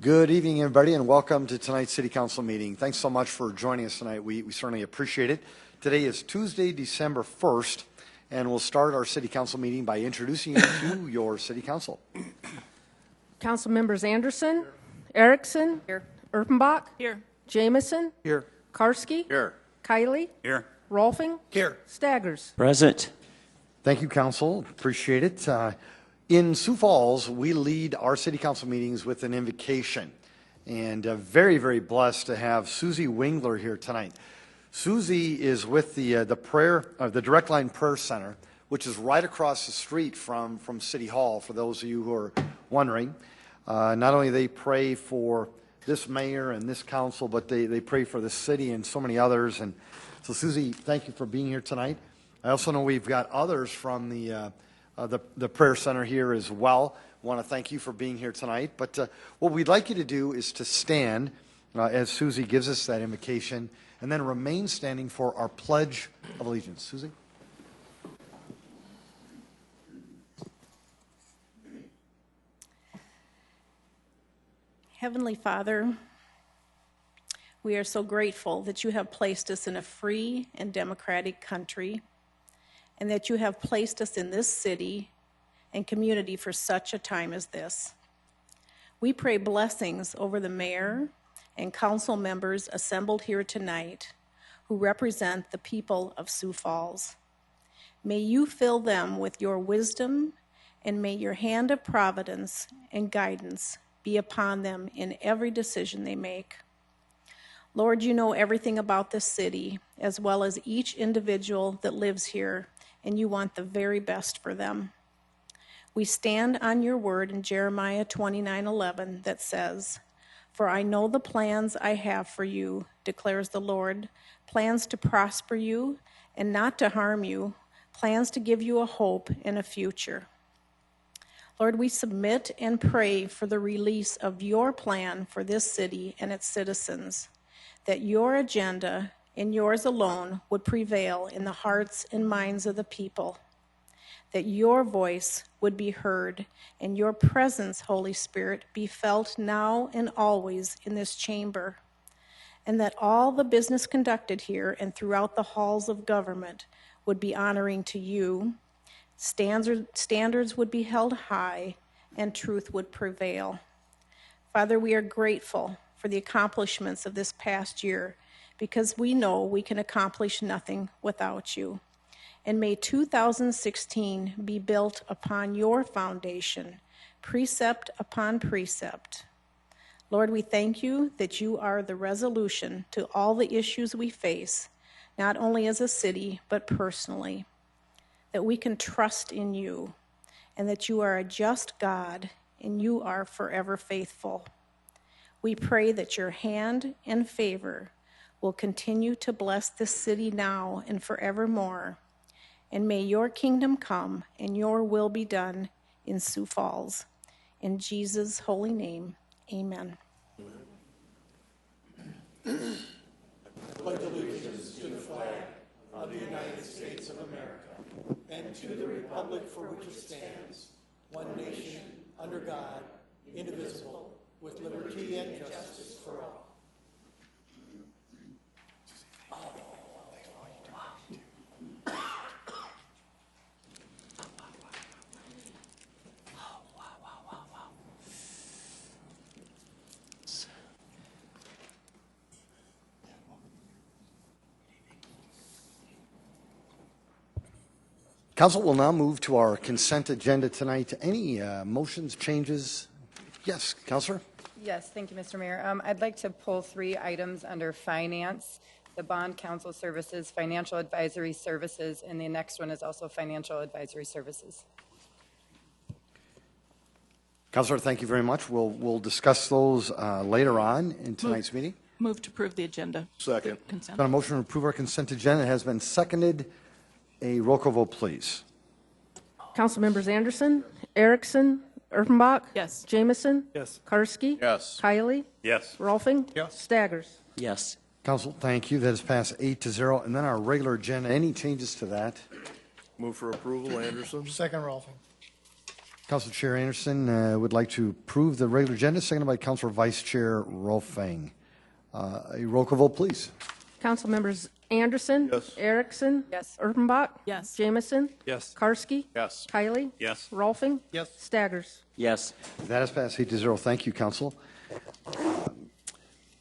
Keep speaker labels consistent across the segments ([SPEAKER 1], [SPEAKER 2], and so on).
[SPEAKER 1] Good evening, everybody, and welcome to tonight's City Council meeting. Thanks so much for joining us tonight. We certainly appreciate it. Today is Tuesday, December 1st, and we'll start our City Council meeting by introducing you to your City Council.
[SPEAKER 2] Council members Anderson, Erickson,
[SPEAKER 3] Here.
[SPEAKER 2] Erpenbach,
[SPEAKER 3] Here.
[SPEAKER 2] Jamison,
[SPEAKER 4] Here.
[SPEAKER 2] Karski,
[SPEAKER 4] Here.
[SPEAKER 2] Kiley,
[SPEAKER 4] Here.
[SPEAKER 2] Rolfing,
[SPEAKER 4] Here.
[SPEAKER 2] Staggers.
[SPEAKER 5] Present.
[SPEAKER 1] Thank you, Council. Appreciate it. In Sioux Falls, we lead our City Council meetings with an invocation, and very, very blessed to have Susie Wingler here tonight. Susie is with the Direct Line Prayer Center, which is right across the street from City Hall, for those of you who are wondering. Not only they pray for this mayor and this council, but they pray for the city and so many others. And so, Susie, thank you for being here tonight. I also know we've got others from the prayer center here as well. Want to thank you for being here tonight. But what we'd like you to do is to stand as Susie gives us that invocation, and then remain standing for our Pledge of Allegiance. Susie?
[SPEAKER 3] Heavenly Father, we are so grateful that you have placed us in a free and democratic country, and that you have placed us in this city and community for such a time as this. We pray blessings over the mayor and council members assembled here tonight who represent the people of Sioux Falls. May you fill them with your wisdom, and may your hand of providence and guidance be upon them in every decision they make. Lord, you know everything about this city, as well as each individual that lives here, and you want the very best for them. We stand on your word in Jeremiah 29:11 that says, "For I know the plans I have for you, declares the Lord, plans to prosper you and not to harm you, plans to give you a hope and a future." Lord, we submit and pray for the release of your plan for this city and its citizens, that your agenda and yours alone would prevail in the hearts and minds of the people, that your voice would be heard and your presence, Holy Spirit, be felt now and always in this chamber, and that all the business conducted here and throughout the halls of government would be honoring to you, standards would be held high, and truth would prevail. Father, we are grateful for the accomplishments of this past year, because we know we can accomplish nothing without you. And may 2016 be built upon your foundation, precept upon precept. Lord, we thank you that you are the resolution to all the issues we face, not only as a city, but personally. That we can trust in you, and that you are a just God, and you are forever faithful. We pray that your hand and favor will continue to bless this city now and forevermore. And may your kingdom come and your will be done in Sioux Falls. In Jesus' holy name, amen.
[SPEAKER 6] Pledge allegiance to the flag of the United States of America and to the republic for which it stands, one nation, under God, indivisible, with liberty and justice for all.
[SPEAKER 1] Council will now move to our consent agenda tonight. Any motions, changes? Yes, Councilor?
[SPEAKER 7] Yes, thank you, Mr. Mayor. I'd like to pull 3 items under finance: the bond counsel services, financial advisory services, and the next one is also financial advisory services.
[SPEAKER 1] Councilor, thank you very much. We'll discuss those later on in tonight's meeting.
[SPEAKER 8] Move to approve the agenda.
[SPEAKER 4] Second.
[SPEAKER 8] Consent.
[SPEAKER 1] On a motion to approve our consent agenda, it has been seconded. A roll call vote, please.
[SPEAKER 2] Council members Anderson, Erickson, Erpenbach,
[SPEAKER 8] Yes.
[SPEAKER 2] Jamison,
[SPEAKER 4] Yes.
[SPEAKER 2] Karski,
[SPEAKER 4] Yes.
[SPEAKER 2] Kiley,
[SPEAKER 4] Yes.
[SPEAKER 2] Rolfing,
[SPEAKER 4] Yes.
[SPEAKER 2] Staggers.
[SPEAKER 5] Yes.
[SPEAKER 1] Council, thank you. That is passed 8-0. And then our regular agenda, any changes to that?
[SPEAKER 4] Move for approval, Anderson.
[SPEAKER 6] Second, Rolfing.
[SPEAKER 1] Council Chair Anderson would like to approve the regular agenda, seconded by Councilor Vice Chair Rolfing. A roll call vote, please.
[SPEAKER 2] Council members Anderson.
[SPEAKER 4] Yes.
[SPEAKER 2] Erickson.
[SPEAKER 7] Yes.
[SPEAKER 2] Erfenbach.
[SPEAKER 5] Yes.
[SPEAKER 2] Jamison.
[SPEAKER 4] Yes.
[SPEAKER 2] Karski.
[SPEAKER 4] Yes.
[SPEAKER 2] Kylie.
[SPEAKER 4] Yes.
[SPEAKER 2] Rolfing.
[SPEAKER 4] Yes.
[SPEAKER 2] Staggers.
[SPEAKER 5] Yes.
[SPEAKER 1] That is passed 8-0. Thank you, Council.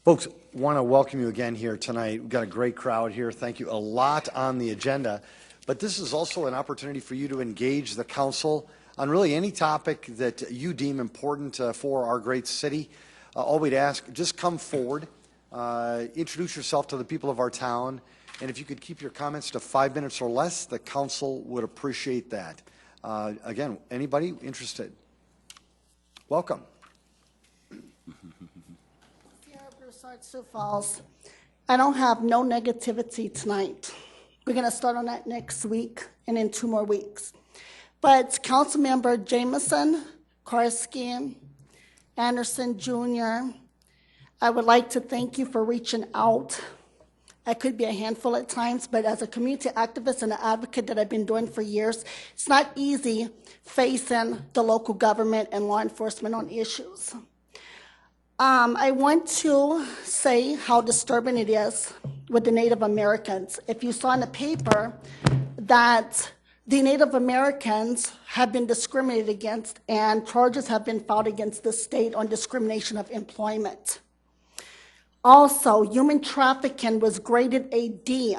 [SPEAKER 1] Folks, want to welcome you again here tonight. We've got a great crowd here. Thank you. A lot on the agenda, but this is also an opportunity for you to engage the council on really any topic that you deem important for our great city. All we'd ask, just come forward, introduce yourself to the people of our town, and if you could keep your comments to 5 minutes or less, the council would appreciate that. Again, anybody interested? Welcome.
[SPEAKER 8] Sioux Falls. I don't have no negativity tonight. We're going to start on that next week and in 2 more weeks. But Councilmember Jamison, Karski, Anderson Jr., I would like to thank you for reaching out. I could be a handful at times, but as a community activist and an advocate that I've been doing for years, it's not easy facing the local government and law enforcement on issues. I want to say how disturbing it is with the Native Americans. If you saw in the paper that the Native Americans have been discriminated against and charges have been filed against the state on discrimination of employment. Also, human trafficking was graded a D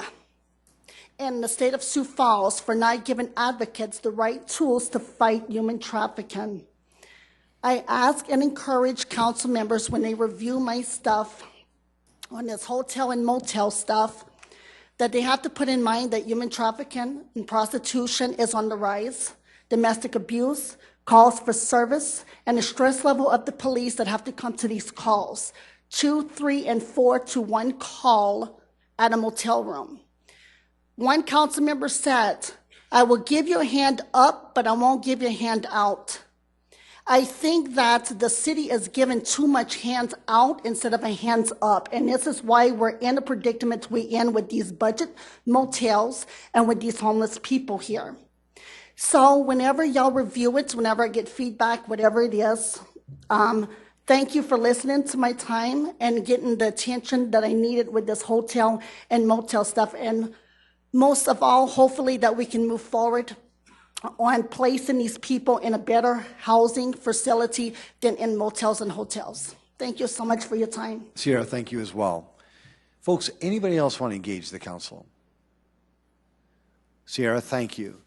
[SPEAKER 8] in the state of Sioux Falls for not giving advocates the right tools to fight human trafficking. I ask and encourage council members when they review my stuff on this hotel and motel stuff that they have to put in mind that human trafficking and prostitution is on the rise, domestic abuse, calls for service, and the stress level of the police that have to come to these calls. 2, 3, and 4 to 1 call at a motel room. One council member said, I will give you a hand up, but I won't give you a hand out. I think that the city is giving too much hands out instead of a hands up. And this is why we're in the predicament we're in with these budget motels and with these homeless people here. So whenever y'all review it, whenever I get feedback, whatever it is, thank you for listening to my time and getting the attention that I needed with this hotel and motel stuff. And most of all, hopefully that we can move forward on placing these people in a better housing facility than in motels and hotels. Thank you so much for your time.
[SPEAKER 1] Sierra, thank you as well. Folks, anybody else want to engage the council? Sierra, thank you.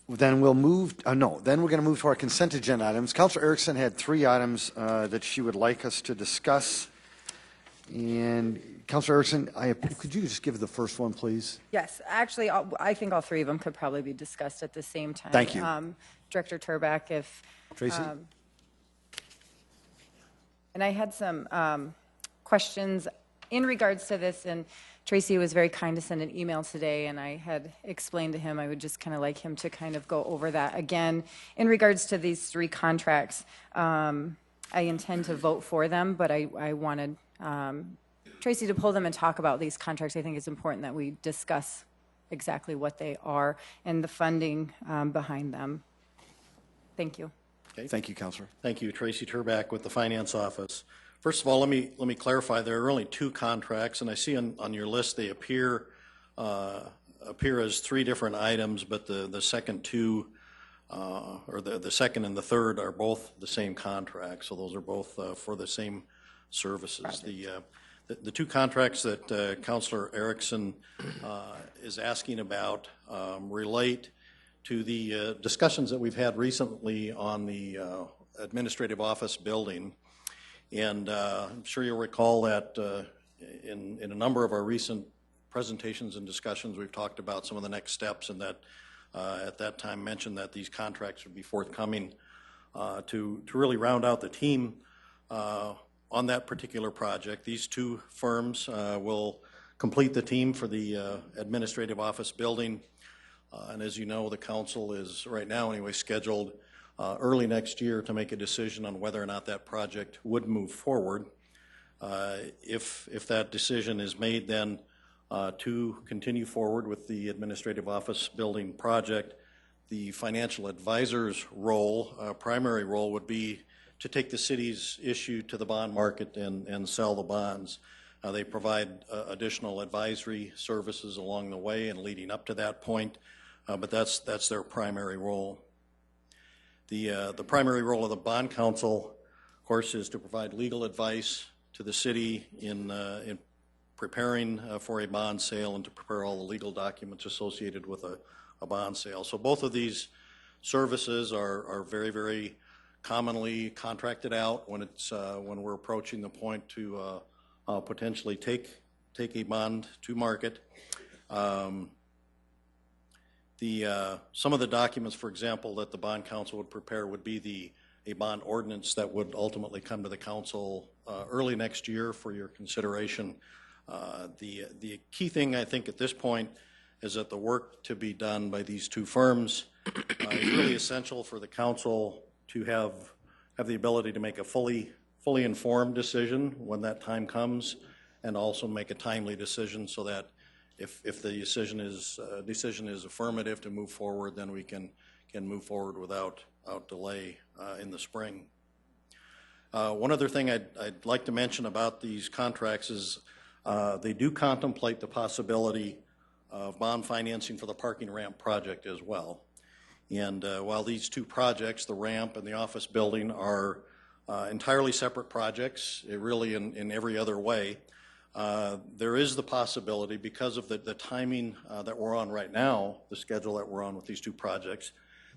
[SPEAKER 1] Then we'll move, then we're going to move to our consent agenda items. Councilor Erickson had 3 items that she would like us to discuss. And Councilor Erickson, could you just give the first one, please?
[SPEAKER 7] Yes, actually, I think all 3 of them could probably be discussed at the same time.
[SPEAKER 1] Thank you.
[SPEAKER 7] Director Turback, if...
[SPEAKER 1] Tracy?
[SPEAKER 7] And I had some questions in regards to this, and Tracy was very kind to send an email today, and I had explained to him I would just kind of like him to kind of go over that again. In regards to these 3 contracts, I intend to vote for them, but I wanted Tracy to pull them and talk about these contracts. I think it's important that we discuss exactly what they are and the funding behind them. Thank you.
[SPEAKER 4] Okay.
[SPEAKER 1] Thank you, Councilor.
[SPEAKER 4] Thank you, Tracy Turback with the Finance Office. First of all, let me clarify. There are only 2 contracts, and I see on your list they appear as 3 different items, but the second 2, or the second and the third, are both the same contract. So those are both for the same services. The 2 contracts that Councilor Erickson is asking about relate to the discussions that we've had recently on the administrative office building. And I'm sure you'll recall that in a number of our recent presentations and discussions, we've talked about some of the next steps, and that at that time mentioned that these contracts would be forthcoming to really round out the team on that particular project. These 2 firms will complete the team for the administrative office building. And as you know, the council is right now anyway scheduled early next year to make a decision on whether or not that project would move forward. If that decision is made then to continue forward with the administrative office building project, The financial advisor's role, primary role, would be to take the city's issue to the bond market and sell the bonds. They provide additional advisory services along the way and leading up to that point, but that's their primary role. The primary role of the bond counsel, of course, is to provide legal advice to the city in preparing for a bond sale and to prepare all the legal documents associated with a bond sale. So both of these services are very, very commonly contracted out when we're approaching the point to potentially take a bond to market. Some of the documents, for example, that the bond counsel would prepare would be a bond ordinance that would ultimately come to the council early next year for your consideration. The key thing, I think, at this point is that the work to be done by these two firms is really essential for the council to have the ability to make a fully informed decision when that time comes, and also make a timely decision so that if the decision is affirmative to move forward, then we can move forward without delay in the spring. One other thing I'd like to mention about these contracts is they do contemplate the possibility of bond financing for the parking ramp project as well. And while these two projects, the ramp and the office building, are entirely separate projects, really in every other way, there is the possibility, because of the timing that we're on right now, the schedule that we're on with these two projects,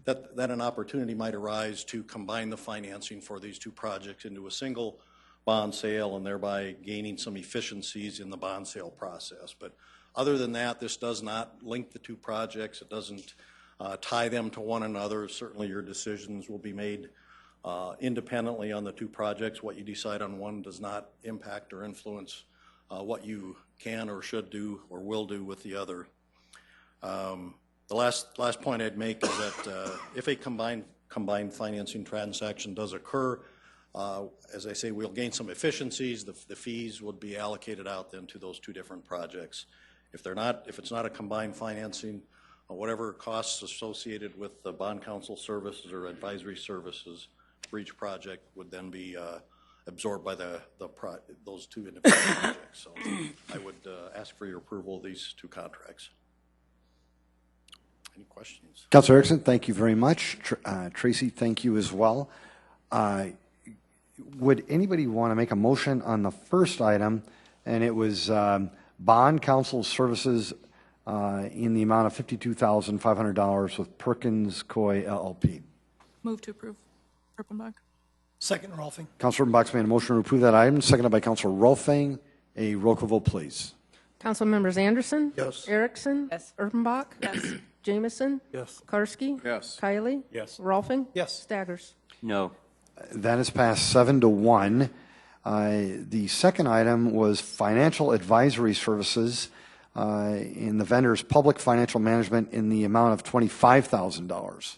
[SPEAKER 4] that an opportunity might arise to combine the financing for these two projects into a single bond sale, and thereby gaining some efficiencies in the bond sale process. But other than that, this does not link the two projects. It doesn't tie them to one another. Certainly your decisions will be made independently on the two projects. What you decide on one does not impact or influence what you can or should do or will do with the other. The last point I'd make is that if a combined financing transaction does occur, as I say, we'll gain some efficiencies. The fees would be allocated out then to those two different projects. If it's not a combined financing, whatever costs associated with the bond counsel services or advisory services for each project would then be absorbed by those two independent projects. So I would ask for your approval of these two contracts. Any questions?
[SPEAKER 1] Councilor Erickson, thank you very much. Tracy, thank you as well. Would anybody want to make a motion on the first item? And it was bond counsel services in the amount of $52,500 with Perkins Coy LLP.
[SPEAKER 5] Move to approve. Erpenbach.
[SPEAKER 6] Second, Rolfing.
[SPEAKER 1] Councilor Erpenbach's made a motion to approve that item, seconded by Councilor Rolfing. A roll call vote, please.
[SPEAKER 2] Council members Anderson.
[SPEAKER 6] Yes.
[SPEAKER 2] Erickson.
[SPEAKER 7] Yes.
[SPEAKER 2] Erpenbach. Yes. Jamison.
[SPEAKER 6] Yes.
[SPEAKER 2] Karski.
[SPEAKER 9] Yes.
[SPEAKER 2] Kiley.
[SPEAKER 6] Yes.
[SPEAKER 2] Rolfing.
[SPEAKER 6] Yes.
[SPEAKER 2] Staggers.
[SPEAKER 9] No.
[SPEAKER 1] That is passed 7-1. The second item was financial advisory services in the vendor's public financial management in the amount of $25,000.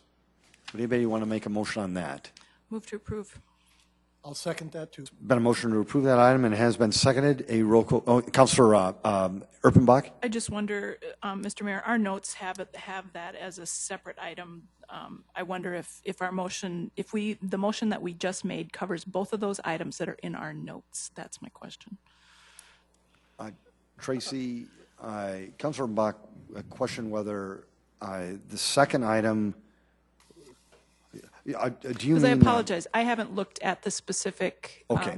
[SPEAKER 1] Would anybody want to make a motion on that?
[SPEAKER 5] Move to approve.
[SPEAKER 6] I'll second that too.
[SPEAKER 1] Been a motion to approve that item, and it has been seconded. A roll call. Oh, Councilor Erpenbach.
[SPEAKER 5] I just wonder, Mr. Mayor, our notes have that as a separate item. I wonder if our motion, the motion that we just made covers both of those items that are in our notes. That's my question.
[SPEAKER 1] Tracy, Councilor Erpenbach, a question whether the second item. Do you
[SPEAKER 5] Because I
[SPEAKER 1] mean,
[SPEAKER 5] apologize, I haven't looked at the specific,
[SPEAKER 1] Okay.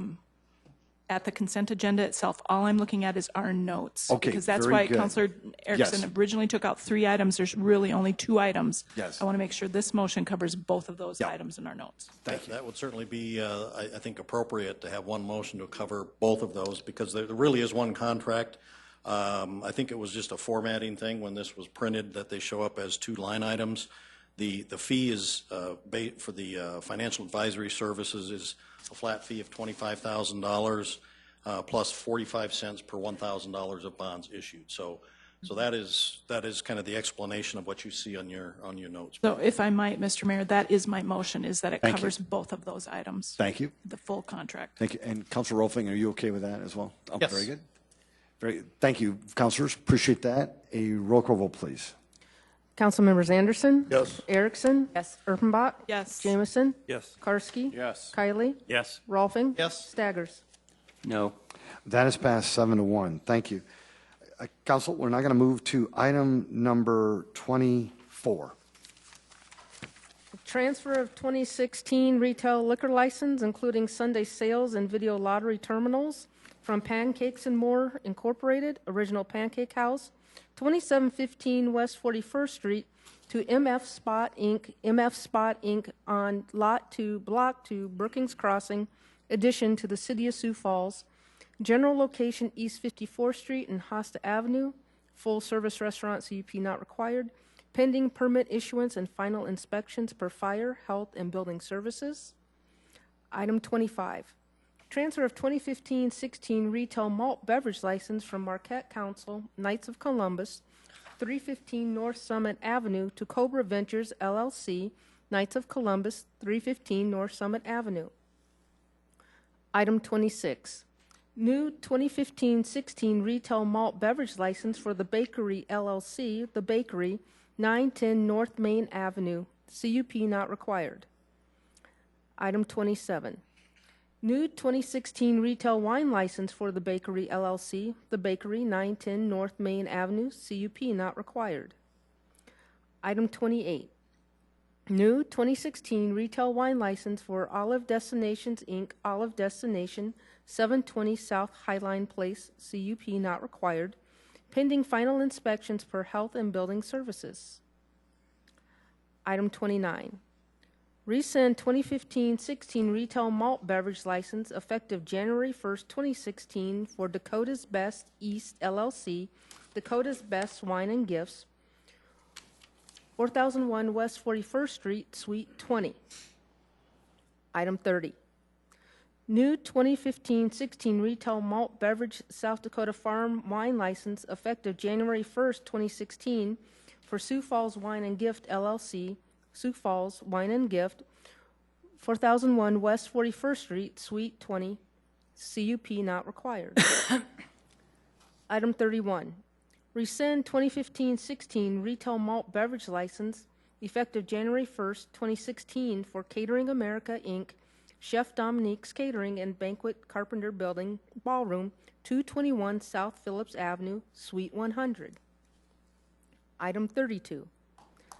[SPEAKER 5] At the consent agenda itself. All I'm looking at is our notes.
[SPEAKER 1] Okay,
[SPEAKER 5] Because that's
[SPEAKER 1] very
[SPEAKER 5] why
[SPEAKER 1] good.
[SPEAKER 5] Councilor Erickson
[SPEAKER 1] Yes.
[SPEAKER 5] originally took out 3 items. There's really only 2 items.
[SPEAKER 1] Yes.
[SPEAKER 5] I want to make sure this motion covers both of those
[SPEAKER 1] Yeah.
[SPEAKER 5] items in our notes.
[SPEAKER 4] That would certainly be, I think, appropriate to have one motion to cover both of those, because there really is one contract. I think it was just a formatting thing when this was printed that they show up as 2 line items. The fee is for the financial advisory services is a flat fee of $25,000 plus 45 cents per $1,000 of bonds issued. So that is kind of the explanation of what you see on your notes.
[SPEAKER 5] So if I might, Mr. Mayor, that is my motion, is that it
[SPEAKER 1] Thank you.
[SPEAKER 5] covers both of those items.
[SPEAKER 1] Thank you.
[SPEAKER 5] The full contract.
[SPEAKER 1] Thank you. And Councilor Rolfing, are you okay with that as well? Oh,
[SPEAKER 6] Yes.
[SPEAKER 1] Very good. Thank you, Councilors. Appreciate that. A roll call vote, please.
[SPEAKER 2] Council members Anderson.
[SPEAKER 6] Yes.
[SPEAKER 2] Erickson.
[SPEAKER 7] Yes.
[SPEAKER 2] Erpenbach.
[SPEAKER 5] Yes.
[SPEAKER 2] Jamison.
[SPEAKER 6] Yes.
[SPEAKER 2] Karski.
[SPEAKER 6] Yes.
[SPEAKER 2] Kylie.
[SPEAKER 6] Yes.
[SPEAKER 2] Rolfing.
[SPEAKER 6] Yes.
[SPEAKER 2] Staggers.
[SPEAKER 6] No.
[SPEAKER 1] That is passed 7-1. Thank you. Council, we're now going to move to item number 24.
[SPEAKER 2] Transfer of 2016 retail liquor license, including Sunday sales and video lottery terminals, from Pancakes and More Incorporated, Original Pancake House, 2715 West 41st Street, to MF Spot Inc. on Lot 2, Block 2, Brookings Crossing, addition to the City of Sioux Falls. General location East 54th Street and Hosta Avenue. Full service restaurant, CUP not required. Pending permit issuance and final inspections per fire, health, and building services. Item 25, transfer of 2015-16 retail malt beverage license from Marquette Council, Knights of Columbus, 315 North Summit Avenue, to Cobra Ventures LLC, Knights of Columbus, 315 North Summit Avenue. Item 26, new 2015-16 retail malt beverage license for the Bakery LLC, The Bakery, 910 North Main Avenue, CUP not required. Item 27, new 2016 retail wine license for The Bakery LLC, The Bakery, 910 North Main Avenue, CUP not required. Item 28, new 2016 retail wine license for Olive Destinations Inc., Olive Destination, 720 South Highline Place, CUP not required, pending final inspections per health and building services. Item 29, rescind 2015-16 retail malt beverage license effective January 1st, 2016 for Dakota's Best East LLC, Dakota's Best Wine and Gifts, 4001 West 41st Street, Suite 20. Item 30, new 2015-16 retail malt beverage South Dakota Farm wine license effective January 1st, 2016 for Sioux Falls Wine and Gift LLC, Sioux Falls Wine and Gift, 4001 West 41st Street, Suite 20, CUP not required. Item 31, rescind 2015-16 retail malt beverage license effective January 1st, 2016 for Catering America, Inc., Chef Dominique's Catering and Banquet Carpenter Building, Ballroom, 221 South Phillips Avenue, Suite 100. Item 32,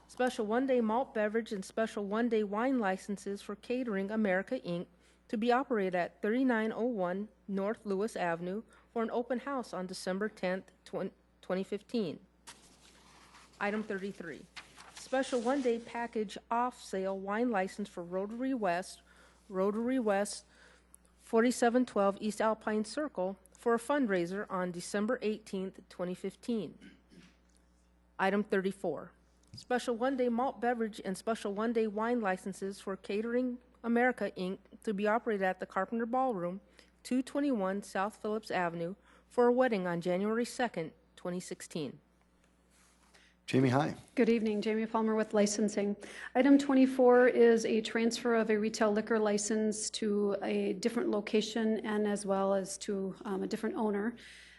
[SPEAKER 2] special one-day malt beverage and special one-day wine licenses for Catering America, Inc., to be operated at 3901 North Lewis Avenue for an open house on December 10th, 2015. Item 33, special one-day package off-sale wine license for Rotary West, 4712 East Alpine Circle, for a fundraiser on December 18th, 2015. Item 34, special one-day malt beverage and special one-day wine licenses for Catering America, Inc., to be operated at the Carpenter Ballroom, 221 South Phillips Avenue, for a wedding on January 2nd, 2016.
[SPEAKER 1] Jamie, hi.
[SPEAKER 9] Good evening, Jamie Palmer with licensing. Item 24 is a transfer of a retail liquor license to a different location and as well as to a different owner.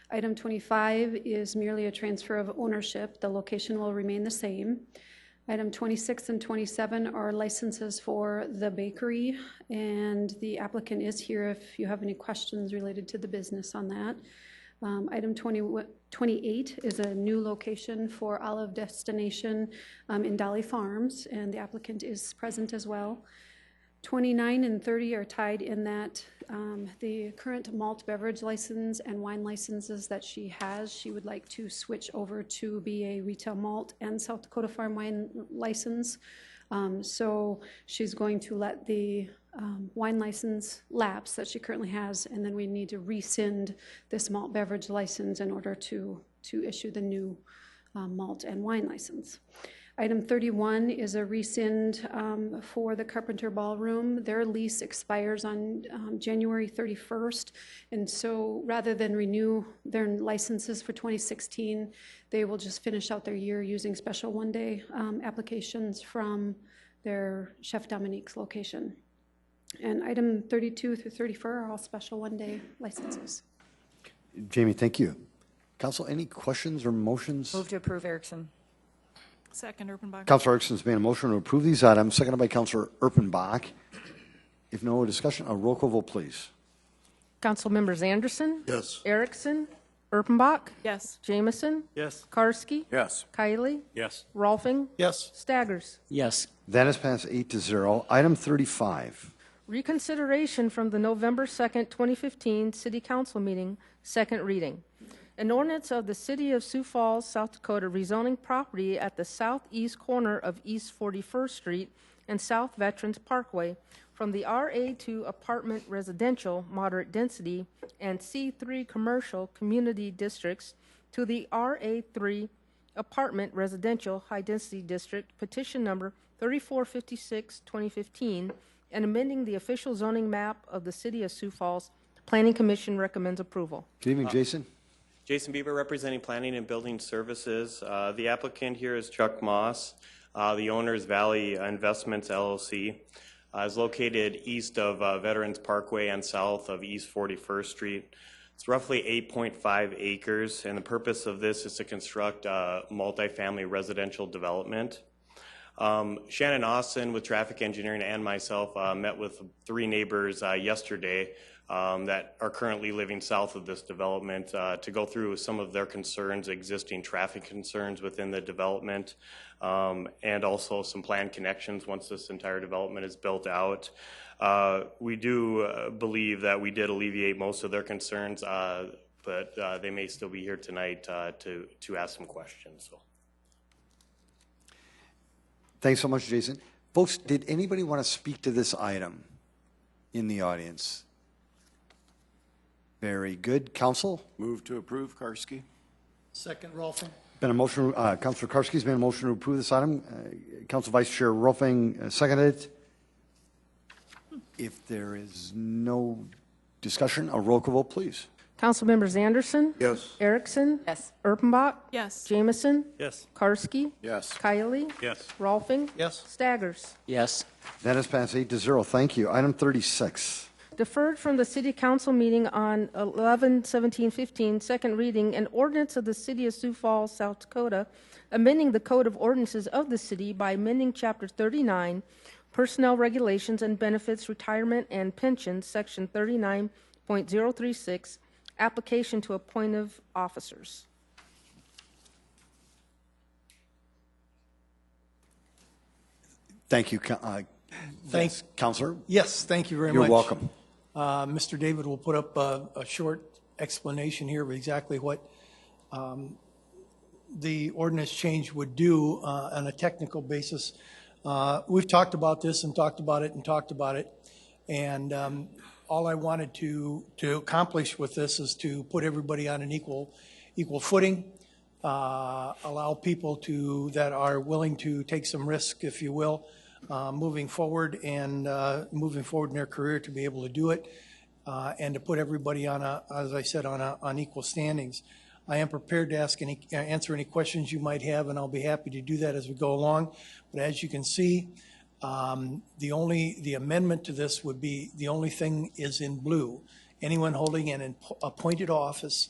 [SPEAKER 9] Item 25 is merely a transfer of ownership. The location will remain the same. Item 26 and 27 are licenses for the bakery, and the applicant is here if you have any questions related to the business on that. Item 28 is a new location for Olive Destination in Dolly Farms, and the applicant is present as well. 29 and 30 are tied in that the current malt beverage license and wine licenses that she has, she would like to switch over to be a retail malt and South Dakota Farm wine license. So she's going to let the wine license lapse that she currently has, and then we need to rescind this malt beverage license in order to issue the new malt and wine license. Item 31 is a rescind for the Carpenter Ballroom. Their lease expires on January 31st, and so rather than renew their licenses for 2016, they will just finish out their year using special one-day applications from their Chef Dominique's location. And item 32 through 34 are all special one-day licenses.
[SPEAKER 1] Jamie, thank you. Council, any questions or motions?
[SPEAKER 7] Move to approve, Erickson.
[SPEAKER 5] Second, Erpenbach.
[SPEAKER 1] Councilor Erickson's made a motion to approve these items, seconded by Councilor Erpenbach. If no discussion, a roll call vote, please.
[SPEAKER 2] Council members Anderson.
[SPEAKER 6] Yes.
[SPEAKER 2] Erickson. Erpenbach.
[SPEAKER 5] Yes.
[SPEAKER 2] Jameson.
[SPEAKER 6] Yes.
[SPEAKER 2] Karski.
[SPEAKER 6] Yes.
[SPEAKER 2] Kiley.
[SPEAKER 6] Yes.
[SPEAKER 2] Rolfing.
[SPEAKER 6] Yes.
[SPEAKER 2] Staggers.
[SPEAKER 10] Yes.
[SPEAKER 1] That is passed 8-0. Item 35.
[SPEAKER 2] Reconsideration from the November 2nd, 2015 City Council meeting, second reading. An ordinance of the City of Sioux Falls, South Dakota, rezoning property at the southeast corner of East 41st Street and South Veterans Parkway from the RA2 apartment residential moderate density and C3 commercial community districts to the RA3 apartment residential high density district, petition number 3456, 2015, and amending the official zoning map of the City of Sioux Falls. Planning Commission recommends approval.
[SPEAKER 1] Good evening, Jason.
[SPEAKER 11] Jason Bieber, representing Planning and Building Services. The applicant here is Chuck Moss. The owner is Valley Investments LLC. Is located east of Veterans Parkway and south of East 41st Street. It's roughly 8.5 acres, and the purpose of this is to construct a multifamily residential development. Shannon Austin with Traffic Engineering and myself met with 3 neighbors yesterday that are currently living south of this development to go through some of their concerns, existing traffic concerns within the development, and also some planned connections once this entire development is built out. We do believe that we did alleviate most of their concerns, but they may still be here tonight to ask some questions. So.
[SPEAKER 1] Thanks so much, Jason. Folks, did anybody want to speak to this item in the audience? Very good. Council?
[SPEAKER 6] Move to approve, Karski. Second, Rolfing.
[SPEAKER 1] Been a motion, Councilor Karski's made a motion to approve this item. Council Vice Chair Rolfing seconded. If there is no discussion, a roll call vote, please.
[SPEAKER 2] Council members Anderson.
[SPEAKER 6] Yes.
[SPEAKER 2] Erickson.
[SPEAKER 7] Yes.
[SPEAKER 2] Erpenbach.
[SPEAKER 5] Yes.
[SPEAKER 2] Jameson.
[SPEAKER 6] Yes.
[SPEAKER 2] Karski.
[SPEAKER 6] Yes.
[SPEAKER 2] Kiley.
[SPEAKER 6] Yes.
[SPEAKER 2] Rolfing.
[SPEAKER 6] Yes.
[SPEAKER 2] Staggers.
[SPEAKER 10] Yes.
[SPEAKER 1] That is passed 8-0. Thank you. Item 36.
[SPEAKER 2] Deferred from the City Council meeting on 11/17/15, second reading, an ordinance of the City of Sioux Falls, South Dakota, amending the Code of Ordinances of the city by amending Chapter 39, Personnel Regulations and Benefits, Retirement and Pensions, Section 39.036, application to appointive officers.
[SPEAKER 1] Thank you,
[SPEAKER 6] Thanks.
[SPEAKER 1] Councilor.
[SPEAKER 6] Yes, thank you very
[SPEAKER 1] You're
[SPEAKER 6] much.
[SPEAKER 1] welcome.
[SPEAKER 6] Mr. David will put up a short explanation here of exactly what the ordinance change would do on a technical basis. We've talked about this and talked about it and talked about it. And all I wanted to accomplish with this is to put everybody on an equal footing, allow people that are willing to take some risk, if you will, moving forward and moving forward in their career to be able to do it, and to put everybody on as I said, on equal standings. I am prepared to answer any questions you might have, and I'll be happy to do that as we go along. But as you can see, the amendment to this would be, the only thing is in blue. Anyone holding an appointed office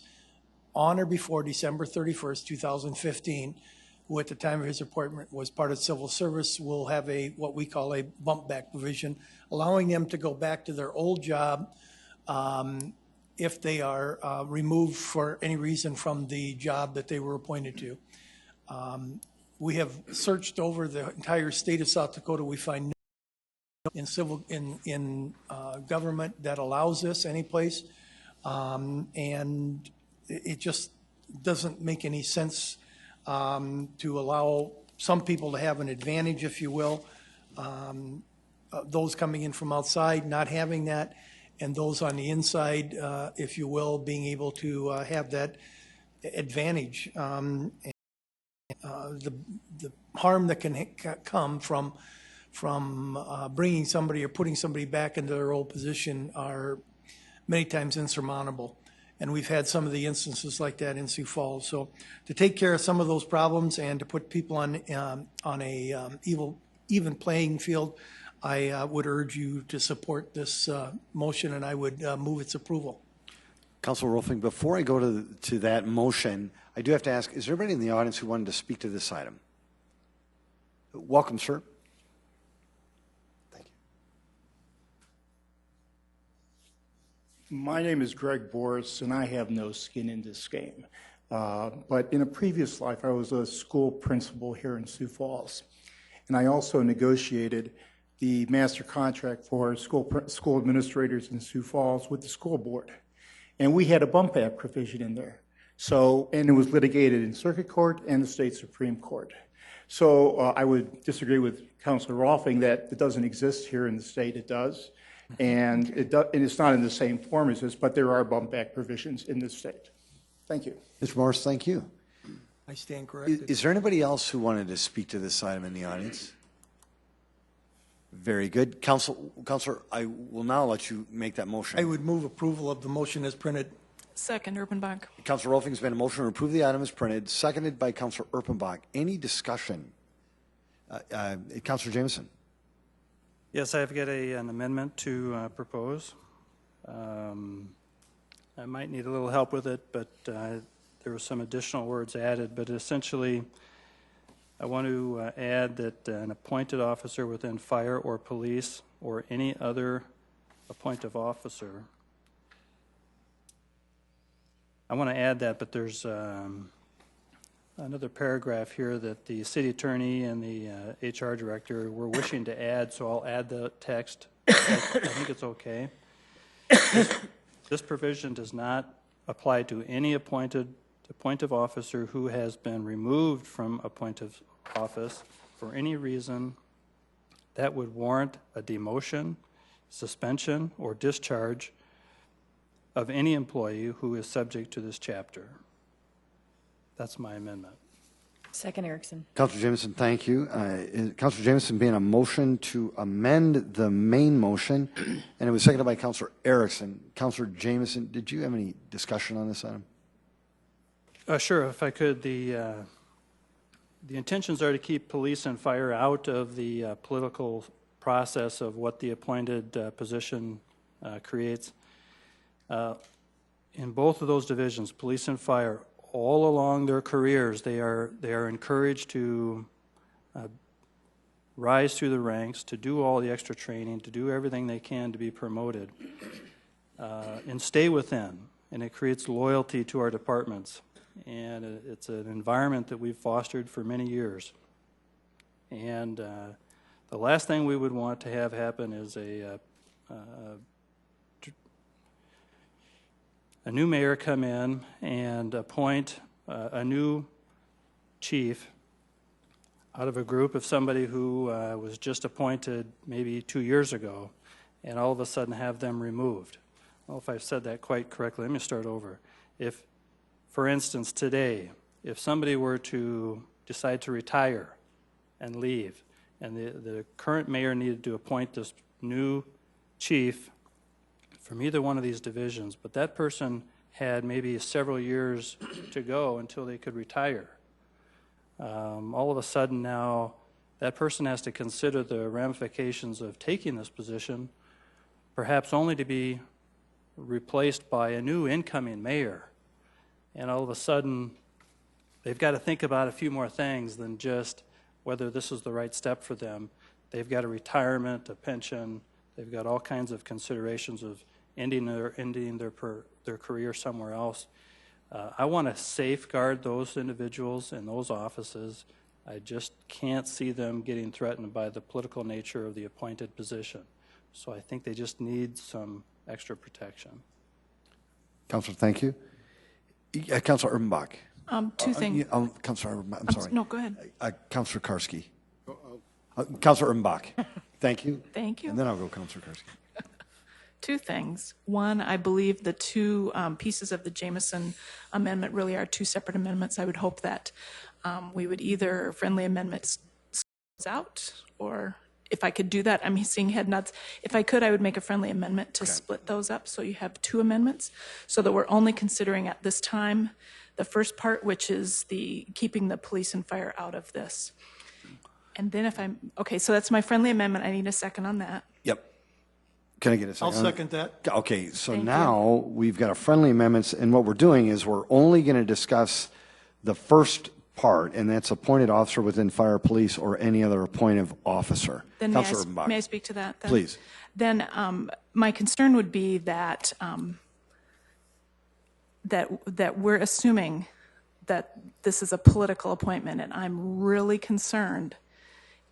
[SPEAKER 6] on or before December 31st, 2015, who at the time of his appointment was part of civil service, will have what we call a bump back provision, allowing them to go back to their old job if they are removed for any reason from the job that they were appointed to. We have searched over the entire state of South Dakota. We find no in government that allows this any place, and it just doesn't make any sense to allow some people to have an advantage, if you will, those coming in from outside not having that, and those on the inside, if you will, being able to have that advantage. The harm that can come from bringing somebody or putting somebody back into their old position are many times insurmountable. And we've had some of the instances like that in Sioux Falls. So to take care of some of those problems and to put people on a even playing field, I would urge you to support this motion, and I would move its approval.
[SPEAKER 1] Councilor Rolfing, before I go to that motion, I do have to ask, is there anybody in the audience who wanted to speak to this item? Welcome, sir. Thank you.
[SPEAKER 10] My name is Greg Boris, and I have no skin in this game. But in a previous life, I was a school principal here in Sioux Falls. And I also negotiated the master contract for school administrators in Sioux Falls with the school board. And we had a bump back provision in there. So, and it was litigated in circuit court and the state Supreme Court. So I would disagree with Councilor Rolfing that it doesn't exist here in the state. It does. And it's not in the same form as this, but there are bump back provisions in this state. Thank you.
[SPEAKER 1] Mr. Morris, thank you.
[SPEAKER 6] I stand corrected.
[SPEAKER 1] Is there anybody else who wanted to speak to this item in the audience? Very good. Counselor, I will now let you make that motion.
[SPEAKER 6] I would move approval of the motion as printed.
[SPEAKER 5] Second, Erpenbach.
[SPEAKER 1] Counselor Rolfing's made a motion to approve the item as printed, seconded by Counselor Erpenbach. Any discussion? Counselor Jameson.
[SPEAKER 12] Yes, I've got an amendment to propose. I might need a little help with it, but there were some additional words added. But essentially, I want to add that an appointed officer within fire or police or any other appointed officer. I want to add that, but there's another paragraph here that the city attorney and the HR director were wishing to add, so I'll add the text. I think it's okay. This provision does not apply to any appointed officer who has been removed from appointed office for any reason that would warrant a demotion, suspension, or discharge of any employee who is subject to this chapter. That's my amendment.
[SPEAKER 7] Second, Erickson.
[SPEAKER 1] Counselor Jameson, thank you. Counselor Jameson being a motion to amend the main motion, and it was seconded by Counselor Erickson. Counselor Jameson, did you have any discussion on this item?
[SPEAKER 12] Sure, if I could. The intentions are to keep police and fire out of the political process of what the appointed position creates. In both of those divisions, police and fire, all along their careers, they are encouraged to rise through the ranks, to do all the extra training, to do everything they can to be promoted, and stay within. And it creates loyalty to our departments. And it's an environment that we've fostered for many years. And the last thing we would want to have happen is a new mayor come in and appoint a new chief out of a group of somebody who was just appointed maybe 2 years ago, and all of a sudden have them removed. I don't know if I've said that quite correctly. Let me start over. If, for instance, today, if somebody were to decide to retire and leave, and the current mayor needed to appoint this new chief from either one of these divisions, but that person had maybe several years to go until they could retire. All of a sudden now, that person has to consider the ramifications of taking this position, perhaps only to be replaced by a new incoming mayor. And all of a sudden, they've got to think about a few more things than just whether this is the right step for them. They've got a retirement, a pension. They've got all kinds of considerations of ending their career somewhere else. I want to safeguard those individuals and those offices. I just can't see them getting threatened by the political nature of the appointed position. So I think they just need some extra protection.
[SPEAKER 1] Counselor, thank you. Counselor Erpenbach.
[SPEAKER 5] Two things.
[SPEAKER 1] Counselor Erpenbach, I'm sorry.
[SPEAKER 5] No, go ahead.
[SPEAKER 1] Counselor Karski. Counselor Erpenbach. Thank you.
[SPEAKER 5] Thank you.
[SPEAKER 1] And then I'll go Counselor Karski.
[SPEAKER 5] Two things. One, I believe the two pieces of the Jameson amendment really are two separate amendments. I would hope that we would either friendly amendments out, or if I could do that, I'm seeing head nods. If I could, I would make a friendly amendment to split those up so you have two amendments, so that we're only considering at this time the first part, which is the keeping the police and fire out of this. And then if I'm, okay, so that's my friendly amendment. I need a second on that.
[SPEAKER 1] Yep. Can I get a second?
[SPEAKER 6] I'll second that.
[SPEAKER 1] Okay, so
[SPEAKER 5] Thank
[SPEAKER 1] now we've got a friendly amendments, and what we're doing is we're only going to discuss the first part, and that's appointed officer within fire, police, or any other appointed officer.
[SPEAKER 5] Then
[SPEAKER 1] Councilor Urbanbach.
[SPEAKER 5] may I speak to that? Then?
[SPEAKER 1] Please.
[SPEAKER 5] Then my concern would be that that we're assuming that this is a political appointment, and I'm really concerned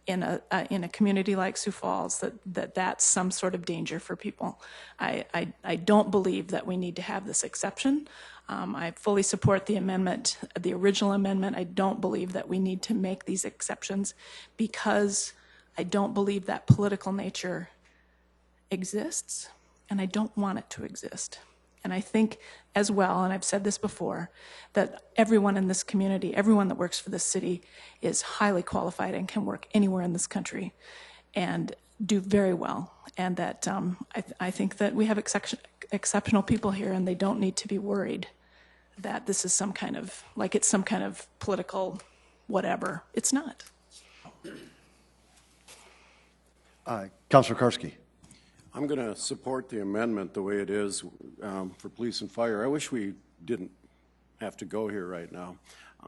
[SPEAKER 5] in a community like Sioux Falls that's some sort of danger for people. I don't believe that we need to have this exception. I fully support the amendment, the original amendment. I don't believe that we need to make these exceptions because I don't believe that political nature exists, and I don't want it to exist. And I think as well, and I've said this before, that everyone in this community, everyone that works for this city is highly qualified and can work anywhere in this country and do very well. And that I think that we have exceptional people here, and they don't need to be worried that this is some kind of, like it's some kind of political whatever. It's not.
[SPEAKER 1] Councilor Karski.
[SPEAKER 13] I'm going to support the amendment the way it is for police and fire. I wish we didn't have to go here right now.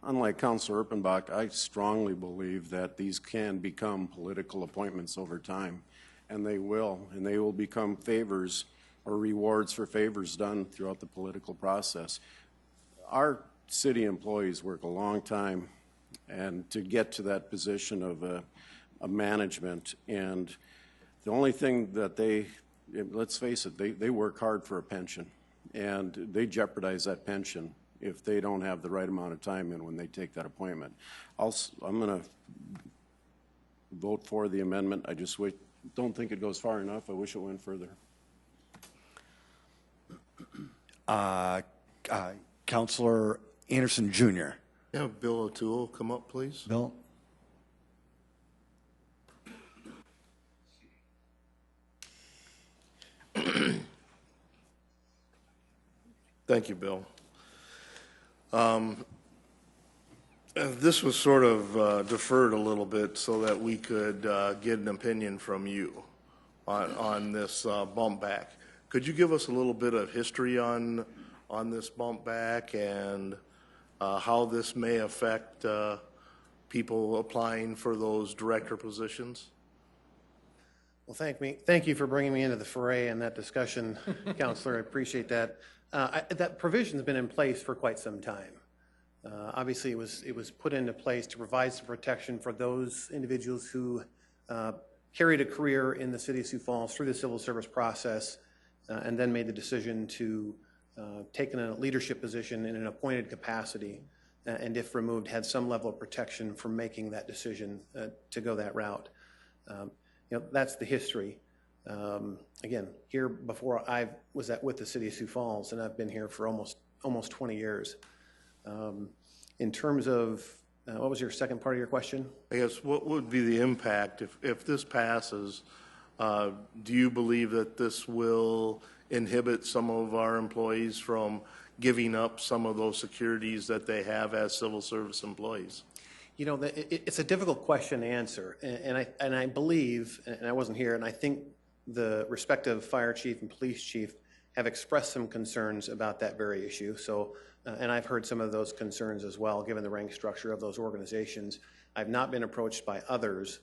[SPEAKER 13] Unlike Councilor Urbanbach, I strongly believe that these can become political appointments over time, and they will become favors or rewards for favors done throughout the political process. Our city employees work a long time, and to get to that position of a management, and the only thing that let's face it, they work hard for a pension, and they jeopardize that pension if they don't have the right amount of time in when they take that appointment. I'm going to vote for the amendment. I just don't think it goes far enough. I wish it went further.
[SPEAKER 1] Councilor Anderson Jr.
[SPEAKER 14] Have Bill O'Toole come up, please.
[SPEAKER 1] Bill.
[SPEAKER 14] Thank you, Bill. This was sort of deferred a little bit so that we could get an opinion from you on this bump back. Could you give us a little bit of history on this bump back and how this may affect people applying for those director positions?
[SPEAKER 15] Well, thank you for bringing me into the fray and that discussion, Counselor. I appreciate that. That provision's been in place for quite some time. Obviously, it was put into place to provide some protection for those individuals who carried a career in the City of Sioux Falls through the civil service process and then made the decision to take in a leadership position in an appointed capacity, and if removed, had some level of protection from making that decision to go that route. That's the history. Again, here before I was with the City of Sioux Falls, and I've been here for almost 20 years. In terms of, what was your second part of your question?
[SPEAKER 14] I guess what would be the impact if this passes? Do you believe that this will inhibit some of our employees from giving up some of those securities that they have as civil service employees?
[SPEAKER 15] You know, it's a difficult question to answer, and I believe, and I wasn't here, and I think the respective fire chief and police chief have expressed some concerns about that very issue. So, and I've heard some of those concerns as well, given the rank structure of those organizations. I've not been approached by others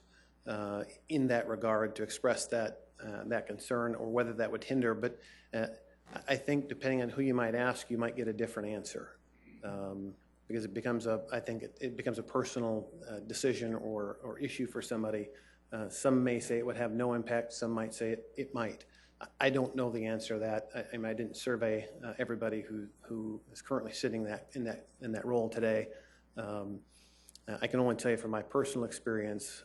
[SPEAKER 15] in that regard to express that concern or whether that would hinder. But I think depending on who you might ask, you might get a different answer. Because it becomes I think it becomes a personal decision or issue for somebody. Some may say it would have no impact. Some might say it might. I don't know the answer to that. I didn't survey everybody who is currently sitting in that role today. I can only tell you from my personal experience,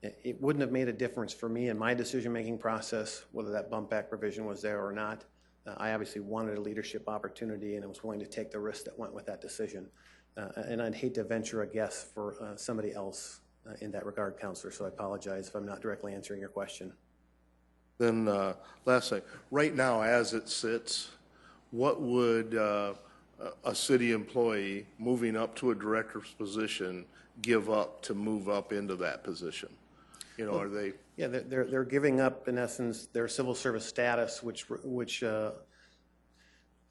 [SPEAKER 15] it wouldn't have made a difference for me in my decision-making process whether that bump back provision was there or not. I obviously wanted a leadership opportunity, and I was willing to take the risk that went with that decision. And I'd hate to venture a guess for somebody else in that regard, Counselor, so I apologize if I'm not directly answering your question.
[SPEAKER 14] Then last thing, right now as it sits, what would a city employee moving up to a director's position give up to move up into that position? You know, are they?
[SPEAKER 15] Yeah, they're giving up, in essence, their civil service status, which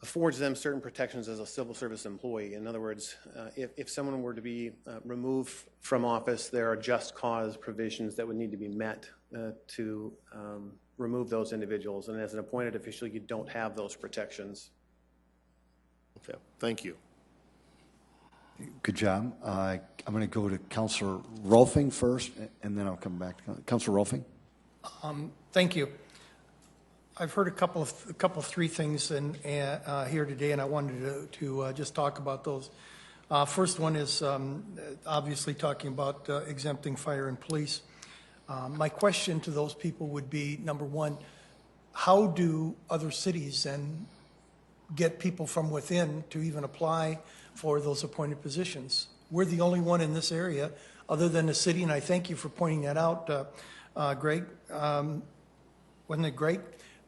[SPEAKER 15] affords them certain protections as a civil service employee. In other words, if someone were to be removed from office, there are just cause provisions that would need to be met to remove those individuals. And as an appointed official, you don't have those protections.
[SPEAKER 14] Okay, thank you.
[SPEAKER 1] Good job. I'm going to go to Councilor Rolfing first, and then I'll come back to Councilor Rolfing.
[SPEAKER 6] Thank you. I've heard a couple of three things here today, and I wanted to just talk about those. First one is obviously talking about exempting fire and police. My question to those people would be, number one, how do other cities then get people from within to even apply for those appointed positions? We're the only one in this area other than the city, and I thank you for pointing that out, Greg. Wasn't it great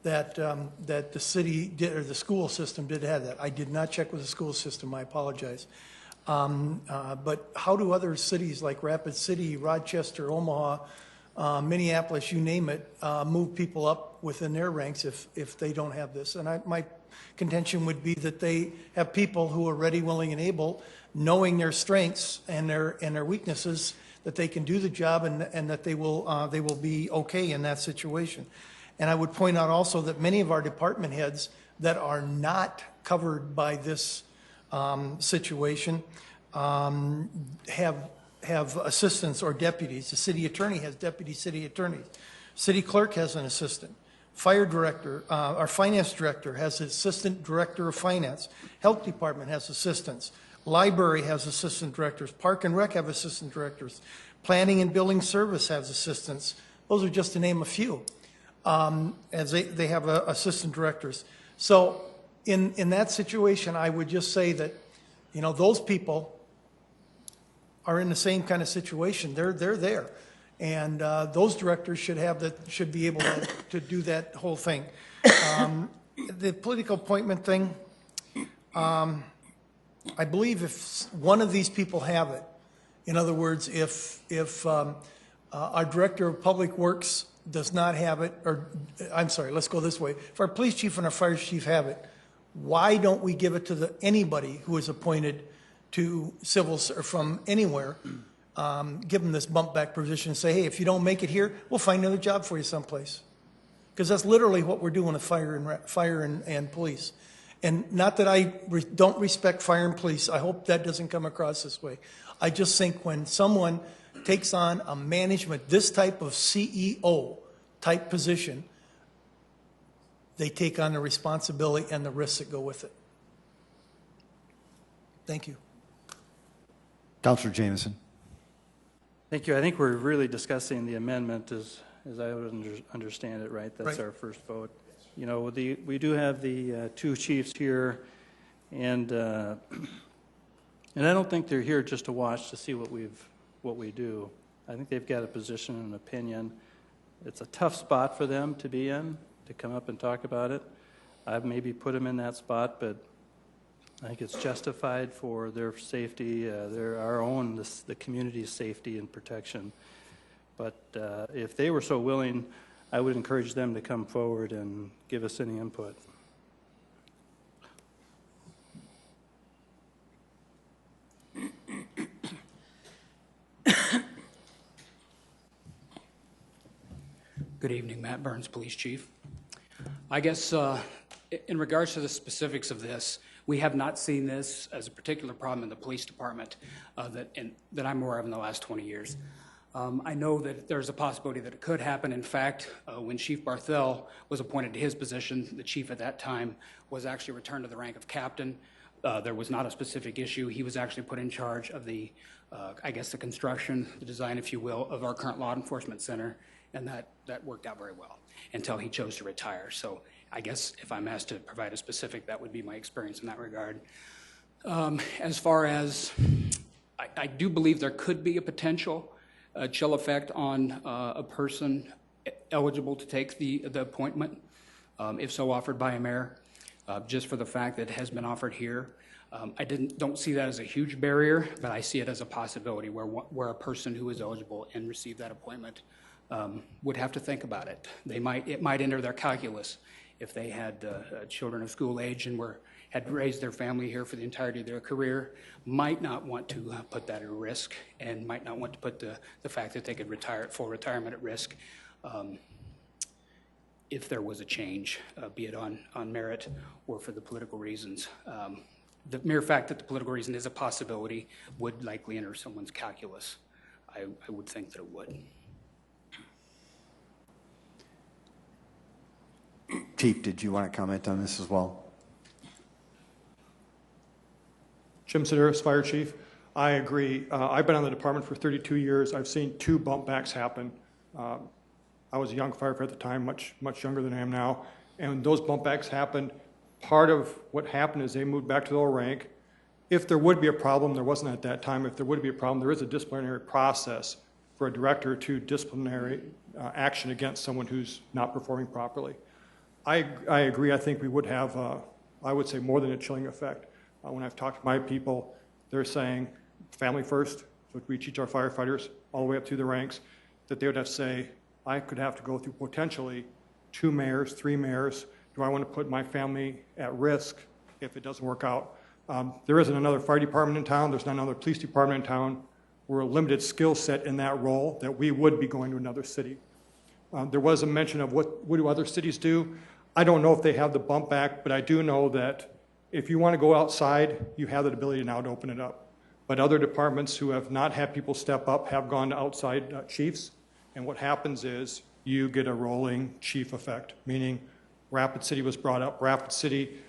[SPEAKER 6] that the city did, or the school system did have that? I did not check with the school system, I apologize. But how do other cities like Rapid City, Rochester, Omaha, Minneapolis, you name it, move people up within their ranks if they don't have this? And my contention would be that they have people who are ready, willing, and able, knowing their strengths and their weaknesses, that they can do the job and that they will be okay in that situation. And I would point out also that many of our department heads that are not covered by this situation have assistants or deputies. The city attorney has deputy city attorneys. City clerk has an assistant. Fire director, our finance director has an assistant director of finance. Health department has assistants. Library has assistant directors. Park and Rec have assistant directors. Planning and building service has assistants. Those are just to name a few. As they have assistant directors. So in that situation, I would just say that, those people are in the same kind of situation. They're there. And those directors should be able to do that whole thing. The political appointment thing, I believe if one of these people have it, in other words, if our director of public works does not have it, or I'm sorry, let's go this way. If our police chief and our fire chief have it, why don't we give it to anybody who is appointed to civil or from anywhere? Give them this bump back position and say, hey, if you don't make it here, we'll find another job for you someplace. Because that's literally what we're doing with fire and police. And not that I don't respect fire and police. I hope that doesn't come across this way. I just think when someone takes on a management, this type of CEO type position, they take on the responsibility and the risks that go with it. Thank you.
[SPEAKER 1] Councilor Jameson.
[SPEAKER 12] Thank you. I think we're really discussing the amendment as I would understand it, right? That's right. Our first vote. We do have the two chiefs here, and I don't think they're here just to watch to see what we do. I think they've got a position and an opinion. It's a tough spot for them to be in, to come up and talk about it. I've maybe put them in that spot, but I think it's justified for their safety, our own, the community's safety and protection. But if they were so willing, I would encourage them to come forward and give us any input.
[SPEAKER 16] Good evening, Matt Burns, Police Chief. I guess in regards to the specifics of this, we have not seen this as a particular problem in the police department that I'm aware of in the last 20 years. I know that there's a possibility that it could happen. In fact, when Chief Barthel was appointed to his position, the chief at that time was actually returned to the rank of captain. There was not a specific issue. He was actually put in charge of the construction, the design, if you will, of our current law enforcement center, and that worked out very well until he chose to retire. So I guess if I'm asked to provide a specific, that would be my experience in that regard. As far as, I do believe there could be a potential chill effect on a person eligible to take the appointment, if so offered by a mayor, just for the fact that it has been offered here. I don't see that as a huge barrier, but I see it as a possibility where a person who is eligible and receive that appointment would have to think about it. It might enter their calculus if they had children of school age and had raised their family here for the entirety of their career, might not want to put that at risk, and might not want to put the fact that they could retire at full retirement at risk if there was a change, be it on merit or for the political reasons. The mere fact that the political reason is a possibility would likely enter someone's calculus. I would think that it would.
[SPEAKER 1] Chief, did you want to comment on this as well?
[SPEAKER 17] Jim Sedaris, Fire Chief. I agree. I've been on the department for 32 years. I've seen 2 bump backs happen. I was a young firefighter at the time, much younger than I am now, and those bump backs happened. Part of what happened is they moved back to the lower rank. If there would be a problem, there wasn't at that time, if there would be a problem, there is a disciplinary process for a director to disciplinary action against someone who's not performing properly. I agree. I think we would have, I would say, more than a chilling effect. When I've talked to my people, they're saying family first, so we teach our firefighters all the way up through the ranks, that they would have to say, I could have to go through potentially 2 mayors, 3 mayors. Do I want to put my family at risk if it doesn't work out? There isn't another fire department in town. There's not another police department in town. We're a limited skill set in that role that we would be going to another city. There was a mention of what do other cities do. I don't know if they have the bump back, but I do know that if you want to go outside, you have the ability now to open it up. But other departments who have not had people step up have gone to outside chiefs, and what happens is you get a rolling chief effect, meaning Rapid City was brought up. Rapid City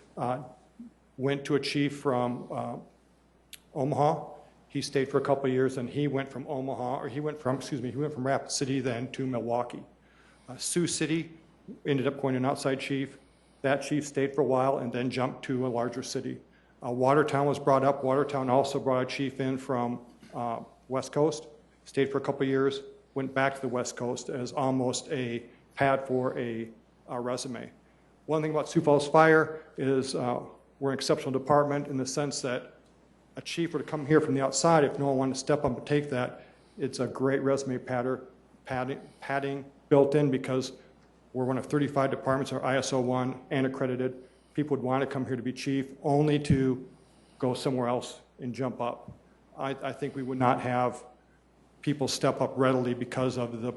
[SPEAKER 17] went to a chief from Omaha. He stayed for a couple of years, and he went from Rapid City then to Milwaukee. Sioux City ended up going to an outside chief. That chief stayed for a while and then jumped to a larger city. Watertown was brought up. Watertown also brought a chief in from West Coast, stayed for a couple of years, went back to the West Coast as almost a pad for a resume. One thing about Sioux Falls Fire is we're an exceptional department in the sense that a chief were to come here from the outside, if no one wanted to step up and take that, it's a great resume padding built in because we're one of 35 departments that are ISO 1 and accredited. People would want to come here to be chief only to go somewhere else and jump up. I think we would not have people step up readily because of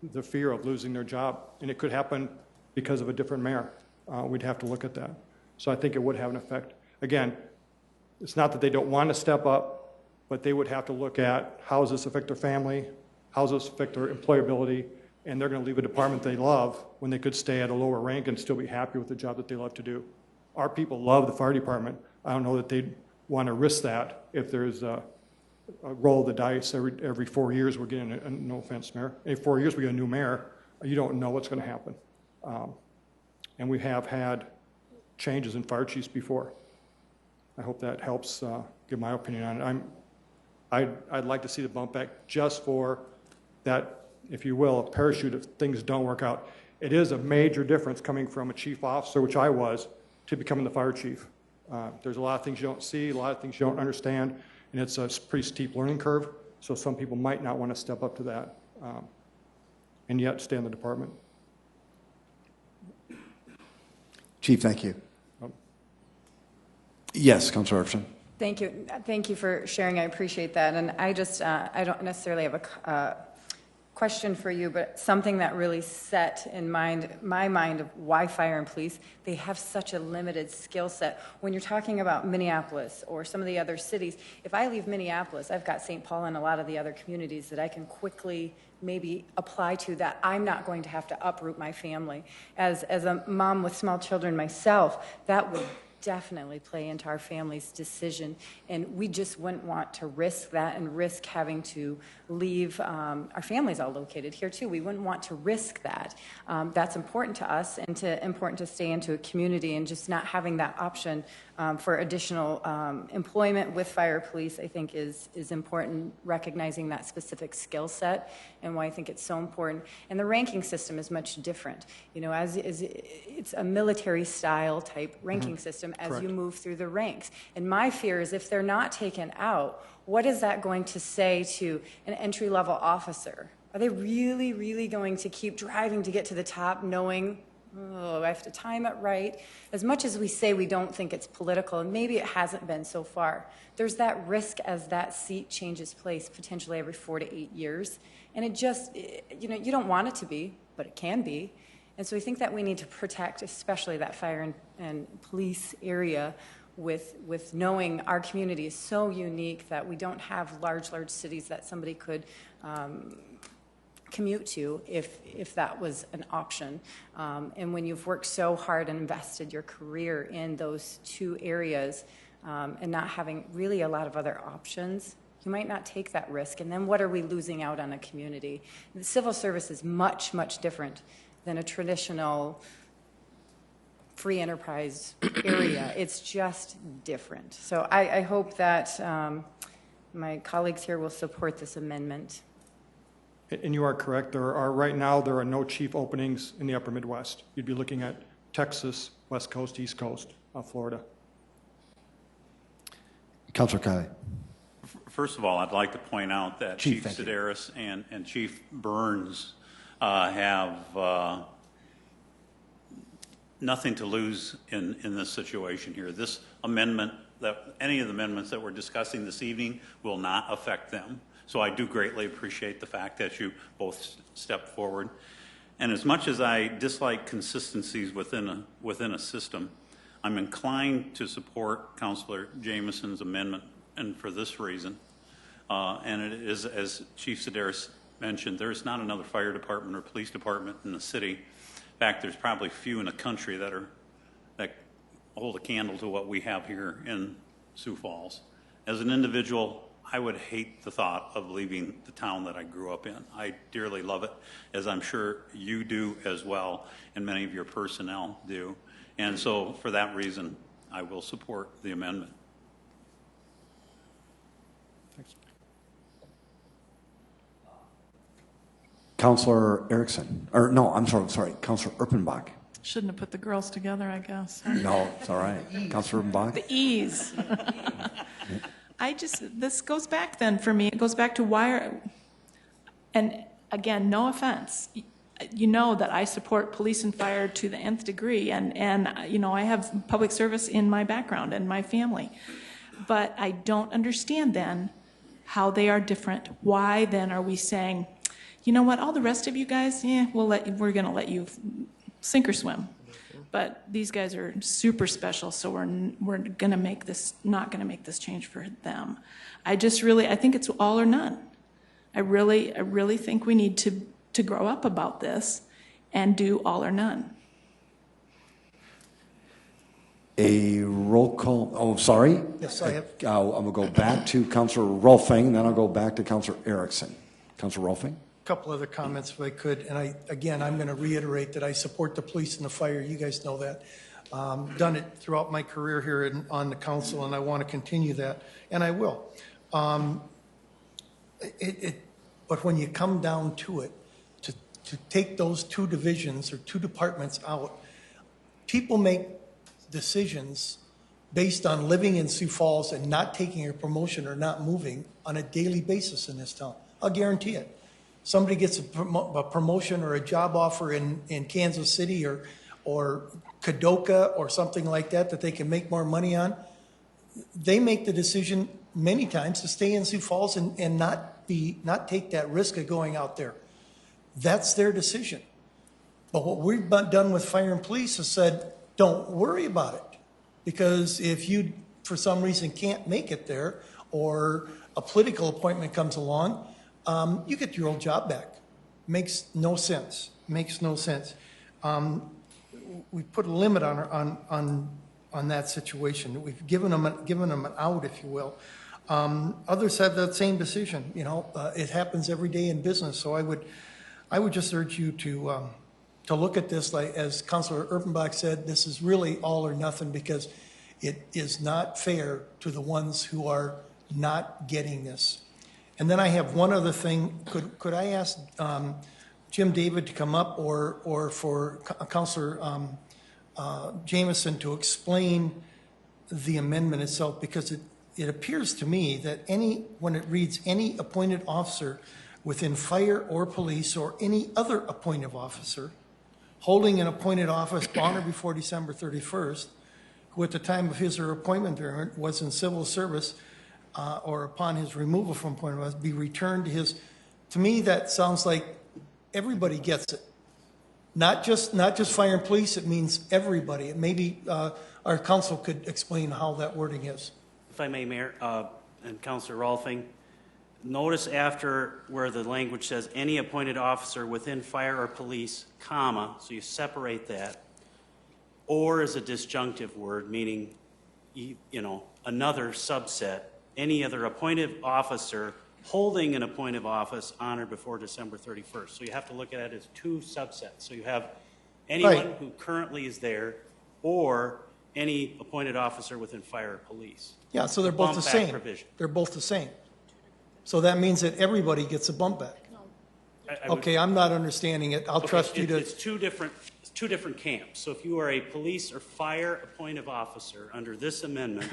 [SPEAKER 17] the fear of losing their job. And it could happen because of a different mayor. We'd have to look at that. So I think it would have an effect. Again, it's not that they don't want to step up, but they would have to look at how does this affect their family, how does this affect their employability, and they're going to leave a department they love when they could stay at a lower rank and still be happy with the job that they love to do. Our people love the fire department. I don't know that they'd want to risk that if there's a roll of the dice every 4 years we're getting no offense, Mayor. Every 4 years we get a new mayor. You don't know what's going to happen. And we have had changes in fire chiefs before. I hope that helps give my opinion on it. I'd like to see the bump back just for that, if you will, a parachute if things don't work out. It is a major difference coming from a chief officer, which I was, to becoming the fire chief. There's a lot of things you don't see, a lot of things you don't understand, and it's a pretty steep learning curve, so some people might not want to step up to that and yet stay in the department.
[SPEAKER 1] Chief, thank you. Yes, Councilor Arfson.
[SPEAKER 7] Thank you. Thank you for sharing. I appreciate that. And I just, I don't necessarily have a question for you, but something that really set in my mind of why fire and police, they have such a limited skill set. When you're talking about Minneapolis or some of the other cities, if I leave Minneapolis, I've got St. Paul and a lot of the other communities that I can quickly maybe apply to that I'm not going to have to uproot my family. As a mom with small children myself, that would definitely play into our family's decision, and we just wouldn't want to risk that and risk having to leave. Our family's all located here too. We wouldn't want to risk that. That's important to us, and important to stay into a community, and just not having that option for additional employment with fire police, I think is important, recognizing that specific skill set and why I think it's so important. And the ranking system is much different. You know, as it's a military style type ranking system as
[SPEAKER 18] Correct.
[SPEAKER 7] You move through the ranks. And my fear is if they're not taken out, what is that going to say to an entry-level officer? Are they really, really going to keep driving to get to the top knowing oh, I have to time it right. As much as we say we don't think it's political, and maybe it hasn't been so far, there's that risk as that seat changes place potentially every 4 to 8 years. And it just, you know, you don't want it to be, but it can be. And so I think that we need to protect, especially that fire and police area, with knowing our community is so unique that we don't have large cities that somebody could commute to if that was an option. And when you've worked so hard and invested your career in those two areas and not having really a lot of other options, you might not take that risk. And then what are we losing out on a community? The civil service is much, much different than a traditional free enterprise area. It's just different. So I hope that my colleagues here will support this amendment.
[SPEAKER 17] And you are correct. Right now, there are no chief openings in the upper Midwest. You'd be looking at Texas, West Coast, East Coast, Florida.
[SPEAKER 1] Councilor Kiley.
[SPEAKER 18] First of all, I'd like to point out that Chief Sedaris and Chief Burns have nothing to lose in this situation here. This amendment, any of the amendments that we're discussing this evening will not affect them. So I do greatly appreciate the fact that you both stepped forward. And as much as I dislike consistencies within a system, I'm inclined to support Councilor Jameson's amendment, and for this reason. And it is, as Chief Sedaris mentioned, there's not another fire department or police department in the city. In fact, there's probably few in the country that hold a candle to what we have here in Sioux Falls. As an individual, I would hate the thought of leaving the town that I grew up in. I dearly love it, as I'm sure you do as well, and many of your personnel do. And so for that reason, I will support the amendment.
[SPEAKER 1] Thanks. Councilor Erickson, or no, I'm sorry, Councilor Erpenbach.
[SPEAKER 5] Shouldn't have put the girls together, I guess.
[SPEAKER 1] No, it's all right. Councilor Erpenbach?
[SPEAKER 5] The E's. This goes back then for me. It goes back to and again, no offense. You know that I support police and fire to the nth degree, and you know, I have public service in my background and my family. But I don't understand then how they are different. Why then are we saying, you know what, all the rest of you guys, we're going to let you sink or swim. But these guys are super special, so we're going to make this, not going to make this change for them. I think it's all or none. I really think we need to grow up about this and do all or none.
[SPEAKER 1] A roll call. Oh, sorry.
[SPEAKER 6] Yes, I have.
[SPEAKER 1] I'm going to go back to Councilor Rolfing, then I'll go back to Councilor Erickson. Councilor Rolfing?
[SPEAKER 6] Couple other comments if I could, and I'm going to reiterate that I support the police and the fire. You guys know that. Done it throughout my career here on the council, and I want to continue that, and I will. But when you come down to it, to take those two divisions or two departments out, people make decisions based on living in Sioux Falls and not taking a promotion or not moving on a daily basis in this town. I'll guarantee it. Somebody gets a promotion or a job offer in Kansas City or Kadoka or something like that they can make more money on, they make the decision many times to stay in Sioux Falls and not take that risk of going out there. That's their decision. But what we've done with fire and police is said, don't worry about it. Because if you, for some reason, can't make it there or a political appointment comes along, you get your old job back. Makes no sense. Makes no sense. We put a limit on that situation. We've given them an out, if you will. Others have that same decision. You know, it happens every day in business. So I would just urge you to look at this, like as Councilor Erpenbach said, this is really all or nothing because it is not fair to the ones who are not getting this. And then I have one other thing. Could I ask Jim David to come up or for Councilor Jameson to explain the amendment itself, because it appears to me that when it reads any appointed officer within fire or police or any other appointed officer holding an appointed office on or before December 31st, who at the time of his or her appointment therein was in civil service, or upon his removal from appointment office, be returned to his, to me, that sounds like everybody gets it. Not just fire and police, it means everybody. And maybe our council could explain how that wording is.
[SPEAKER 19] If I may, Mayor, and Councilor Rolfing, notice after where the language says any appointed officer within fire or police, comma, so you separate that, or is a disjunctive word, meaning, another subset, any other appointed officer holding an appointed office on or before December 31st. So you have to look at it as two subsets. So you have anyone who currently is there or any appointed officer within fire or police.
[SPEAKER 6] Yeah, so they're both the same.
[SPEAKER 19] Provision.
[SPEAKER 6] They're both the same. So that means that everybody gets a bump back. Okay, I'm not understanding it. I'll trust you to.
[SPEAKER 19] It's two different camps. So if you are a police or fire appointed officer under this amendment,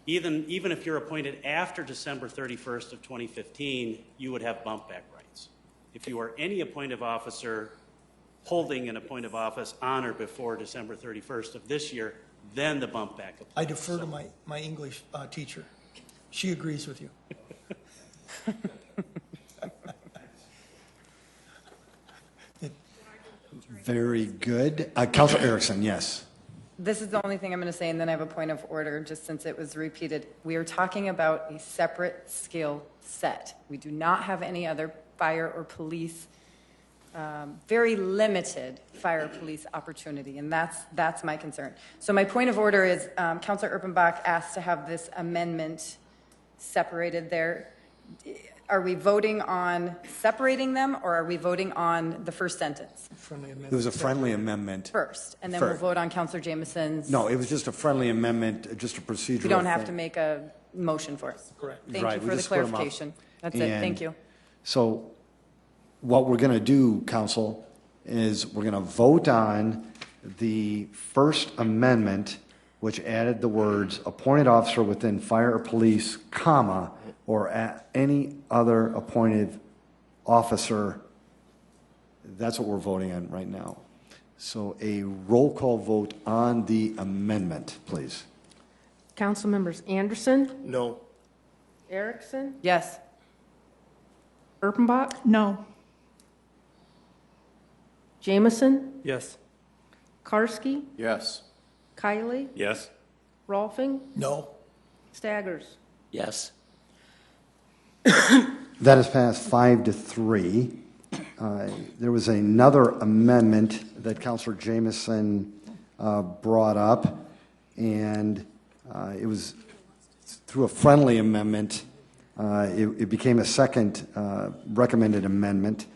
[SPEAKER 19] even if you're appointed after December 31st of 2015, you would have bump back rights. If you are any appointed officer holding an appointed office on or before December 31st of this year, then the bump back applies.
[SPEAKER 6] I defer to my English teacher. She agrees with you.
[SPEAKER 1] Very good. Councilor Erickson, yes.
[SPEAKER 7] This is the only thing I'm going to say, and then I have a point of order, just since it was repeated. We are talking about a separate skill set. We do not have any other fire or police, very limited fire or police opportunity, and that's my concern. So my point of order is Councilor Erpenbach asked to have this amendment separated there. Are we voting on separating them, or are we voting on the first sentence?
[SPEAKER 1] It was a friendly amendment.
[SPEAKER 7] First, and then we'll vote on Councilor Jameson's.
[SPEAKER 1] No, it was just a friendly amendment, just a procedural
[SPEAKER 7] We don't have
[SPEAKER 1] thing.
[SPEAKER 7] to make a motion for it.
[SPEAKER 6] Correct.
[SPEAKER 7] Thank
[SPEAKER 1] Right,
[SPEAKER 7] you
[SPEAKER 1] we
[SPEAKER 7] for the
[SPEAKER 1] just split 'em up.
[SPEAKER 7] clarification. That's it. Thank you.
[SPEAKER 1] So what we're going to do, council, is we're going to vote on the first amendment, which added the words appointed officer within fire or police, comma, or at any other appointed officer. That's what we're voting on right now. So a roll call vote on the amendment, please.
[SPEAKER 2] Council members Anderson,
[SPEAKER 14] No.
[SPEAKER 2] Erickson,
[SPEAKER 7] Yes.
[SPEAKER 2] Erpenbach,
[SPEAKER 5] No.
[SPEAKER 2] Jameson,
[SPEAKER 12] Yes.
[SPEAKER 2] Karski,
[SPEAKER 13] Yes.
[SPEAKER 2] Kiley,
[SPEAKER 18] Yes?
[SPEAKER 2] Rolfing,
[SPEAKER 6] No.
[SPEAKER 2] Staggers.
[SPEAKER 19] Yes.
[SPEAKER 1] That is passed 5-3. There was another amendment that Councilor Jameson brought up, and it was through a friendly amendment. It became a second recommended amendment,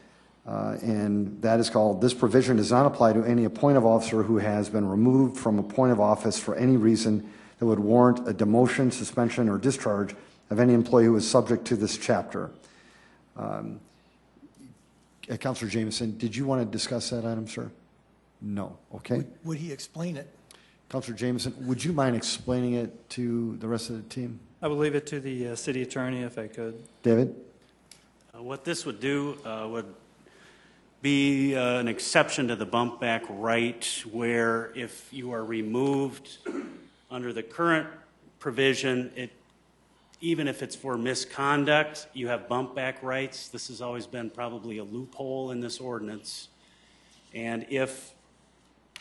[SPEAKER 1] and that is called, this provision does not apply to any appointed officer who has been removed from appointed office for any reason that would warrant a demotion, suspension, or discharge of any employee who is subject to this chapter. Councilor Jameson, did you want to discuss that item, sir? No. Okay.
[SPEAKER 6] Would he explain it?
[SPEAKER 1] Councilor Jameson, would you mind explaining it to the rest of the team?
[SPEAKER 12] I will leave it to the city attorney if I could.
[SPEAKER 1] David?
[SPEAKER 19] What this would do would be an exception to the bump back right, where if you are removed under the current provision, even if it's for misconduct, you have bump back rights. This has always been probably a loophole in this ordinance. And if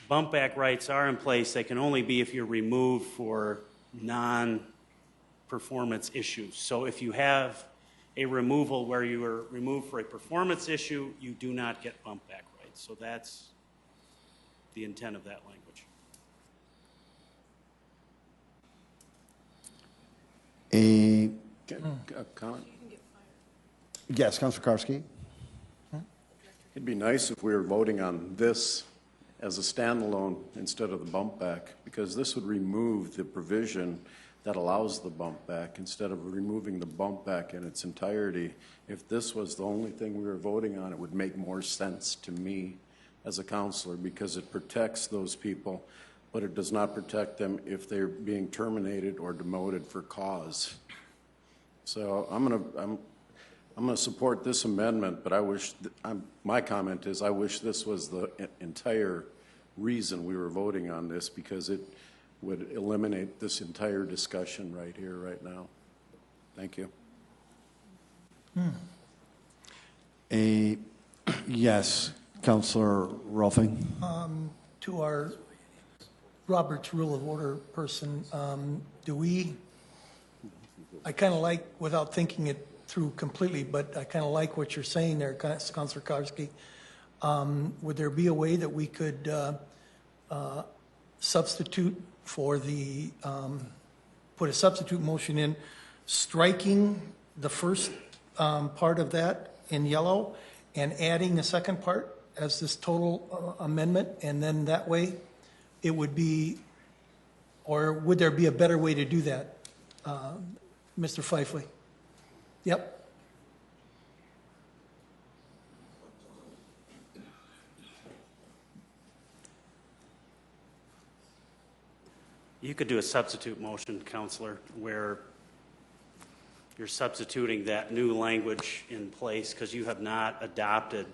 [SPEAKER 19] bump back rights are in place, they can only be if you're removed for non-performance issues. So if you have a removal where you were removed for a performance issue, you do not get bump back rights. So that's the intent of that language.
[SPEAKER 13] A comment?
[SPEAKER 1] Yes, Councilor Karski.
[SPEAKER 13] It'd be nice if we were voting on this as a standalone instead of the bump back, because this would remove the provision that allows the bump back instead of removing the bump back in its entirety. If this was the only thing we were voting on, it would make more sense to me as a counselor, because it protects those people, but it does not protect them if they're being terminated or demoted for cause. So I'm going to support this amendment, but I wish, my comment is I wish this was the entire reason we were voting on this, because it would eliminate this entire discussion right here, right now. Thank you.
[SPEAKER 1] Yes, Councilor Rolfing.
[SPEAKER 6] To our Robert's Rule of Order person, I kind of like, without thinking it through completely, but I kind of like what you're saying there, Councilor Karski. Would there be a way that we could substitute for the, put a substitute motion in, striking the first part of that in yellow and adding the second part as this total amendment, and then that way it would be, or would there be a better way to do that? Mr. Fifley? Yep.
[SPEAKER 19] You could do a substitute motion, Counselor, where you're substituting that new language in place because you have not adopted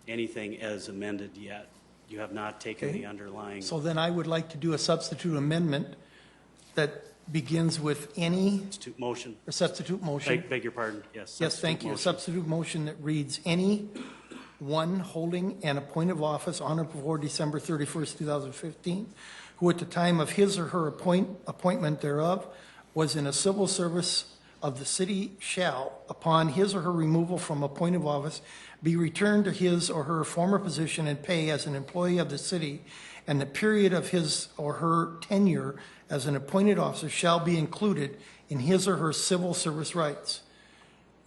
[SPEAKER 19] anything as amended yet. You have not taken the underlying.
[SPEAKER 6] So then I would like to do a substitute amendment that begins with any.
[SPEAKER 19] Substitute motion.
[SPEAKER 6] A substitute motion.
[SPEAKER 19] Beg your pardon, yes.
[SPEAKER 6] Yes, thank you. A substitute motion that reads, any one holding an appointed office on or before December 31st, 2015, who at the time of his or her appointment thereof was in a civil service of the city shall, upon his or her removal from appointed office, be returned to his or her former position and pay as an employee of the city, and the period of his or her tenure as an appointed officer shall be included in his or her civil service rights.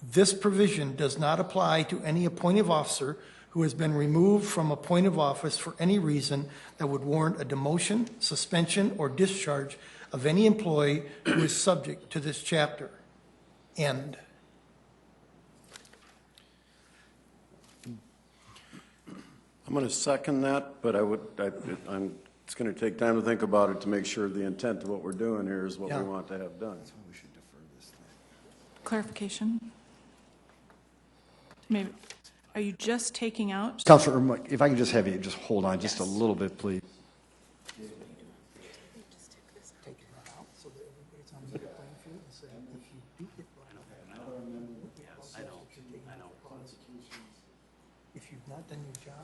[SPEAKER 6] This provision does not apply to any appointed officer who has been removed from appointed office for any reason that would warrant a demotion, suspension, or discharge of any employee who is subject to this chapter. End.
[SPEAKER 13] I'm going to second that, but it's going to take time to think about it to make sure the intent of what we're doing here is what we want to have done.
[SPEAKER 5] Clarification? Maybe, are you just taking out?
[SPEAKER 1] Councilor, if I could just have you just hold on just a little bit, please.
[SPEAKER 6] If you've not done your job,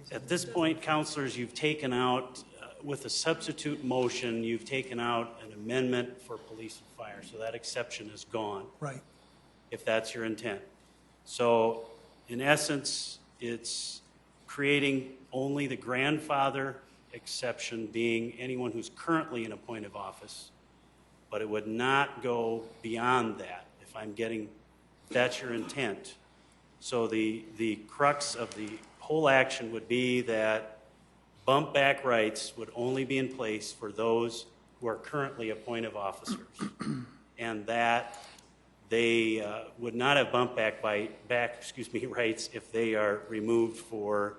[SPEAKER 19] At this point, councilors, you've taken out, with a substitute motion, you've taken out an amendment for police and fire, so that exception is gone.
[SPEAKER 6] Right.
[SPEAKER 19] If that's your intent. So, in essence, it's creating only the grandfather exception being anyone who's currently in appointed office, but it would not go beyond that, if I'm getting, that's your intent. So the crux of the whole action would be that bump back rights would only be in place for those who are currently appointed officers, and that they would not have bump back rights if they are removed for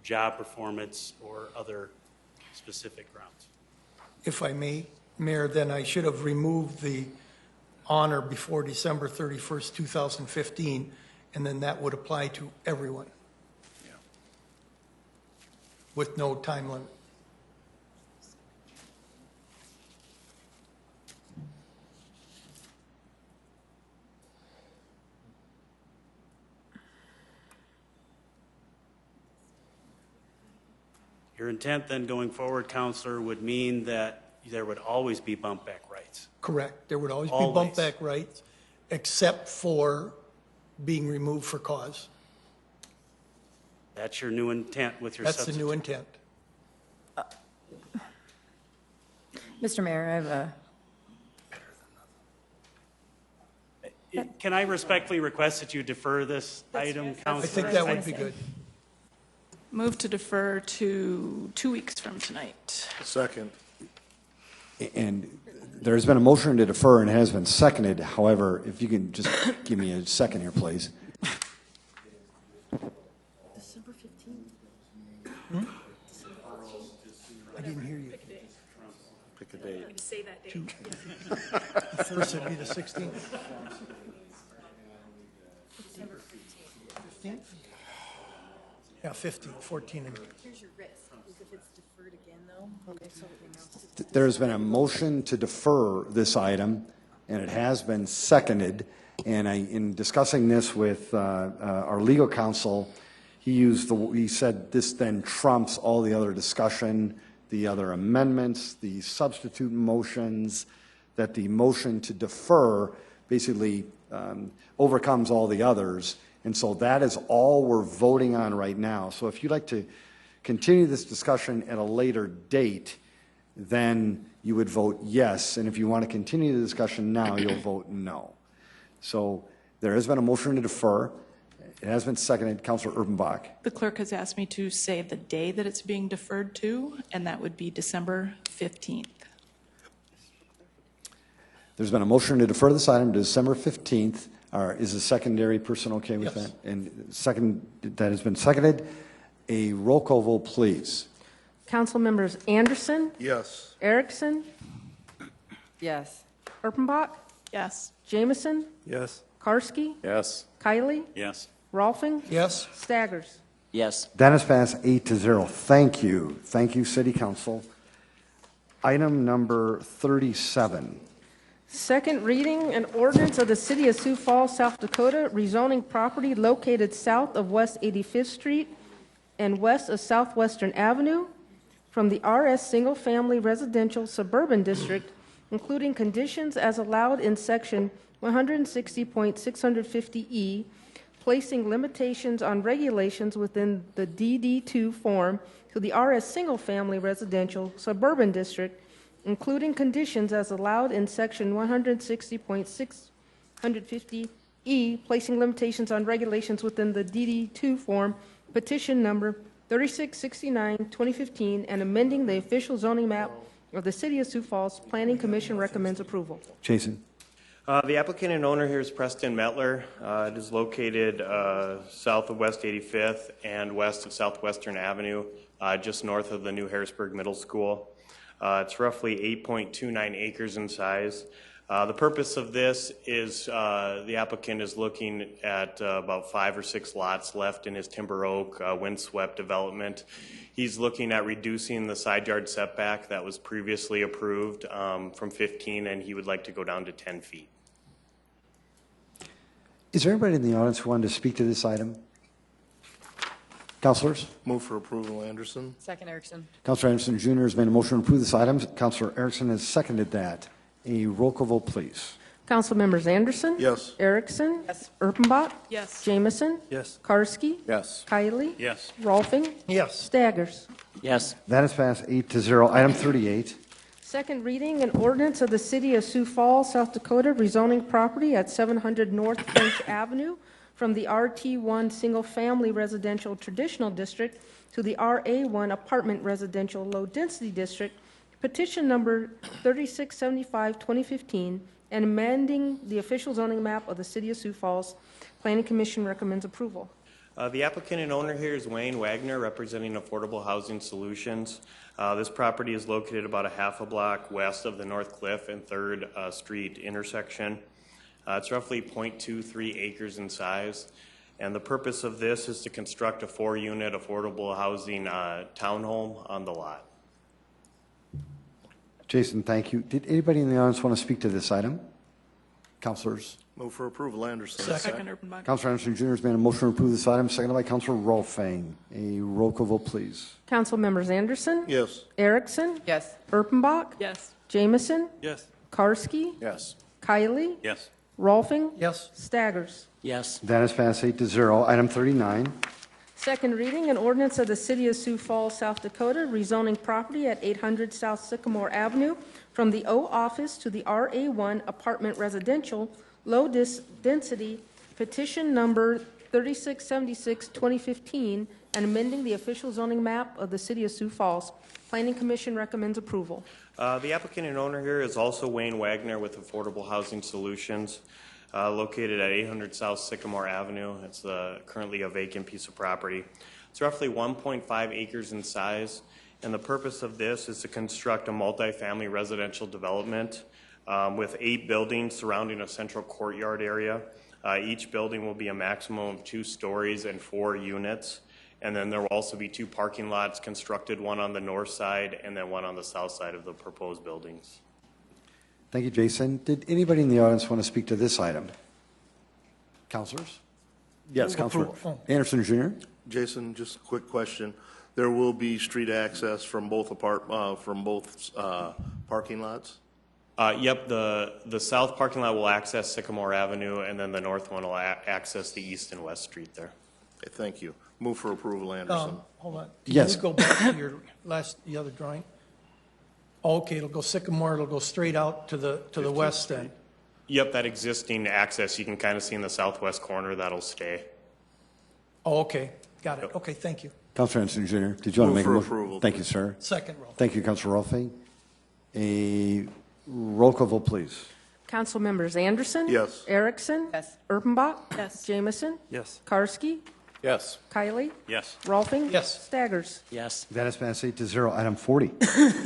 [SPEAKER 19] job performance or other specific grounds.
[SPEAKER 6] if I may, Mayor, then I should have removed the honor before December 31st, 2015, and then that would apply to everyone. Yeah. With no time limit.
[SPEAKER 19] Your intent then going forward, Counselor, would mean that there would always be bump back rights.
[SPEAKER 6] Correct. There would always be bump back rights, except for being removed for cause.
[SPEAKER 19] That's your new intent with your
[SPEAKER 6] That's
[SPEAKER 19] substitute.
[SPEAKER 6] the new intent.
[SPEAKER 7] Mr. Mayor, I have a...
[SPEAKER 19] Can I respectfully request that you defer this item, Counselor?
[SPEAKER 6] I think that would be good.
[SPEAKER 5] Move to defer to 2 weeks from tonight.
[SPEAKER 14] Second.
[SPEAKER 1] And there's been a motion to defer and it has been seconded. However, if you can just give me a second here, please.
[SPEAKER 8] December 15th.
[SPEAKER 6] I didn't hear you.
[SPEAKER 14] Pick a date.
[SPEAKER 6] First would be the 16th. 15th? Yeah, 15, 14.
[SPEAKER 7] Here's your risk, is if it's deferred again, though. Okay, so
[SPEAKER 1] There has been a motion to defer this item, and it has been seconded. And in discussing this with our legal counsel, he said this then trumps all the other discussion, the other amendments, the substitute motions, that the motion to defer basically overcomes all the others. And so that is all we're voting on right now. So if you'd like to continue this discussion at a later date, then you would vote yes. And if you want to continue the discussion now, you'll vote no. So there has been a motion to defer. It has been seconded. Councilor Urbanbach.
[SPEAKER 5] The clerk has asked me to say the day that it's being deferred to, and that would be December 15th.
[SPEAKER 1] There's been a motion to defer this item to December 15th. Is the secondary person okay with
[SPEAKER 14] Yes.
[SPEAKER 1] that? And second, that has been seconded. A roll call vote, please.
[SPEAKER 2] Council members Anderson,
[SPEAKER 14] Yes.
[SPEAKER 2] Erickson,
[SPEAKER 7] Yes.
[SPEAKER 2] Erpenbach,
[SPEAKER 5] Yes.
[SPEAKER 2] Jameson,
[SPEAKER 14] Yes.
[SPEAKER 2] Karski,
[SPEAKER 13] Yes.
[SPEAKER 2] Kylie,
[SPEAKER 18] Yes.
[SPEAKER 2] Rolfing,
[SPEAKER 6] Yes.
[SPEAKER 2] Staggers.
[SPEAKER 19] Yes.
[SPEAKER 1] That has passed 8-0. Thank you. Thank you, City Council. Item number 37.
[SPEAKER 2] Second reading, an ordinance of the City of Sioux Falls, South Dakota, rezoning property located south of West 85th Street and west of Southwestern Avenue from the RS Single Family Residential Suburban District, including conditions as allowed in Section 160.650E, placing limitations on regulations within the DD2 form to the RS Single Family Residential Suburban District, including conditions as allowed in Section 160.650E, placing limitations on regulations within the DD2 form, petition number 3669-2015, and amending the official zoning map of the City of Sioux Falls. Planning Commission recommends approval.
[SPEAKER 1] Jason.
[SPEAKER 11] The applicant and owner here is Preston Metler. It is located south of West 85th and west of Southwestern Avenue, just north of the new Harrisburg Middle School. It's roughly 8.29 acres in size. The purpose of this is the applicant is looking at about 5 or 6 lots left in his Timber Oak windswept development. He's looking at reducing the side yard setback that was previously approved from 15, and he would like to go down to 10 feet.
[SPEAKER 1] Is there anybody in the audience who wanted to speak to this item? Councilors?
[SPEAKER 14] Move for approval, Anderson.
[SPEAKER 7] Second, Erickson.
[SPEAKER 1] Councilor Anderson Jr. has made a motion to approve this item. Councilor Erickson has seconded that. A roll call vote, please.
[SPEAKER 2] Council members Anderson.
[SPEAKER 14] Yes.
[SPEAKER 2] Erickson.
[SPEAKER 7] Yes.
[SPEAKER 2] Erpenbach.
[SPEAKER 5] Yes.
[SPEAKER 2] Jameson.
[SPEAKER 14] Yes.
[SPEAKER 2] Karski.
[SPEAKER 13] Yes.
[SPEAKER 2] Kylie.
[SPEAKER 18] Yes.
[SPEAKER 2] Rolfing.
[SPEAKER 6] Yes.
[SPEAKER 2] Staggers.
[SPEAKER 19] Yes.
[SPEAKER 1] That has passed 8-0. Item 38.
[SPEAKER 2] Second reading, an ordinance of the City of Sioux Falls, South Dakota, rezoning property at 700 North French Avenue from the RT1 Single Family Residential Traditional District to the RA1 Apartment Residential Low Density District, petition number 3675-2015, and amending the official zoning map of the City of Sioux Falls. Planning Commission recommends approval.
[SPEAKER 11] The applicant and owner here is Wayne Wagner, representing Affordable Housing Solutions. This property is located about a half a block west of the North Cliff and 3rd Street intersection. It's roughly 0.23 acres in size, and the purpose of this is to construct a 4-unit affordable housing townhome on the lot.
[SPEAKER 1] Jason, thank you. Did anybody in the audience want to speak to this item? Councilors?
[SPEAKER 14] Move for approval, Anderson.
[SPEAKER 5] Second, Erpenbach.
[SPEAKER 1] Councilor Anderson Jr. has made a motion to approve this item, seconded by Councilor Rolfing. A roll call vote, please.
[SPEAKER 2] Council members Anderson.
[SPEAKER 14] Yes.
[SPEAKER 2] Erickson.
[SPEAKER 7] Yes.
[SPEAKER 2] Erpenbach.
[SPEAKER 5] Yes.
[SPEAKER 2] Jameson.
[SPEAKER 14] Yes.
[SPEAKER 2] Karski.
[SPEAKER 13] Yes.
[SPEAKER 2] Kylie.
[SPEAKER 18] Yes.
[SPEAKER 2] Rolfing.
[SPEAKER 6] Yes.
[SPEAKER 2] Staggers.
[SPEAKER 19] Yes.
[SPEAKER 1] That has passed 8-0. Item 39.
[SPEAKER 2] Second reading, an ordinance of the City of Sioux Falls, South Dakota, rezoning property at 800 South Sycamore Avenue from the O Office to the RA1 Apartment Residential Low Density, petition number 3676-2015, and amending the official zoning map of the City of Sioux Falls. Planning Commission recommends approval.
[SPEAKER 11] The applicant and owner here is also Wayne Wagner with Affordable Housing Solutions, located at 800 South Sycamore Avenue. It's currently a vacant piece of property. It's roughly 1.5 acres in size, And the purpose of this is to construct a multifamily residential development with 8 buildings surrounding a central courtyard area. Each building will be a maximum of 2 stories and 4 units. And then there will also be 2 parking lots constructed, one on the north side and then one on the south side of the proposed buildings.
[SPEAKER 1] Thank you, Jason. Did anybody in the audience want to speak to this item? Councilors? Yes, Councilor Anderson Jr.
[SPEAKER 14] Jason, just a quick question. There will be street access from both parking lots?
[SPEAKER 11] Yep, the south parking lot will access Sycamore Avenue, and then the north one will access the east and west street there.
[SPEAKER 14] Okay, thank you. Move for approval, Anderson.
[SPEAKER 6] Hold on.
[SPEAKER 1] Yes.
[SPEAKER 6] Can you go back to the other drawing? Oh, okay, it'll go Sycamore, it'll go straight out to the west then.
[SPEAKER 11] Yep, that existing access you can kind of see in the southwest corner, that'll stay.
[SPEAKER 6] Oh, okay, got it. Okay, thank you.
[SPEAKER 1] Councilor Anderson Jr., did you want to make a
[SPEAKER 14] for
[SPEAKER 1] motion?
[SPEAKER 14] approval,
[SPEAKER 1] Thank you, sir.
[SPEAKER 6] Second roll.
[SPEAKER 1] Thank you, Councilor Rolfing. A roll call vote, please.
[SPEAKER 2] Council members Anderson.
[SPEAKER 14] Yes.
[SPEAKER 2] Erickson.
[SPEAKER 7] Yes.
[SPEAKER 2] Erpenbach.
[SPEAKER 3] Yes.
[SPEAKER 2] Jamison.
[SPEAKER 18] Yes.
[SPEAKER 2] Karski.
[SPEAKER 13] Yes.
[SPEAKER 2] Kylie.
[SPEAKER 18] Yes.
[SPEAKER 2] Rolfing.
[SPEAKER 6] Yes.
[SPEAKER 2] Staggers.
[SPEAKER 19] Yes.
[SPEAKER 1] That is passed 8-0. Item 40.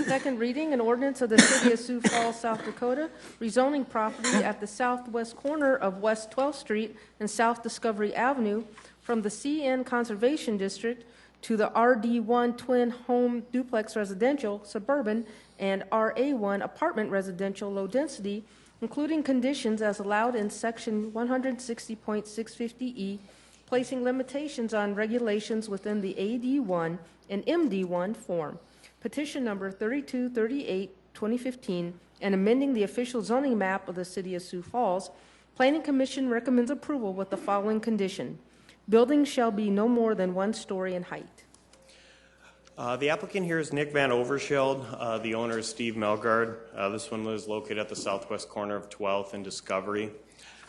[SPEAKER 2] Second reading, an ordinance of the City of Sioux Falls, South Dakota, rezoning property at the southwest corner of West 12th Street and South Discovery Avenue from the CN Conservation District to the RD1 Twin Home Duplex Residential Suburban and RA1 Apartment Residential Low Density, including conditions as allowed in Section 160.650E, placing limitations on regulations within the AD1 and MD1 form. Petition number 3238, 2015, and amending the official zoning map of the City of Sioux Falls. Planning Commission recommends approval with the following condition. Buildings shall be no more than 1 story in height.
[SPEAKER 11] The applicant here is Nick Van Overschild. The owner is Steve Melgard. This one is located at the southwest corner of 12th and Discovery.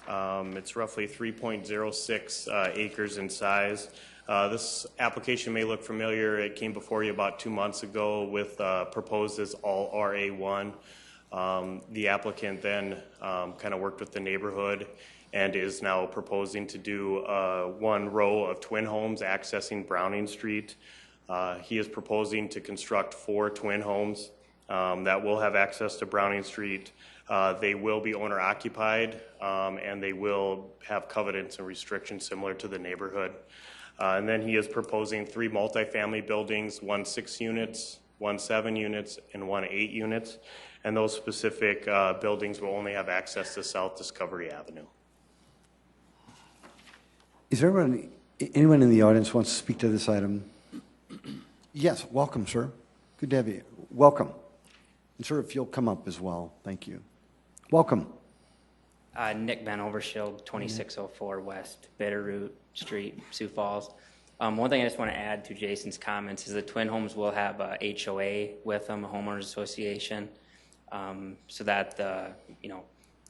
[SPEAKER 11] It's roughly 3.06 acres in size. This application may look familiar. It came before you about 2 months ago with proposed as all RA1. The applicant then kind of worked with the neighborhood and is now proposing to do 1 row of twin homes accessing Browning Street. He is proposing to construct 4 twin homes that will have access to Browning Street. They will be owner occupied and they will have covenants and restrictions similar to the neighborhood. And then he is proposing 3 multifamily buildings, 1 6 units, 1 7 units, and 1 8 units. And those specific buildings will only have access to South Discovery Avenue.
[SPEAKER 1] Is there anyone in the audience wants to speak to this item? Yes, welcome, sir. Good to have you. Welcome. And sir, if you'll come up as well, thank you. Welcome.
[SPEAKER 20] Nick Van Overschild, 2604 West Bitterroot Street, Sioux Falls. One thing I just want to add to Jason's comments is the twin homes will have a HOA with them, a homeowners association, so that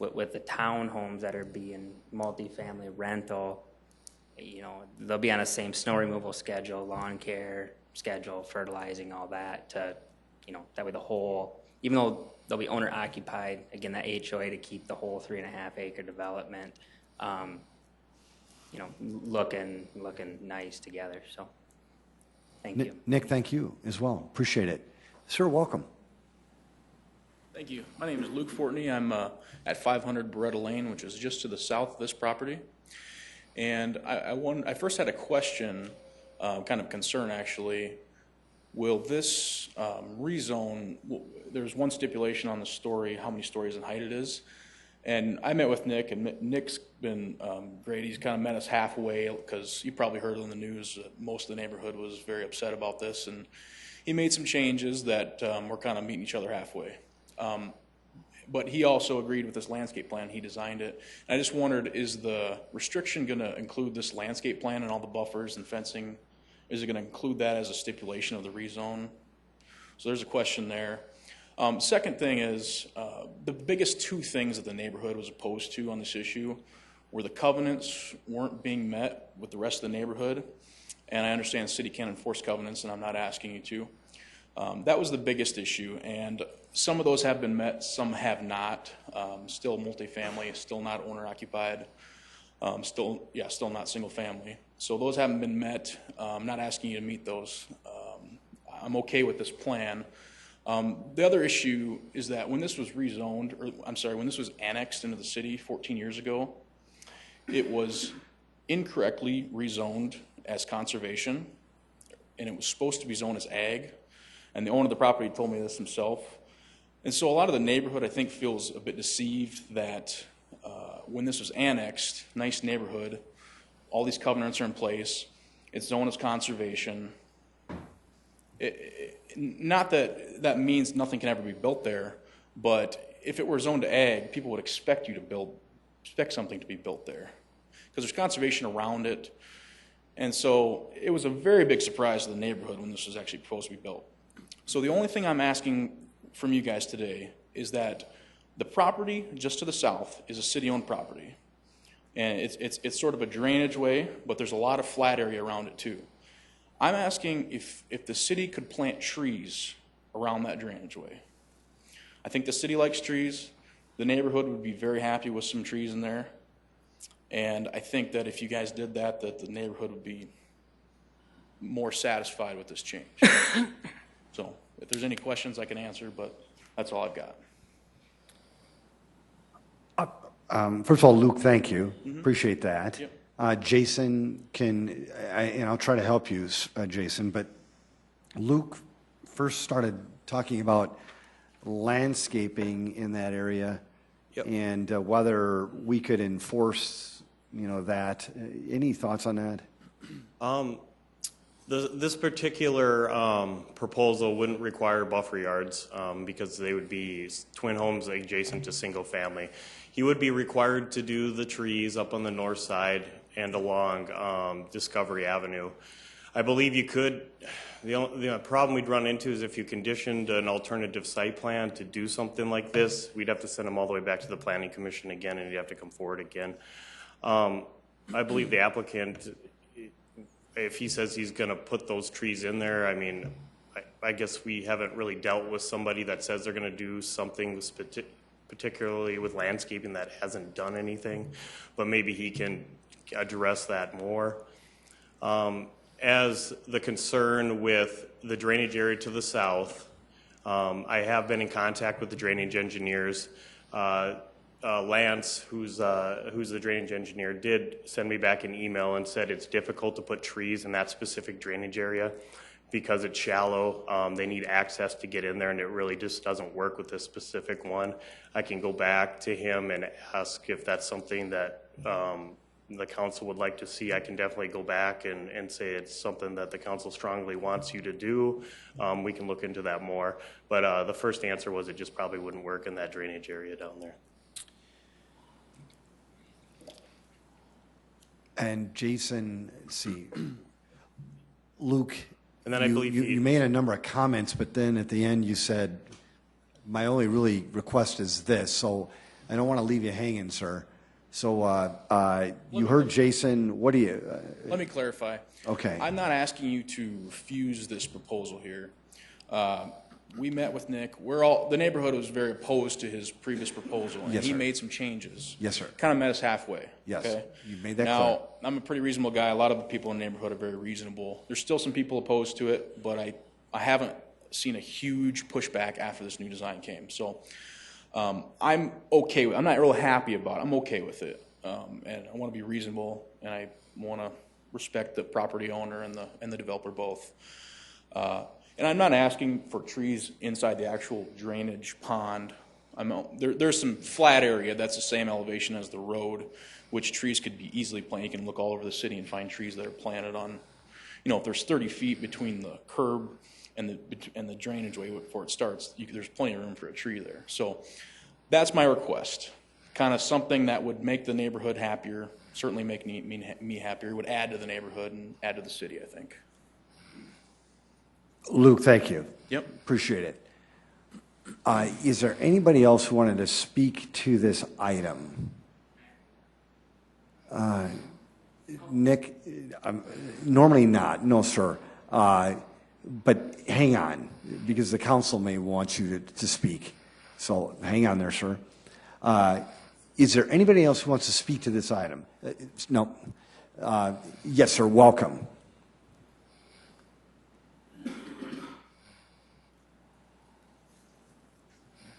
[SPEAKER 20] with the townhomes that are being multifamily rental, they'll be on the same snow removal schedule, lawn care schedule, fertilizing, all that to, that way the whole, even though they'll be owner occupied, again, that HOA to keep the whole 3.5 acre development, looking nice together. So thank you.
[SPEAKER 1] Nick, thank you as well. Appreciate it. Sir, welcome.
[SPEAKER 21] Thank you. My name is Luke Fortney. I'm at 500 Beretta Lane, which is just to the south of this property. And I first had a question, kind of concern actually. Will this rezone, there's one stipulation on the story, how many stories in height it is. And I met with Nick, and Nick's been great. He's kind of met us halfway, because you probably heard on the news that most of the neighborhood was very upset about this. And he made some changes that we're kind of meeting each other halfway. But he also agreed with this landscape plan. He designed it. And I just wondered, is the restriction going to include this landscape plan and all the buffers and fencing? Is it going to include that as a stipulation of the rezone? So there's a question there. Second thing is, the biggest 2 things that the neighborhood was opposed to on this issue were the covenants weren't being met with the rest of the neighborhood. And I understand the city can enforce covenants, and I'm not asking you to. That was the biggest issue, and some of those have been met, some have not. Still multifamily, still not owner occupied, still not single family. So those haven't been met. I'm not asking you to meet those. I'm okay with this plan. The other issue is that when this was rezoned, or I'm sorry, when this was annexed into the city 14 years ago, it was incorrectly rezoned as conservation, and it was supposed to be zoned as ag, and the owner of the property told me this himself. And so a lot of the neighborhood, I think, feels a bit deceived that when this was annexed, nice neighborhood, all these covenants are in place, it's zoned as conservation. Not that that means nothing can ever be built there, but if it were zoned to ag, people would expect something to be built there, because there's conservation around it. And so it was a very big surprise to the neighborhood when this was actually proposed to be built. So the only thing I'm asking from you guys today is that the property just to the south is a city-owned property. And it's sort of a drainage way, but there's a lot of flat area around it too. I'm asking if the city could plant trees around that drainage way. I think the city likes trees. The neighborhood would be very happy with some trees in there. And I think that if you guys did that, that the neighborhood would be more satisfied with this change. So if there's any questions, I can answer, but that's all I've got.
[SPEAKER 1] First of all, Luke, thank you.
[SPEAKER 21] Mm-hmm.
[SPEAKER 1] Appreciate that.
[SPEAKER 21] Yep.
[SPEAKER 1] Jason and I'll try to help you, Jason, but Luke first started talking about landscaping in that area. Yep. And whether we could enforce, that. Any thoughts on that?
[SPEAKER 11] This particular proposal wouldn't require buffer yards because they would be twin homes adjacent to single family. He would be required to do the trees up on the north side and along Discovery Avenue. I believe you could. The problem we'd run into is if you conditioned an alternative site plan to do something like this, we'd have to send them all the way back to the Planning Commission again, and you'd have to come forward again. I believe the applicant, if he says he's going to put those trees in there, I mean, I guess we haven't really dealt with somebody that says they're going to do something particularly with landscaping that hasn't done anything, but maybe he can address that more. As the concern with the drainage area to the south, I have been in contact with the drainage engineers. Lance, who's the drainage engineer, did send me back an email and said it's difficult to put trees in that specific drainage area because it's shallow. They need access to get in there, and it really just doesn't work with this specific one. I can go back to him and ask if that's something that the council would like to see. I can definitely go back and say it's something that the council strongly wants you to do. We can look into that more. But the first answer was it just probably wouldn't work in that drainage area down there.
[SPEAKER 1] And Jason, let's see, Luke,
[SPEAKER 11] and then I believe
[SPEAKER 1] you made a number of comments, but then at the end you said, my only really request is this, so I don't want to leave you hanging, sir. So you heard Jason, what do you?
[SPEAKER 21] Let me clarify.
[SPEAKER 1] Okay.
[SPEAKER 21] I'm not asking you to refuse this proposal here. We met with Nick. The neighborhood was very opposed to his previous proposal, and he made some changes.
[SPEAKER 1] Yes, sir.
[SPEAKER 21] Kind of met us halfway.
[SPEAKER 1] Yes,
[SPEAKER 21] okay?
[SPEAKER 1] you made that clear.
[SPEAKER 21] Now, I'm a pretty reasonable guy. A lot of the people in the neighborhood are very reasonable. There's still some people opposed to it, but I haven't seen a huge pushback after this new design came. So I'm okay with it. I'm not real happy about it. I'm okay with it. And I want to be reasonable, and I want to respect the property owner and the developer both. And I'm not asking for trees inside the actual drainage pond. There's some flat area that's the same elevation as the road, which trees could be easily planted. You can look all over the city and find trees that are planted on, if there's 30 feet between the curb and the drainage way before it starts, there's plenty of room for a tree there. So that's my request. Kind of something that would make the neighborhood happier, certainly make me happier, would add to the neighborhood and add to the city, I think.
[SPEAKER 1] Luke, thank you.
[SPEAKER 21] Yep.
[SPEAKER 1] Appreciate it. Is there anybody else who wanted to speak to this item? Nick, normally not, no, sir. But hang on, because the council may want you to speak. So hang on there, sir. Is there anybody else who wants to speak to this item? No. Yes, sir, welcome.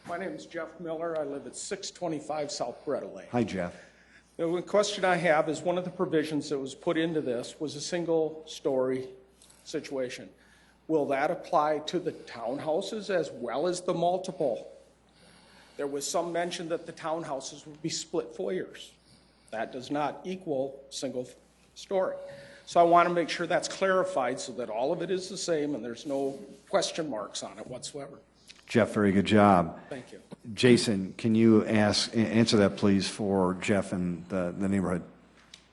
[SPEAKER 4] My name is Jeff Miller. I live at 625 South Beretta Lane.
[SPEAKER 1] Hi, Jeff.
[SPEAKER 4] The question I have is one of the provisions that was put into this was a single-story situation. Will that apply to the townhouses as well as the multiple? There was some mention that the townhouses would be split foyers. That does not equal single story. So I want to make sure that's clarified so that all of it is the same and there's no question marks on it whatsoever.
[SPEAKER 1] Jeff, very good job.
[SPEAKER 4] Thank you.
[SPEAKER 1] Jason, can you answer that, please, for Jeff and the neighborhood?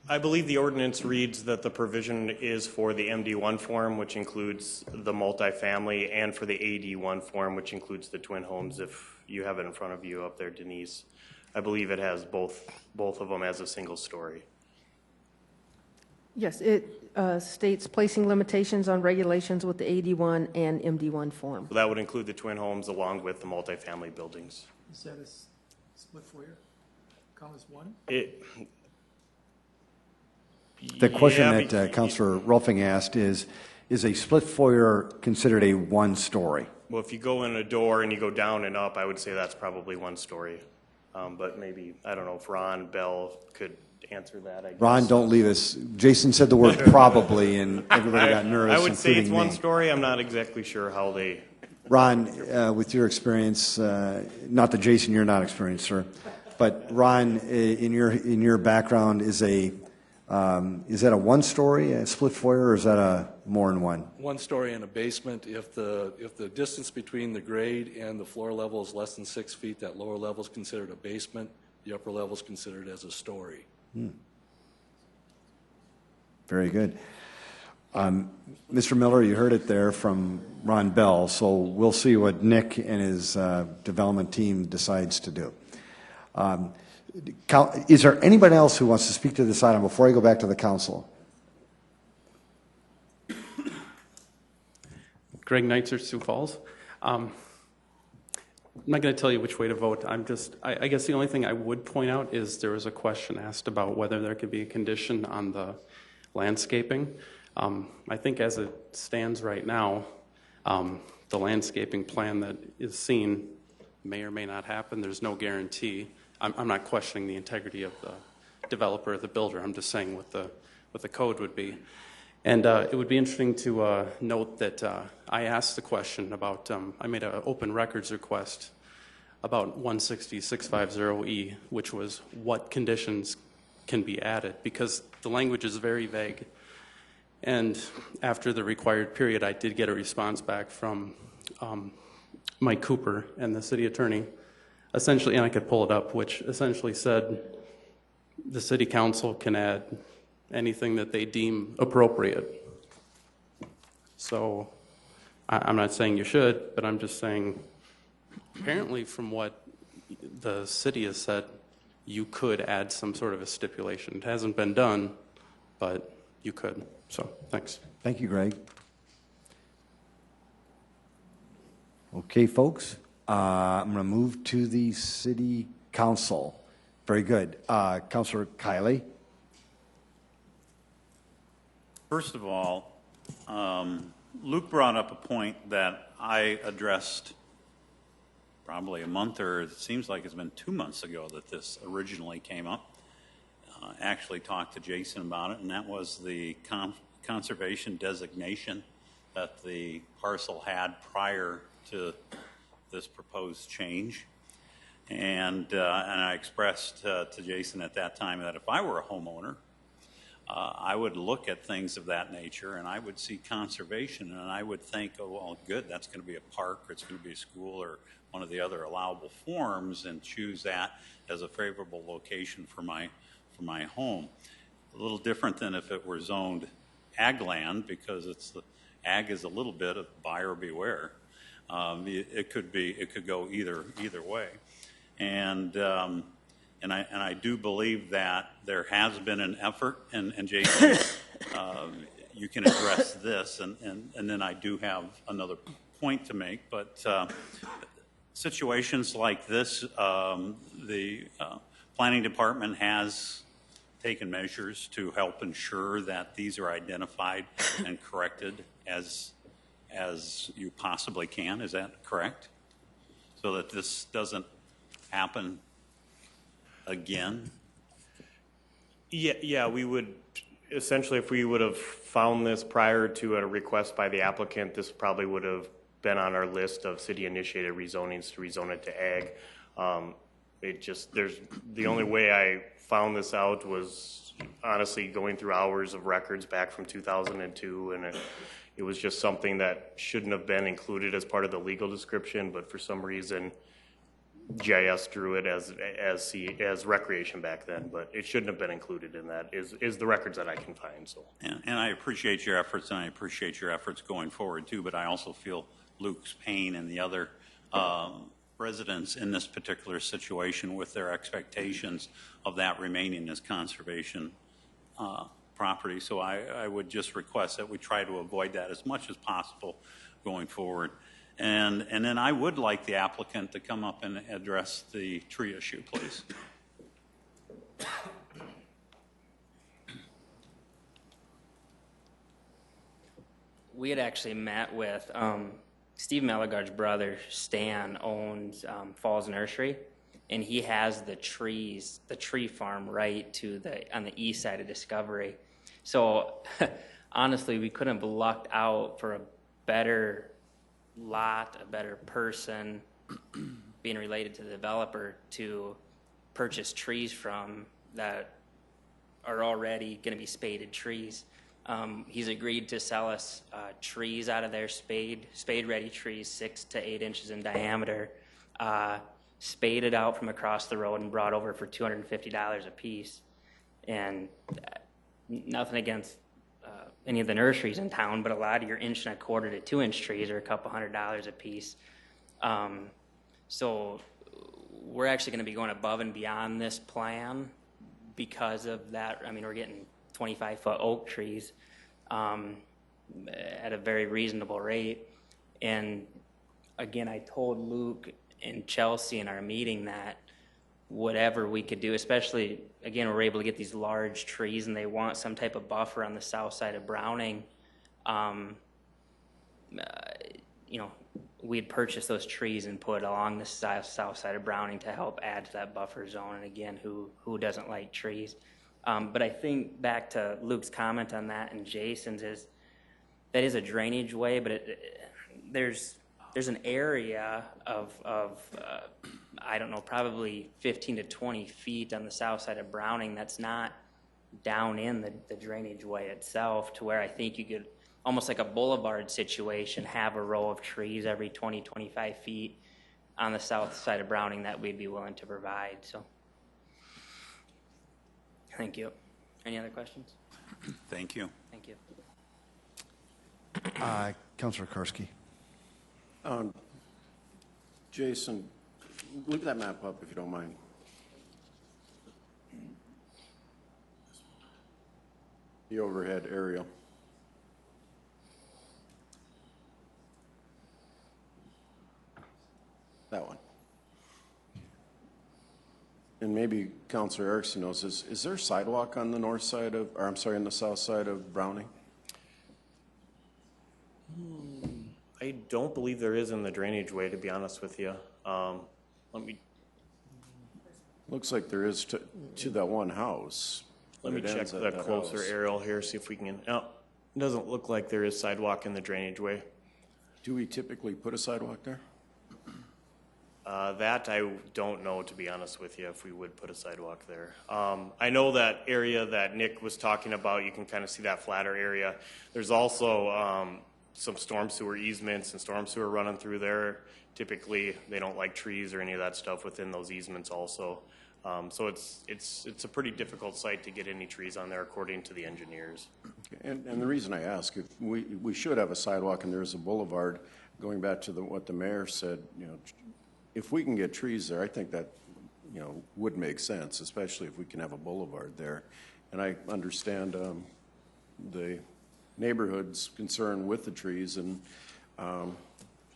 [SPEAKER 11] I believe the ordinance reads that the provision is for the MD1 form, which includes the multifamily, and for the AD1 form, which includes the twin homes, if you have it in front of you up there, Denise. I believe it has both of them as a single story.
[SPEAKER 2] Yes, it states placing limitations on regulations with the AD1 and MD1 form.
[SPEAKER 11] So that would include the twin homes along with the multifamily buildings.
[SPEAKER 6] Is that a split foyer? Count as one?
[SPEAKER 1] The question that Councilor Rolfing asked is a split foyer considered a one-story?
[SPEAKER 11] Well, if you go in a door and you go down and up, I would say that's probably one story. But maybe, I don't know if Ron Bell could answer that, I guess.
[SPEAKER 1] Ron, don't leave us. Jason said the word probably, and everybody got nervous,
[SPEAKER 11] I would say it's one
[SPEAKER 1] me.
[SPEAKER 11] story. I'm not exactly sure how they...
[SPEAKER 1] Ron, with your experience, not that Jason, you're not experienced, sir, but Ron, in your background, is that a one-story, a split foyer, or is that a more than one?
[SPEAKER 22] One story and a basement. If the distance between the grade and the floor level is less than 6 feet, that lower level is considered a basement. The upper level is considered as a story.
[SPEAKER 1] Very good. Mr. Miller, you heard it there from Ron Bell, so we'll see what Nick and his development team decides to do. Is there anybody else who wants to speak to this item before I go back to the council?
[SPEAKER 23] Greg Neitzer, Sioux Falls. I'm not going to tell you which way to vote. I guess the only thing I would point out is there was a question asked about whether there could be a condition on the landscaping. I think as it stands right now, the landscaping plan that is seen may or may not happen. There's no guarantee. I'm not questioning the integrity of the developer or the builder. I'm just saying what the code would be. And it would be interesting to note that I asked the question about, I made an open records request about 160-650E, which was what conditions can be added, because the language is very vague. And after the required period, I did get a response back from Mike Cooper and the city attorney, essentially, and I could pull it up, which essentially said the city council can add anything that they deem appropriate. So I'm not saying you should, but I'm just saying apparently from what the city has said, you could add some sort of a stipulation. It hasn't been done, but you could. So thanks.
[SPEAKER 1] Thank you, Greg. Okay, folks, I'm going to move to the city council. Very good. Councilor Kiley.
[SPEAKER 18] First of all, Luke brought up a point that I addressed probably a month, or it seems like it's been 2 months ago that this originally came up. Actually talked to Jason about it, and that was the conservation designation that the parcel had prior to this proposed change. And I expressed to Jason at that time that if I were a homeowner, I would look at things of that nature and I would see conservation and I would think, oh, well, good, that's going to be a park or it's going to be a school or one of the other allowable forms, and choose that as a favorable location for my home. A little different than if it were zoned ag land, because ag is a little bit of buyer beware. It could go either way, and I do believe that there has been an effort, and Jason, you can address this, and then I do have another point to make, but situations like this, the planning department has taken measures to help ensure that these are identified and corrected as you possibly can. Is that correct? so that this doesn't happen again?
[SPEAKER 11] Yeah, we would, essentially, if we would have found this prior to a request by the applicant, this probably would have been on our list of city-initiated rezonings to rezone it to ag. The only way I found this out was honestly going through hours of records back from 2002, and it was just something that shouldn't have been included as part of the legal description, but for some reason GIS drew it as recreation back then, but it shouldn't have been included in that, is the records that I can find. So.
[SPEAKER 18] And I appreciate your efforts, and I appreciate your efforts going forward too, but I also feel Luke's pain and the other residents in this particular situation with their expectations of that remaining as conservation property. So I would just request that we try to avoid that as much as possible going forward. And then I would like the applicant to come up and address the tree issue, please.
[SPEAKER 20] We had actually met with Steve Meligard's brother, Stan, owns Falls Nursery, and he has the tree farm right on the east side of Discovery. So honestly, we couldn't have lucked out for a better lot, a better person being related to the developer to purchase trees from that are already going to be spaded trees. He's agreed to sell us trees out of there, spade-ready trees, 6 to 8 inches in diameter, spaded out from across the road and brought over for $250 a piece. And nothing against any of the nurseries in town, but a lot of your 1.25 to 2 inch trees are a couple $100 a piece. So we're actually going to be going above and beyond this plan because of that. I mean, we're getting 25-foot oak trees at a very reasonable rate. And again, I told Luke and Chelsea in our meeting that whatever we could do, especially, again, we're able to get these large trees and they want some type of buffer on the south side of Browning. You know, we'd purchase those trees and put along the south side of Browning to help add to that buffer zone. And again, who doesn't like trees? But I think back to Luke's comment on that and Jason's that is a drainage way, but there's an area of I don't know, probably 15 to 20 feet on the south side of Browning that's not down in the drainage way itself, to where I think you could, almost like a boulevard situation, have a row of trees every 20, 25 feet on the south side of Browning that we'd be willing to provide. So, thank you. Any other questions?
[SPEAKER 18] Thank you.
[SPEAKER 20] Thank you.
[SPEAKER 1] Councilor Karski.
[SPEAKER 13] Jason, look that map up if you don't mind. The overhead aerial. That one. And maybe Councilor Erickson knows this. Is there a sidewalk on the north side of, or I'm sorry, on the south side of Browning?
[SPEAKER 11] I don't believe there is in the drainage way, to be honest with you. Let me.
[SPEAKER 13] Looks like there is to that one house.
[SPEAKER 11] Let me check the closer aerial here, see if we can. No, it doesn't look like there is sidewalk in the drainage way.
[SPEAKER 13] Do we typically put a sidewalk there?
[SPEAKER 11] That I don't know, to be honest with you, if we would put a sidewalk there. I know that area that Nick was talking about, you can kind of see that flatter area. There's also some storm sewer easements and storm sewer running through there. Typically, they don't like trees or any of that stuff within those easements also. So it's a pretty difficult site to get any trees on there, according to the engineers.
[SPEAKER 13] Okay. And the reason I ask, if we should have a sidewalk and there's a boulevard, going back to what the mayor said, you know, if we can get trees there, I think that, you know, would make sense, especially if we can have a boulevard there. And I understand the neighborhood's concern with the trees and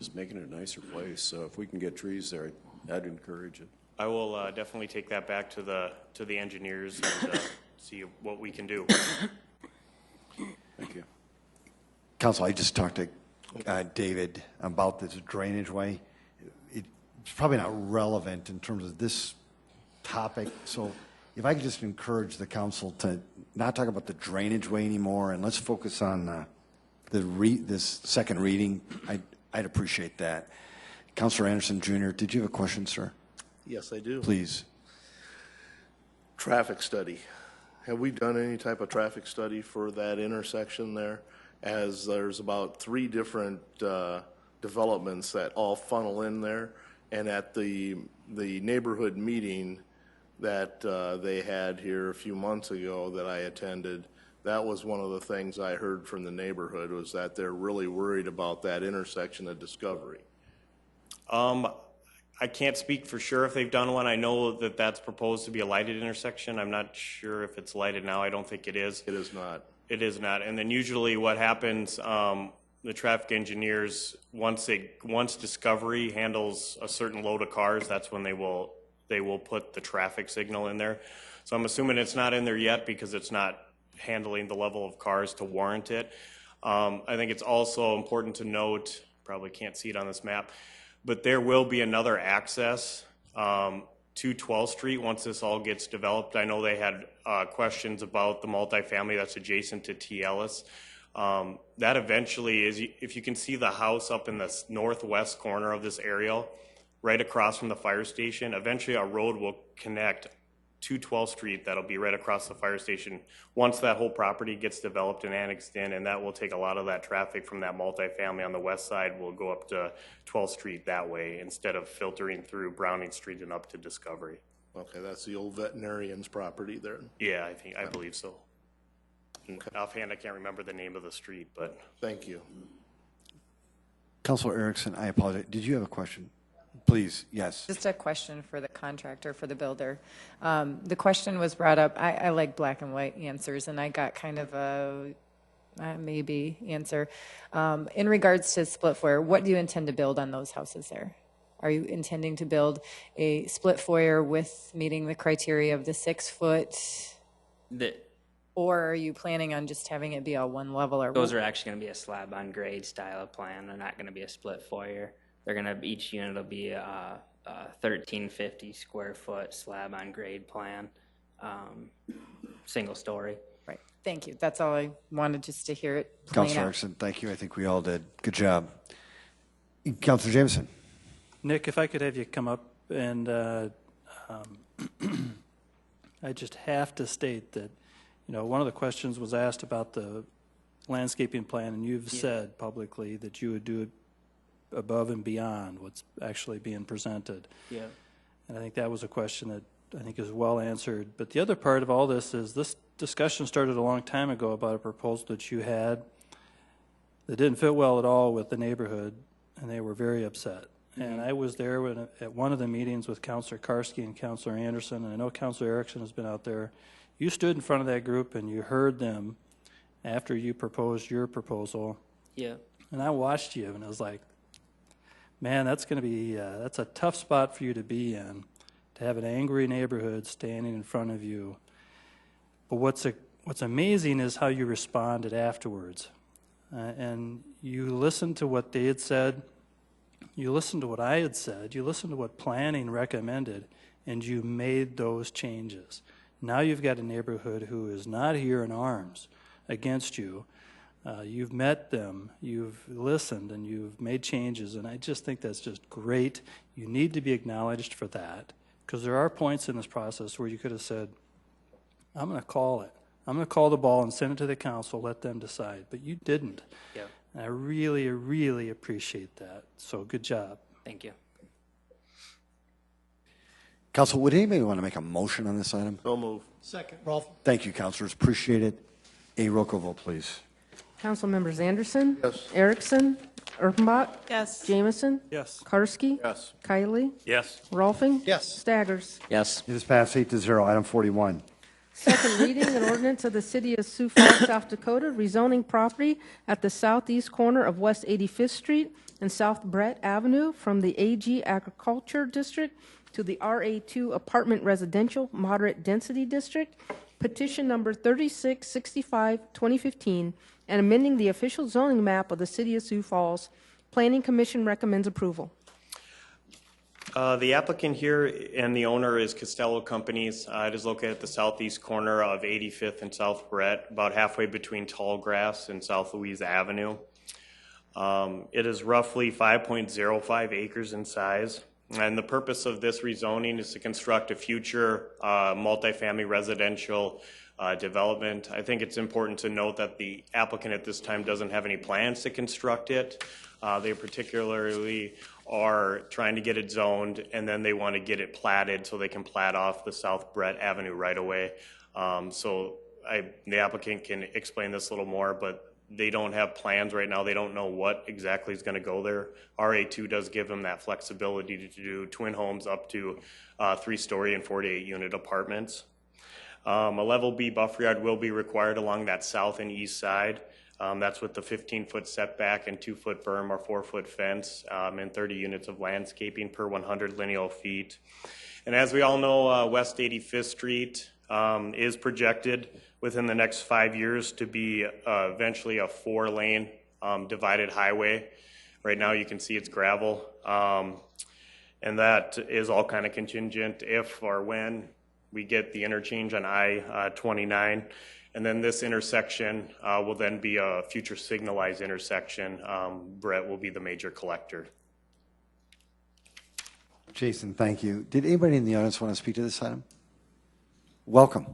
[SPEAKER 13] just making it a nicer place. So if we can get trees there, I'd encourage it.
[SPEAKER 11] I will definitely take that back to the engineers and see what we can do.
[SPEAKER 13] Thank you.
[SPEAKER 1] Council, I just talked to David about this drainage way. it's probably not relevant in terms of this topic. So if I could just encourage the council to not talk about the drainage way anymore, and let's focus on this second reading, I'd appreciate that. Councilor Anderson Jr., did you have a question, sir?
[SPEAKER 14] Yes, I do.
[SPEAKER 1] Please.
[SPEAKER 14] Traffic study. Have we done any type of traffic study for that intersection there? As there's about 3 different developments that all funnel in there. And at the neighborhood meeting that they had here a few months ago that I attended, that was one of the things I heard from the neighborhood, was that they're really worried about that intersection of Discovery.
[SPEAKER 11] I can't speak for sure if they've done one. I know that that's proposed to be a lighted intersection. I'm not sure if it's lighted now. I don't think it is.
[SPEAKER 14] It is not.
[SPEAKER 11] It is not. And then usually what happens, the traffic engineers, once Discovery handles a certain load of cars, that's when they will put the traffic signal in there. So I'm assuming it's not in there yet because it's not handling the level of cars to warrant it. I think it's also important to note, probably can't see it on this map, but there will be another access to 12th Street once this all gets developed. I know they had questions about the multifamily that's adjacent to T. Ellis. That eventually is, if you can see the house up in the northwest corner of this aerial, right across from the fire station, eventually our road will connect to 12th Street. That'll be right across the fire station once that whole property gets developed and annexed in, and that will take a lot of that traffic from that multifamily on the west side will go up to 12th Street that way instead of filtering through Browning Street and up to Discovery.
[SPEAKER 14] Okay, that's the old veterinarian's property there.
[SPEAKER 11] Yeah, I believe so. Okay. Offhand, I can't remember the name of the street, but.
[SPEAKER 14] Thank you.
[SPEAKER 1] Councilor Erickson, I apologize. Did you have a question? Please, yes.
[SPEAKER 7] Just a question for the contractor, for the builder. The question was brought up, I like black and white answers, and I got kind of a maybe answer. In regards to split foyer, what do you intend to build on those houses there? Are you intending to build a split foyer with meeting the criteria of the 6 foot? Or are you planning on just having it be all one level? Or
[SPEAKER 20] those are actually going to be a slab on grade style of plan. They're not going to be a split foyer. They're going to, each unit will be a 1350 square foot slab on grade plan, single story.
[SPEAKER 7] Right. Thank you. That's all I wanted, just to hear it.
[SPEAKER 1] Councilor Erickson, thank you. I think we all did. Good job. Councilor Jameson.
[SPEAKER 12] Nick, if I could have you come up, and I just have to state that, one of the questions was asked about the landscaping plan, and you've said publicly that you would do it above and beyond what's actually being presented.
[SPEAKER 20] Yeah.
[SPEAKER 12] And I think that was a question that I think is well answered. But the other part of all this is this discussion started a long time ago about a proposal that you had that didn't fit well at all with the neighborhood, and they were very upset. And I was there at one of the meetings with Councilor Karski and Councilor Anderson, and I know Councilor Erickson has been out there. You stood in front of that group and you heard them after you proposed your proposal.
[SPEAKER 20] Yeah.
[SPEAKER 12] And I watched you, and I was like, man, that's going to be, that's a tough spot for you to be in, to have an angry neighborhood standing in front of you. But what's amazing is how you responded afterwards. And you listened to what they had said, you listened to what I had said, you listened to what planning recommended, and you made those changes. Now you've got a neighborhood who is not here in arms against you. You've met them, you've listened, and you've made changes, and I just think that's just great. You need to be acknowledged for that, because there are points in this process where you could have said, I'm going to call it. I'm going to call the ball and send it to the council, let them decide. But you didn't.
[SPEAKER 20] Yeah.
[SPEAKER 12] And I really, really appreciate that. So good job.
[SPEAKER 20] Thank you.
[SPEAKER 1] Council, would anybody want to make a motion on this item?
[SPEAKER 14] So move.
[SPEAKER 6] Second, Rolf.
[SPEAKER 1] Thank you, councilors. Appreciate it. A roll call vote, please.
[SPEAKER 2] Council members Anderson.
[SPEAKER 14] Yes.
[SPEAKER 2] Erickson. Erpenbach.
[SPEAKER 5] Yes.
[SPEAKER 2] Jameson.
[SPEAKER 12] Yes.
[SPEAKER 2] Karski.
[SPEAKER 14] Yes.
[SPEAKER 2] Kiley.
[SPEAKER 18] Yes.
[SPEAKER 2] Rolfing.
[SPEAKER 6] Yes.
[SPEAKER 2] Staggers.
[SPEAKER 20] Yes.
[SPEAKER 1] It is passed 8-0. Item 41.
[SPEAKER 2] Second reading, an ordinance of the City of Sioux Falls, South Dakota, rezoning property at the southeast corner of West 85th Street and South Brett Avenue from the AG Agriculture District to the RA2 Apartment Residential Moderate Density District, petition number 3665, 2015, and amending the official zoning map of the City of Sioux Falls. Planning Commission recommends approval.
[SPEAKER 11] The applicant here and the owner is Costello Companies. It is located at the southeast corner of 85th and South Brett, about halfway between Tallgrass and South Louise Avenue. It is roughly 5.05 acres in size, and the purpose of this rezoning is to construct a future multifamily residential development. I think it's important to note that the applicant at this time doesn't have any plans to construct it. They particularly are trying to get it zoned, and then they want to get it platted so they can plat off the South Brett Avenue right away. The applicant can explain this a little more, but they don't have plans right now. They don't know what exactly is going to go there. RA2 does give them that flexibility to do twin homes up to 3-story and 48-unit apartments. A level B buffer yard will be required along that south and east side. That's with the 15-foot setback and 2-foot berm or 4-foot fence and 30 units of landscaping per 100 lineal feet. And as we all know, West 85th Street is projected within the next 5 years to be eventually a 4-lane divided highway. Right now you can see it's gravel. And that is all kind of contingent if or when we get the interchange on I-29. And then this intersection will then be a future signalized intersection. Brett will be the major collector.
[SPEAKER 1] Jason, thank you. Did anybody in the audience want to speak to this item? Welcome.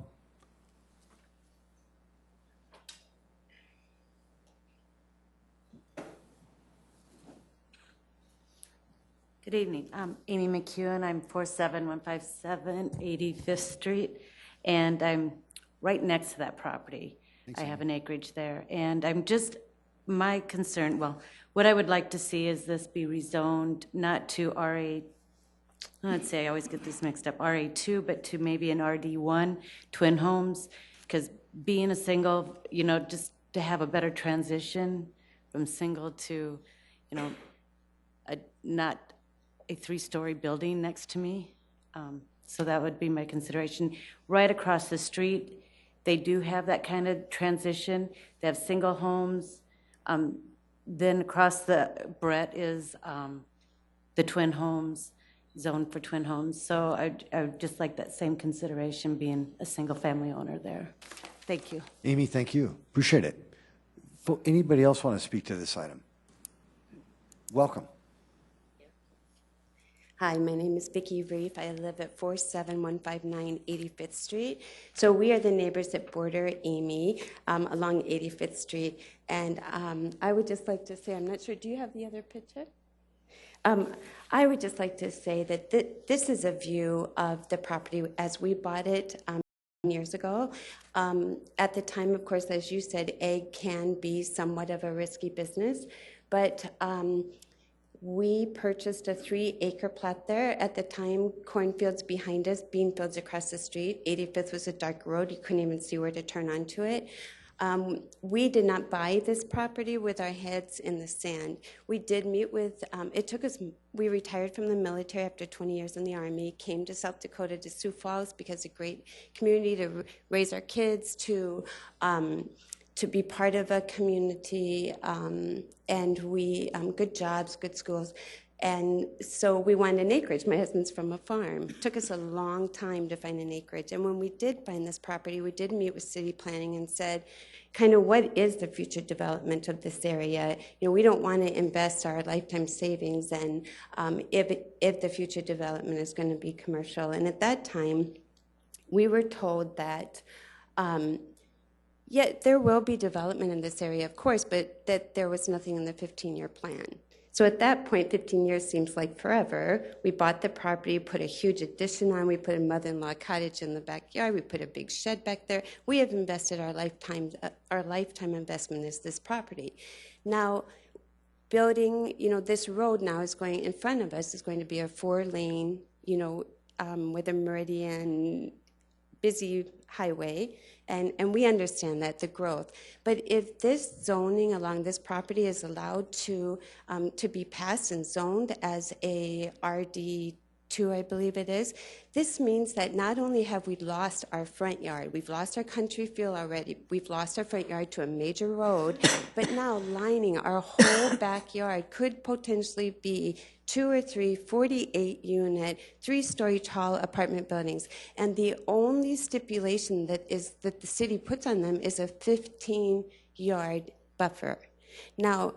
[SPEAKER 9] Good evening. I'm Amy McEwen. I'm 47157 85th Street, and I'm right next to that property. Thanks, I have an acreage there, and my concern, well, what I would like to see is this be rezoned not to RA, let's say I always get this mixed up, RA2, but to maybe an RD1, twin homes, because being a single, just to have a better transition from single to, not a 3-story building next to me. So that would be my consideration. Right across the street, they do have that kind of transition. They have single homes. Then across the Brett is the twin homes, zoned for twin homes. So I would just like that same consideration being a single family owner there. Thank you.
[SPEAKER 1] Amy, thank you. Appreciate it. Anybody else want to speak to this item? Welcome.
[SPEAKER 10] Hi, my name is Vicki Reef. I live at 47159 85th Street. So we are the neighbors that border Amy along 85th Street. And I would just like to say, I'm not sure, do you have the other picture? I would just like to say that this is a view of the property as we bought it years ago. At the time, of course, as you said, ag can be somewhat of a risky business, but we purchased a 3-acre plot there. At the time, cornfields behind us, bean fields across the street. 85th was a dark road. You couldn't even see where to turn onto it. We did not buy this property with our heads in the sand. We did meet with, we retired from the military after 20 years in the Army, came to South Dakota to Sioux Falls because it's a great community to raise our kids, to be part of a community, and we, good jobs, good schools. And so we wanted an acreage. My husband's from a farm. It took us a long time to find an acreage. And when we did find this property, we did meet with city planning and said, kind of what is the future development of this area? We don't want to invest our lifetime savings and if the future development is going to be commercial. And at that time, we were told that yeah, there will be development in this area, of course, but that there was nothing in the 15-year plan. So at that point, 15 years seems like forever. We bought the property, put a huge addition on. We put a mother-in-law cottage in the backyard. We put a big shed back there. We have invested our lifetime investment is this property. Now, building, this road now is going in front of us is going to be a 4-lane, with a meridian, busy highway. And we understand that, the growth. But if this zoning along this property is allowed to be passed and zoned as a RD2 2, I believe it is. This means that not only have we lost our front yard, we've lost our country feel already, we've lost our front yard to a major road, but now lining our whole backyard could potentially be 2 or 3 48-unit, 3-story tall apartment buildings. And the only stipulation that the city puts on them is a 15-yard buffer. Now,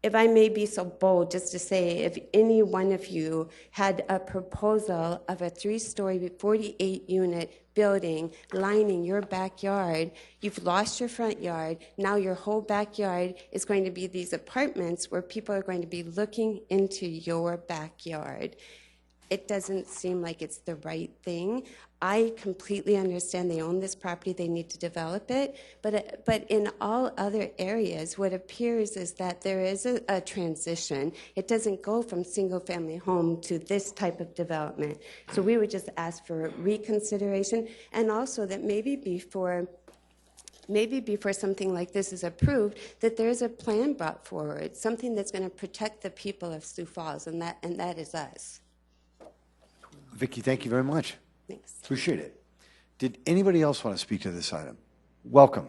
[SPEAKER 10] if I may be so bold just to say, if any one of you had a proposal of a 3-story, 48-unit building lining your backyard, you've lost your front yard, now your whole backyard is going to be these apartments where people are going to be looking into your backyard. It doesn't seem like it's the right thing. I completely understand they own this property, they need to develop it, but in all other areas, what appears is that there is a transition. It doesn't go from single-family home to this type of development. So we would just ask for reconsideration, and also that maybe before something like this is approved, that there's a plan brought forward, something that's going to protect the people of Sioux Falls, and that is us.
[SPEAKER 1] Vicki, thank you very much.
[SPEAKER 10] Thanks.
[SPEAKER 1] Appreciate it. Did anybody else want to speak to this item? Welcome.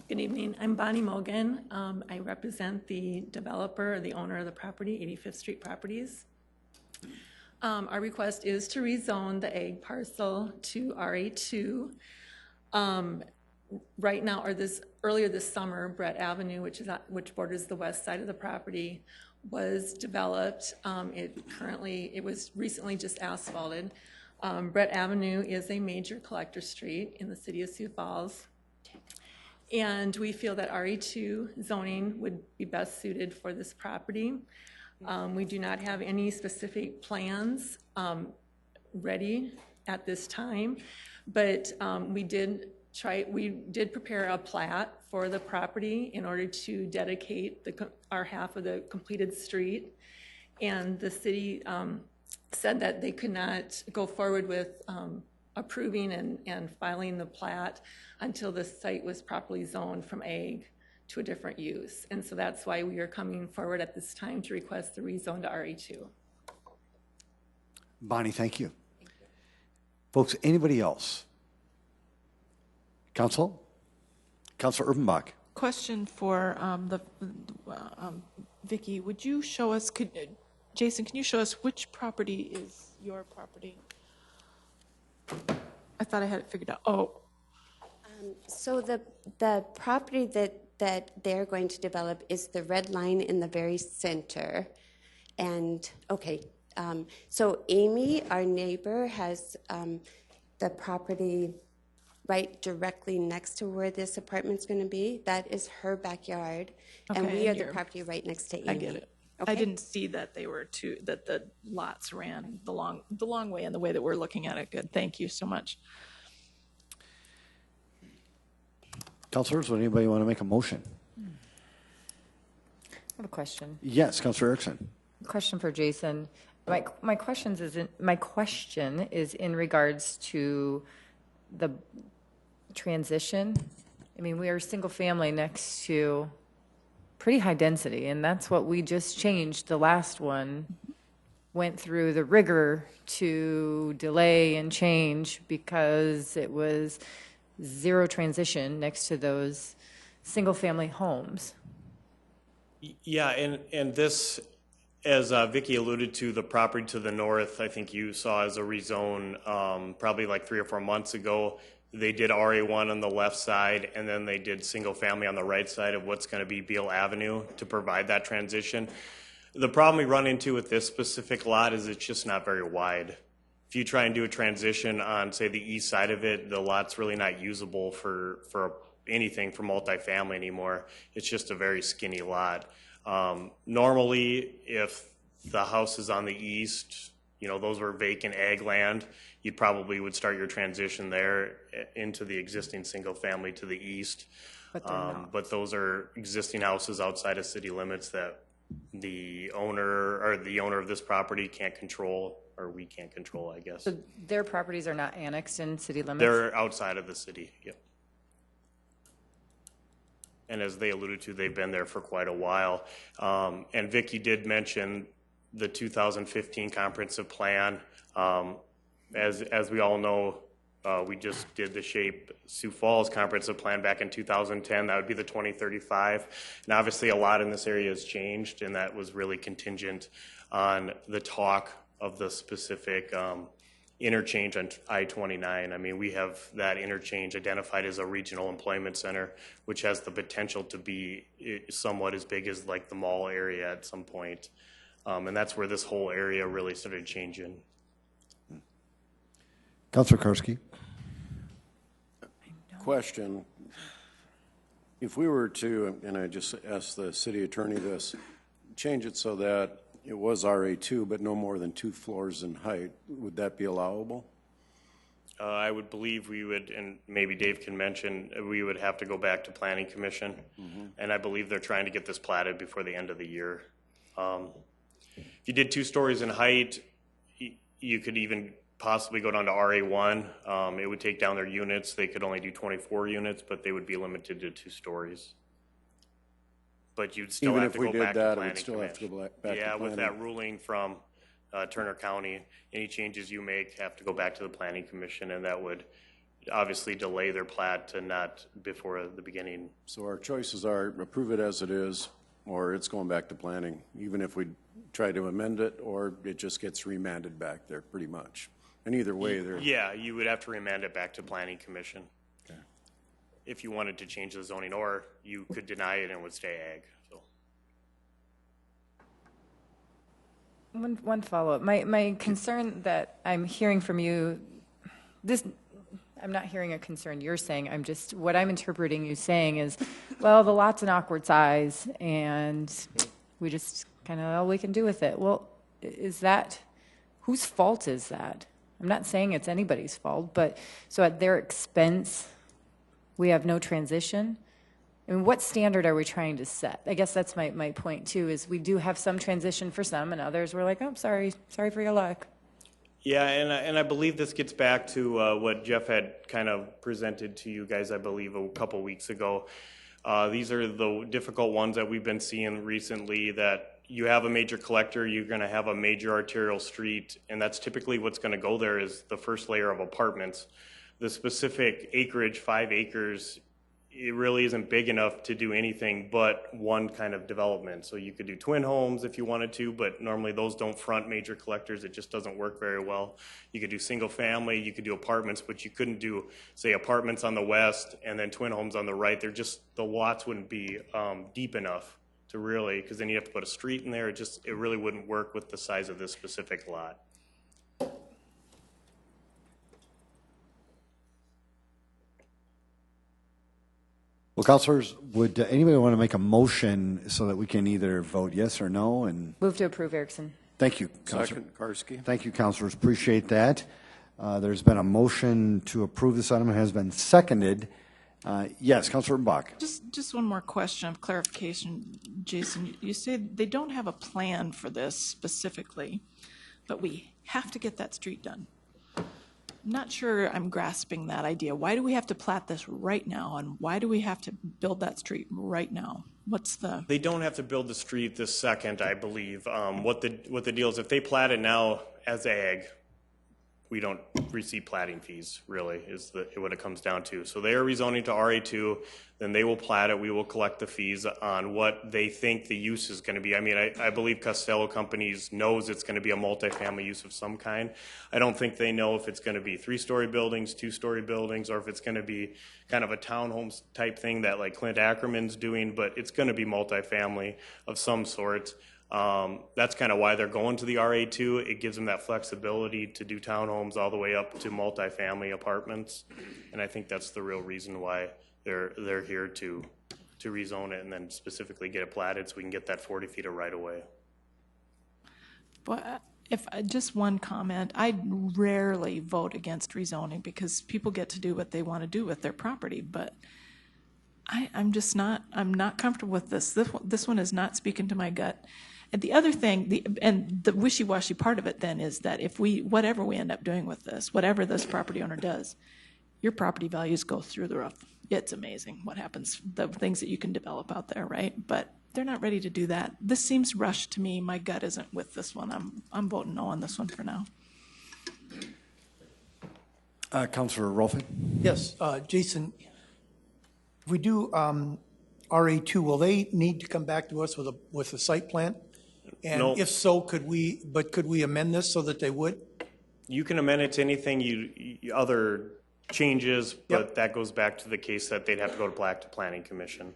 [SPEAKER 15] Good evening. I'm Bonnie Mogan. I represent the developer, or the owner of the property, 85th Street Properties. Our request is to rezone the egg parcel to RA2. Right now, or earlier this summer, Brett Avenue, which borders the west side of the property, was developed. It was recently just asphalted. Brett Avenue is a major collector street in the city of Sioux Falls. And we feel that RE2 zoning would be best suited for this property. We do not have any specific plans ready at this time, but we did prepare a plat for the property in order to dedicate our half of the completed street. And the city said that they could not go forward with approving and filing the plat until the site was properly zoned from ag to a different use. And so that's why we are coming forward at this time to request the rezone to RE2.
[SPEAKER 1] Bonnie, thank you. Folks, anybody else? Councilor Urbanbach.
[SPEAKER 5] Question for Vicki. Would you show us, Jason, can you show us which property is your property? I thought I had it figured out. Oh.
[SPEAKER 10] So the property that they're going to develop is the red line in the very center. And, okay, so Amy, our neighbor, has the property right directly next to where this apartment's going to be. That is her backyard, and we are the property right next to Amy.
[SPEAKER 5] I get it.
[SPEAKER 10] Okay?
[SPEAKER 5] I didn't see that that the lots ran the long way in the way that we're looking at it. Good. Thank you so much.
[SPEAKER 1] Councilors, would anybody want to make a motion?
[SPEAKER 7] I have a question.
[SPEAKER 1] Yes, Councilor Erickson.
[SPEAKER 7] Question for Jason. My question is in regards to the transition. I mean, we are single family next to pretty high density, and that's what we just changed. The last one went through the rigor to delay and change because it was zero transition next to those single family homes.
[SPEAKER 11] Yeah, and this, as Vicki alluded to, the property to the north, I think you saw as a rezone probably like 3 or 4 months ago. They did RA1 on the left side, and then they did single family on the right side of what's going to be Beale Avenue to provide that transition. The problem we run into with this specific lot is it's just not very wide. If you try and do a transition on, say, the east side of it, the lot's really not usable for anything for multifamily anymore. It's just a very skinny lot. Normally, if the house is on the east, those were vacant ag land, you probably would start your transition there into the existing single family to the east. But those are existing houses outside of city limits that the owner of this property can't control, or we can't control, I guess.
[SPEAKER 7] So their properties are not annexed in city limits?
[SPEAKER 11] They're outside of the city, yep. And as they alluded to, they've been there for quite a while. And Vicki did mention the 2015 comprehensive plan. As we all know, we just did the Shape Sioux Falls comprehensive plan back in 2010. That would be the 2035. And obviously a lot in this area has changed, and that was really contingent on the talk of the specific interchange on I-29. I mean, we have that interchange identified as a regional employment center, which has the potential to be somewhat as big as like the mall area at some point. And that's where this whole area really started changing.
[SPEAKER 1] Councilor Karski.
[SPEAKER 13] Question. If we were to, and I just asked the city attorney this, change it so that it was RA2, but no more than 2 floors in height, would that be allowable?
[SPEAKER 11] I would believe we would, and maybe Dave can mention, we would have to go back to Planning Commission. And I believe they're trying to get this platted before the end of the year. If you did 2 stories in height, you could even possibly go down to RA1. It would take down their units. They could only do 24 units, but they would be limited to 2 stories. But you'd still have to go back to Planning Commission. Yeah, with that ruling from Turner County, any changes you make have to go back to the Planning Commission, and that would obviously delay their plat to not before the beginning.
[SPEAKER 13] So our choices are approve it as it is, or it's going back to planning, even if we try to amend it, or it just gets remanded back there pretty much. And either way,
[SPEAKER 11] yeah, you would have to remand it back to Planning Commission. Okay. If you wanted to change the zoning, or you could deny it and it would stay ag. So.
[SPEAKER 7] One follow-up. My concern that I'm hearing from you, I'm not hearing a concern you're saying. What I'm interpreting you saying is, well, the lot's an awkward size, and we just kind of all we can do with it. Well, whose fault is that? I'm not saying it's anybody's fault, but so at their expense, we have no transition. I mean, what standard are we trying to set? I guess that's my point too, is we do have some transition for some, and others we're like, oh, sorry for your luck.
[SPEAKER 11] Yeah, and I believe this gets back to what Jeff had kind of presented to you guys, I believe, a couple weeks ago. These are the difficult ones that we've been seeing recently, that you have a major collector, you're going to have a major arterial street, and that's typically what's going to go there is the first layer of apartments. The specific acreage, 5 acres, it really isn't big enough to do anything but one kind of development. So you could do twin homes if you wanted to, but normally those don't front major collectors. It just doesn't work very well. You could do single family, you could do apartments, but you couldn't do, say, apartments on the west and then twin homes on the right. The lots wouldn't be deep enough to really, because then you have to put a street in there. It really wouldn't work with the size of this specific lot.
[SPEAKER 1] Well, councilors, would anybody want to make a motion so that we can either vote yes or no? And
[SPEAKER 7] move to approve, Erickson.
[SPEAKER 1] Thank you, Councilor.
[SPEAKER 13] Second, Karski.
[SPEAKER 1] Thank you, councilors. Appreciate that. There's been a motion to approve this item. It has been seconded. Yes, Councilor Bach.
[SPEAKER 5] Just one more question of clarification, Jason. You said they don't have a plan for this specifically, but we have to get that street done. I'm not sure I'm grasping that idea. Why do we have to plat this right now, and why do we have to build that street right now? They don't have to build the street this second, I believe. What the deal is, if they plat it now as ag, we don't receive platting fees, really, is what it comes down to. So they are rezoning to RA2, then they will plat it. We will collect the fees on what they think the use is going to be. I mean, I believe Costello Companies knows it's going to be a multifamily use of some kind. I don't think they know if it's going to be 3-story buildings, 2-story buildings, or if it's going to be kind of a townhomes type thing that like Clint Ackerman's doing, but it's going to be multifamily of some sort. That's kind of why they're going to the RA2. It gives them that flexibility to do townhomes all the way up to multifamily apartments, and I think that's the real reason why they're here to rezone it and then specifically get it platted so we can get that 40 feet of right of way. But just one comment, I rarely vote against rezoning because people get to do what they want to do with their property, but I'm not comfortable with this. This one is not speaking to my gut. And the other thing, the wishy-washy part of it then is that whatever we end up doing with this, whatever this property owner does, your property values go through the roof. It's amazing what happens, the things that you can develop out there, right? But they're not ready to do that. This seems rushed to me. My gut isn't with this one. I'm voting no on this one for now.
[SPEAKER 1] Councilor Rolfing?
[SPEAKER 6] Yes, Jason, if we do RA2, will they need to come back to us with a site plan? And
[SPEAKER 11] No.
[SPEAKER 6] if so, could we amend this so that they would?
[SPEAKER 11] You can amend it to anything other changes, but that goes back to the case that they'd have to go back to Planning Commission.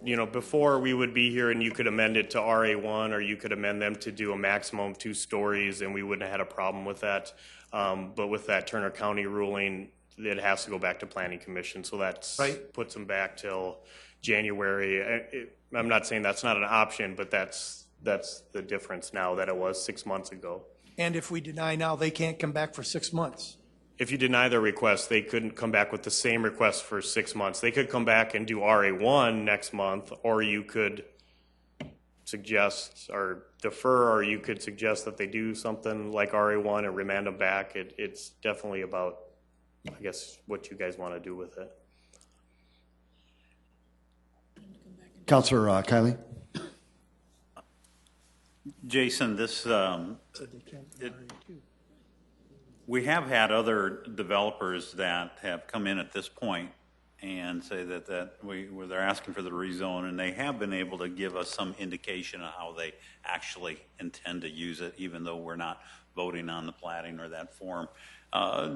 [SPEAKER 11] You know, before we would be here and you could amend it to RA1, or you could amend them to do a maximum of 2 stories, and we wouldn't have had a problem with that. But with that Turner County ruling, it has to go back to Planning Commission, so that puts them back till January. I'm not saying that's not an option, but that's the difference now that it was 6 months ago.
[SPEAKER 6] And if we deny now, they can't come back for 6 months?
[SPEAKER 11] If you deny their request, they couldn't come back with the same request for 6 months. They could come back and do RA1 next month, or you could suggest or defer, or you could suggest that they do something like RA1 and remand them back. It's definitely about, I guess, what you guys want to do with it.
[SPEAKER 1] Councilor Kiley?
[SPEAKER 18] Jason, we have had other developers that have come in at this point and say that they're asking for the rezone, and they have been able to give us some indication of how they actually intend to use it, even though we're not voting on the platting or that form.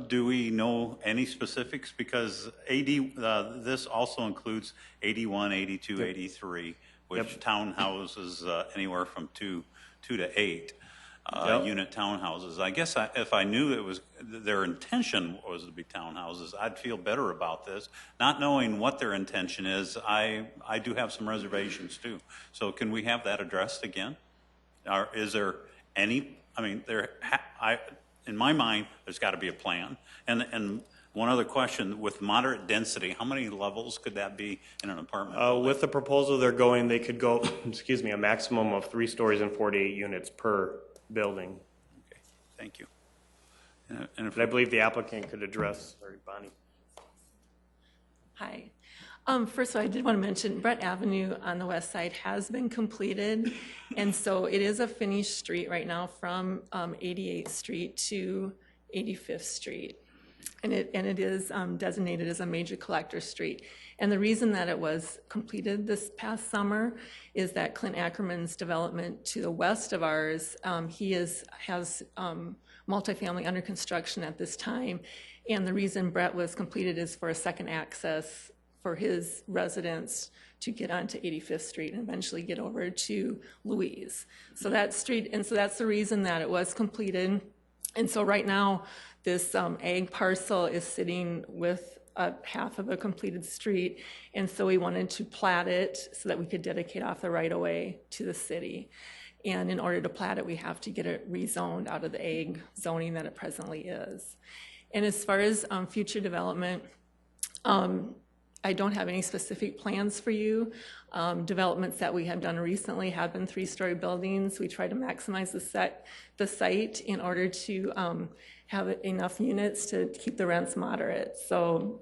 [SPEAKER 18] Do we know any specifics? Because this also includes 81, 82, 83, which townhouses anywhere from 2 to 8. Unit townhouses. I guess if I knew it was their intention was to be townhouses, I'd feel better about this. Not knowing what their intention is, I do have some reservations too. So can we have that addressed again? Or is there any? I mean, in my mind, there's got to be a plan. And one other question: with moderate density, how many levels could that be in an apartment?
[SPEAKER 11] With the proposal they're going, they could go, excuse me, a maximum of 3 stories and 48 units per building.
[SPEAKER 18] Okay, thank you.
[SPEAKER 11] And I believe the applicant could address, sorry, Bonnie.
[SPEAKER 15] Hi. First of all, I did want to mention Brett Avenue on the west side has been completed, and so it is a finished street right now from 88th Street to 85th Street. And it is designated as a major collector street. And the reason that it was completed this past summer is that Clint Ackerman's development to the west of ours, he has multifamily under construction at this time. And the reason Brett was completed is for a second access for his residents to get onto 85th Street and eventually get over to Louise. So that street, and so that's the reason that it was completed. And so right now, this ag parcel is sitting with half of a completed street, and so we wanted to plat it so that we could dedicate off the right-of-way to the city. And in order to plat it, we have to get it rezoned out of the ag zoning that it presently is. And as far as future development, I don't have any specific plans for you. Developments that we have done recently have been 3-story buildings. We try to maximize the site in order to have enough units to keep the rents moderate. So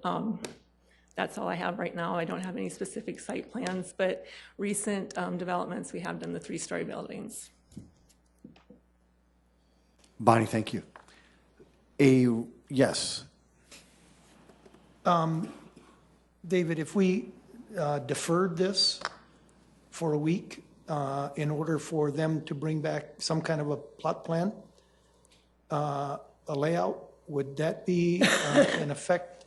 [SPEAKER 15] that's all I have right now. I don't have any specific site plans, but recent developments, we have done the 3-story buildings.
[SPEAKER 1] Bonnie, thank you. Yes.
[SPEAKER 6] David, if we deferred this for a week in order for them to bring back some kind of a plot plan, a layout, would that be in effect?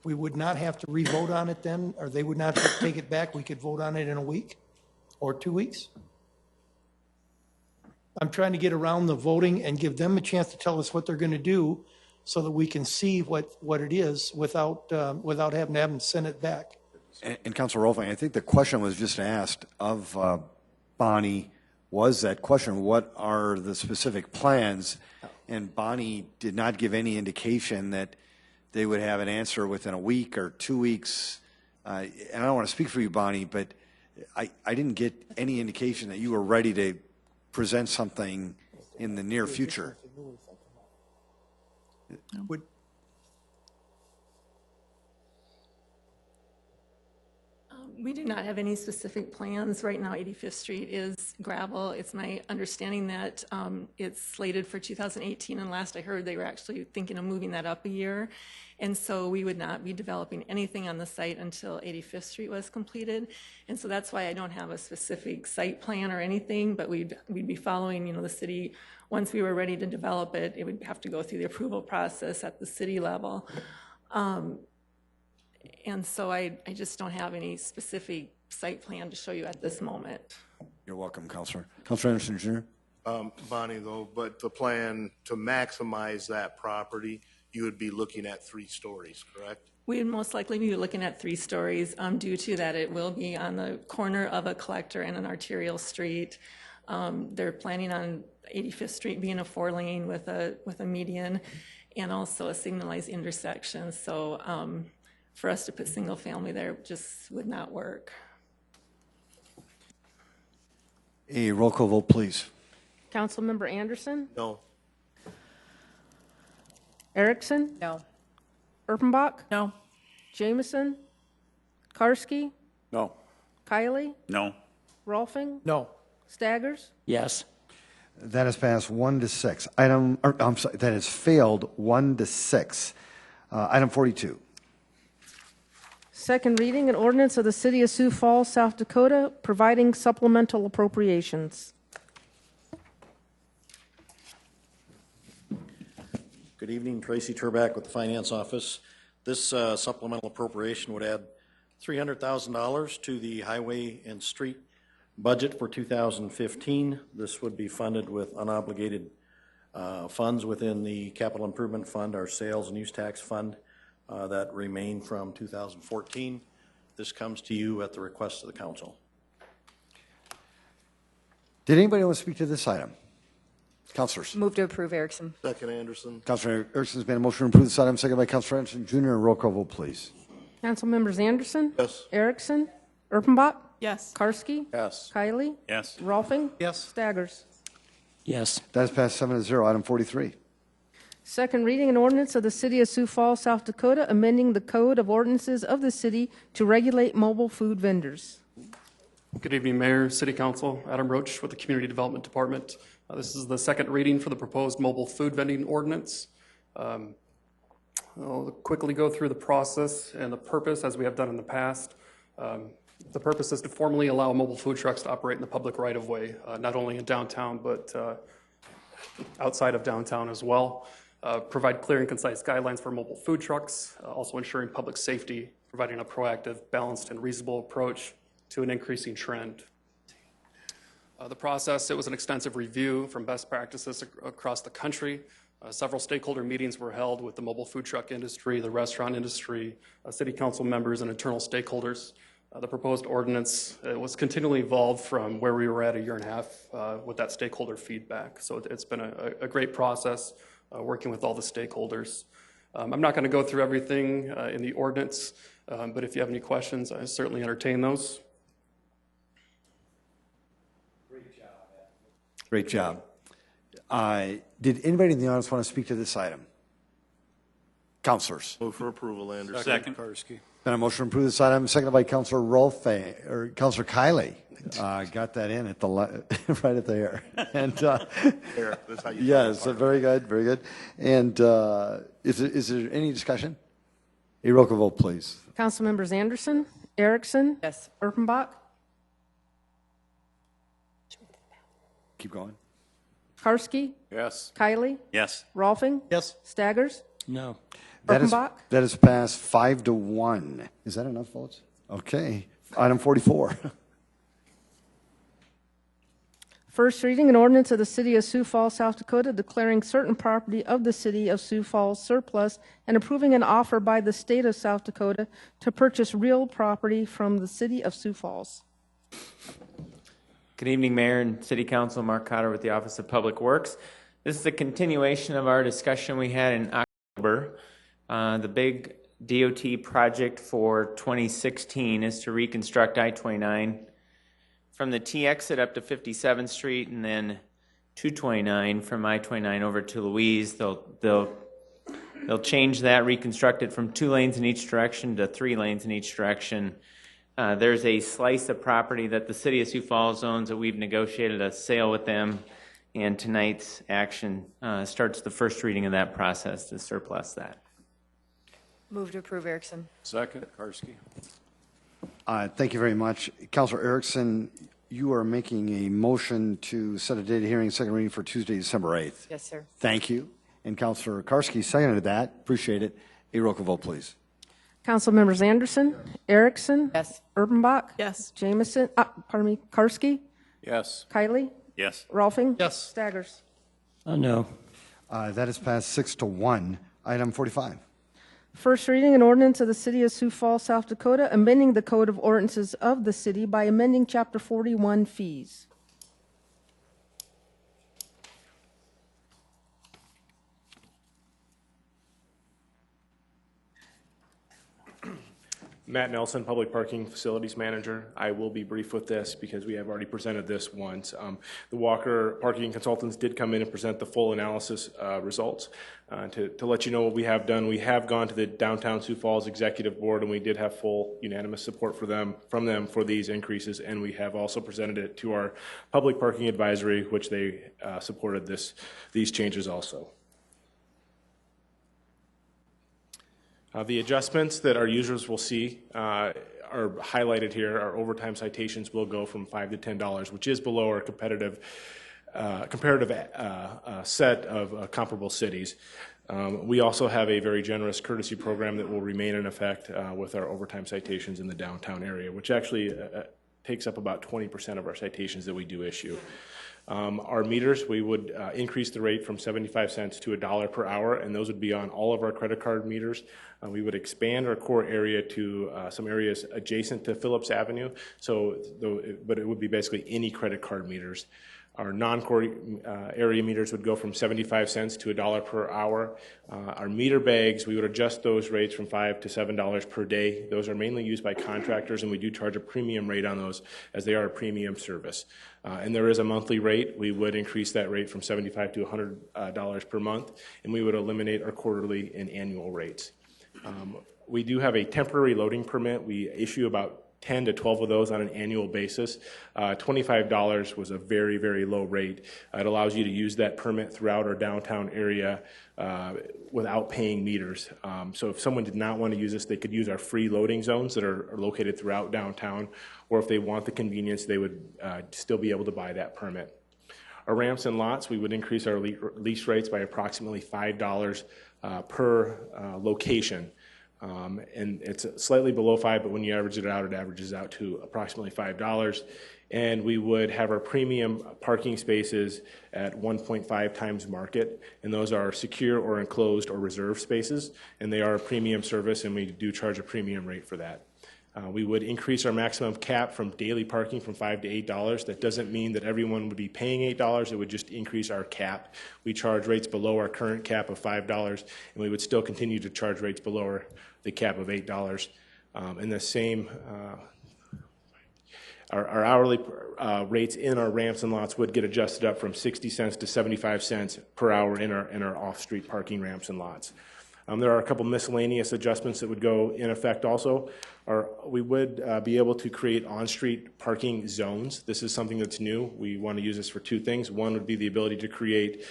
[SPEAKER 6] We would not have to re-vote on it then, or they would not have to take it back? We could vote on it in a week or 2 weeks? I'm trying to get around the voting and give them a chance to tell us what they're going to do so that we can see what it is without having to have them send it back.
[SPEAKER 1] And Councilor Rolfing, I think the question was just asked of Bonnie, was that question, what are the specific plans? And Bonnie did not give any indication that they would have an answer within a week or 2 weeks. And I don't want to speak for you, Bonnie, but I didn't get any indication that you were ready to present something in the near future.
[SPEAKER 15] We do not have any specific plans. Right now, 85th Street is gravel. It's my understanding that it's slated for 2018, and last I heard, they were actually thinking of moving that up a year. And so we would not be developing anything on the site until 85th Street was completed. And so that's why I don't have a specific site plan or anything, but we'd be following, the city. Once we were ready to develop it, it would have to go through the approval process at the city level. And so I just don't have any specific site plan to show you at this moment.
[SPEAKER 1] You're welcome, Councilor. Councilor Anderson, Jr.
[SPEAKER 14] Bonnie, though, but the plan to maximize that property, you would be looking at 3 stories, correct?
[SPEAKER 15] We would most likely be looking at 3 stories due to that it will be on the corner of a collector and an arterial street. They're planning on 85th Street being a 4-lane with a median and also a signalized intersection. So for us to put single family there just would not work.
[SPEAKER 1] A roll call vote, please.
[SPEAKER 2] Councilmember Anderson?
[SPEAKER 14] No.
[SPEAKER 2] Erickson?
[SPEAKER 7] No.
[SPEAKER 2] Erpenbach?
[SPEAKER 5] No.
[SPEAKER 2] Jameson? Karski?
[SPEAKER 13] No.
[SPEAKER 2] Kiley?
[SPEAKER 18] No.
[SPEAKER 2] Rolfing?
[SPEAKER 6] No.
[SPEAKER 2] Staggers?
[SPEAKER 19] Yes.
[SPEAKER 1] That has passed 1-6. I'm sorry, that has failed 1-6. Item 42.
[SPEAKER 2] Second reading, an ordinance of the City of Sioux Falls, South Dakota, providing supplemental appropriations.
[SPEAKER 8] Good evening, Tracy Turback with the Finance Office. This supplemental appropriation would add $300,000 to the highway and street budget for 2015. This would be funded with unobligated funds within the Capital Improvement Fund, our sales and use tax fund that remain from 2014. This comes to you at the request of the council.
[SPEAKER 1] Did anybody want to speak to this item? Councilors.
[SPEAKER 7] Move to approve, Erickson.
[SPEAKER 14] Second, Anderson.
[SPEAKER 1] Councilor Erickson's made a motion to approve this item, second by Councilor Anderson, Jr. Roll call vote, please.
[SPEAKER 2] Council members Anderson?
[SPEAKER 14] Yes.
[SPEAKER 2] Erickson? Erpenbach?
[SPEAKER 5] Yes.
[SPEAKER 2] Karski?
[SPEAKER 13] Yes.
[SPEAKER 2] Kiley?
[SPEAKER 18] Yes.
[SPEAKER 2] Rolfing?
[SPEAKER 6] Yes.
[SPEAKER 2] Staggers?
[SPEAKER 19] Yes.
[SPEAKER 1] That has passed 7-0. Item 43.
[SPEAKER 2] Second reading, an ordinance of the City of Sioux Falls, South Dakota, amending the Code of Ordinances of the city to regulate mobile food vendors.
[SPEAKER 23] Good evening, Mayor, City Council. Adam Roach with the Community Development Department. This is the second reading for the proposed mobile food vending ordinance. I'll quickly go through the process and the purpose as we have done in the past. The purpose is to formally allow mobile food trucks to operate in the public right-of-way, not only in downtown, but outside of downtown as well. Provide clear and concise guidelines for mobile food trucks, also ensuring public safety, providing a proactive, balanced, and reasonable approach to an increasing trend. The process, it was an extensive review from best practices across the country. Several stakeholder meetings were held with the mobile food truck industry, the restaurant industry, city council members, and internal stakeholders. The proposed ordinance was continually evolved from where we were at a year and a half with that stakeholder feedback. So it's been a great process working with all the stakeholders. I'm not going to go through everything in the ordinance, but if you have any questions, I certainly entertain those.
[SPEAKER 1] Great job. Did anybody in the audience want to speak to this item? Councilors.
[SPEAKER 14] Move for approval, Anderson.
[SPEAKER 18] Second.
[SPEAKER 14] Karski.
[SPEAKER 1] Been a motion to approve this item, seconded by Councilor or Councilor Kiley. Got that in at the right at there. And
[SPEAKER 14] There, that's how you
[SPEAKER 1] yes, very good, very good. And is there any discussion? A roll call vote, please.
[SPEAKER 2] Council members Anderson? Erickson?
[SPEAKER 7] Yes.
[SPEAKER 2] Erpenbach?
[SPEAKER 1] Keep going.
[SPEAKER 2] Karski?
[SPEAKER 13] Yes.
[SPEAKER 2] Kiley?
[SPEAKER 18] Yes.
[SPEAKER 2] Rolfing?
[SPEAKER 6] Yes.
[SPEAKER 2] Staggers?
[SPEAKER 19] No.
[SPEAKER 1] That
[SPEAKER 2] Erpenbach?
[SPEAKER 1] is passed 5-1. Is that enough votes? Okay. Item 44.
[SPEAKER 2] First reading, an ordinance of the City of Sioux Falls, South Dakota, declaring certain property of the City of Sioux Falls surplus and approving an offer by the State of South Dakota to purchase real property from the City of Sioux Falls.
[SPEAKER 16] Good evening, Mayor and City Council. Mark Cotter with the Office of Public Works. This is a continuation of our discussion we had in October. The big DOT project for 2016 is to reconstruct I-29 from the T exit up to 57th Street and then 229 from I-29 over to Louise. They'll change that, reconstruct it from 2 lanes in each direction to 3 lanes in each direction. There's a slice of property that the City of Sioux Falls owns that we've negotiated a sale with them, and tonight's action starts the first reading of that process to surplus that.
[SPEAKER 7] Move to approve, Erickson.
[SPEAKER 13] Second, Karski.
[SPEAKER 1] Thank you very much. Councilor Erickson, you are making a motion to set a date of hearing, second reading for Tuesday, December 8th.
[SPEAKER 7] Yes, sir.
[SPEAKER 1] Thank you. And Councilor Karski seconded that. Appreciate it. A roll call vote, please.
[SPEAKER 2] Council members Anderson, Erickson.
[SPEAKER 7] Yes.
[SPEAKER 2] Urbanbach.
[SPEAKER 5] Yes.
[SPEAKER 2] Jamison, Karski.
[SPEAKER 13] Yes.
[SPEAKER 2] Kylie.
[SPEAKER 18] Yes.
[SPEAKER 2] Rolfing.
[SPEAKER 19] Yes.
[SPEAKER 2] Staggers.
[SPEAKER 12] No.
[SPEAKER 1] That is passed 6-1. Item 45.
[SPEAKER 2] First reading an ordinance of the City of Sioux Falls, South Dakota, amending the Code of Ordinances of the city by amending Chapter 41 fees.
[SPEAKER 3] Matt Nelson, Public Parking Facilities Manager. I will be brief with this because we have already presented this once. The Walker Parking Consultants did come in and present the full analysis results. To let you know what we have done, we have gone to the Downtown Sioux Falls Executive Board, and we did have full unanimous support from them for these increases, and we have also presented it to our Public Parking Advisory, which they supported these changes also. The adjustments that our users will see are highlighted here. Our overtime citations will go from $5 to $10, which is below our comparative set of comparable cities. We also have a very generous courtesy program that will remain in effect with our overtime citations in the downtown area, which actually takes up about 20% of our citations that we do issue. Our meters, we would increase the rate from 75 cents to $1 per hour, and those would be on all of our credit card meters. We would expand our core area to some areas adjacent to Phillips Avenue, but it would be basically any credit card meters. Our non-core area meters would go from 75 cents to $1 per hour. Our meter bags, we would adjust those rates from $5 to $7 per day. Those are mainly used by contractors, and we do charge a premium rate on those as they are a premium service. And there is a monthly rate. We would increase that rate from $75 to $100 per month, and we would eliminate our quarterly and annual rates. We do have a temporary loading permit. We issue about 10 to 12 of those on an annual basis. $25 was a very, very low rate. It allows you to use that permit throughout our downtown area without paying meters. So if someone did not want to use this, they could use our free loading zones that are located throughout downtown, or if they want the convenience, they would still be able to buy that permit. Our ramps and lots, we would increase our lease rates by approximately $5 per location. And it's slightly below $5, but when you average it averages out to approximately $5. And we would have our premium parking spaces at 1.5 times market, and those are secure or enclosed or reserved spaces, and they are a premium service, and we do charge a premium rate for that. We would increase our maximum cap from daily parking from $5 to $8. That doesn't mean that everyone would be paying $8. It would just increase our cap. We charge rates below our current cap of $5, and we would still continue to charge rates below the cap of $8. And the same, our hourly rates in our ramps and lots would get adjusted up from 60 cents to 75 cents per hour in our off-street parking ramps and lots. There are a couple miscellaneous adjustments that would go in effect also. We would be able to create on-street parking zones. This is something that's new. We want to use this for two things. One would be the ability to create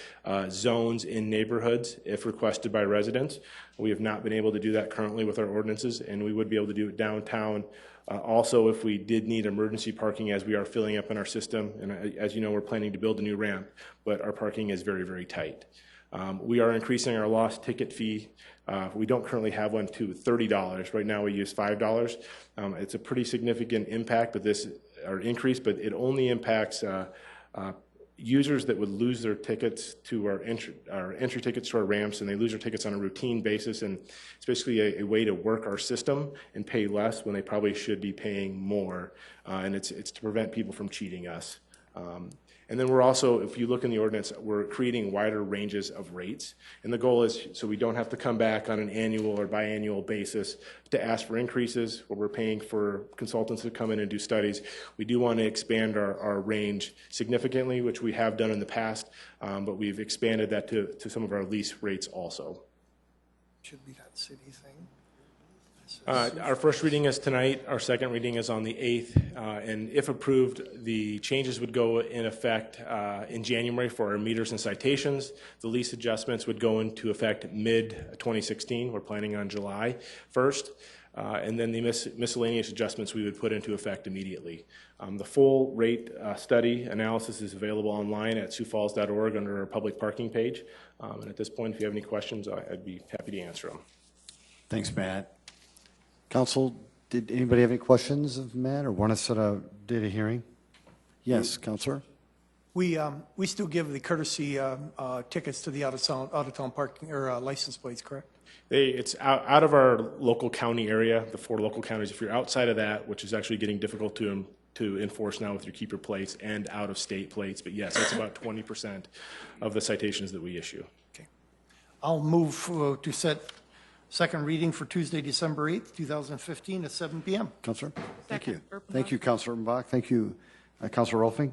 [SPEAKER 3] zones in neighborhoods if requested by residents. We have not been able to do that currently with our ordinances, and we would be able to do it downtown. Also, if we did need emergency parking as we are filling up in our system, and as you know, we're planning to build a new ramp, but our parking is very, very tight. We are increasing our lost ticket fee. We don't currently have one to $30. Right now we use $5. It's a pretty significant impact, but increase, but it only impacts users that would lose their tickets to our entry tickets to our ramps, and they lose their tickets on a routine basis, and it's basically a way to work our system and pay less when they probably should be paying more, and it's to prevent people from cheating us. And then we're also, if you look in the ordinance, we're creating wider ranges of rates. And the goal is so we don't have to come back on an annual or biannual basis to ask for increases where we're paying for consultants to come in and do studies. We do want to expand our range significantly, which we have done in the past, but we've expanded that to some of our lease rates also.
[SPEAKER 6] Should be that city thing.
[SPEAKER 3] Our first reading is tonight. Our second reading is on the 8th. And if approved, the changes would go in effect in January for our meters and citations. The lease adjustments would go into effect mid-2016. We're planning on July 1st. And then the miscellaneous adjustments we would put into effect immediately. The full rate study analysis is available online at siouxfalls.org under our public parking page. And at this point, if you have any questions, I'd be happy to answer them.
[SPEAKER 1] Thanks, Matt. Council, did anybody have any questions of Matt or want to set a date of hearing? Yes, Councilor.
[SPEAKER 6] We still give the courtesy tickets to the out-of-town parking or license plates, correct?
[SPEAKER 3] It's out of our local county area, the 4 local counties. If you're outside of that, which is actually getting difficult to enforce now with your keeper plates and out-of-state plates, but yes, it's about 20% of the citations that we issue.
[SPEAKER 6] Okay. I'll move to set second reading for Tuesday, December 8th, 2015 at 7 p.m.
[SPEAKER 1] Councilor? Thank you. Thank you, Councilor Erpenbach. Thank you, Councilor Rolfing.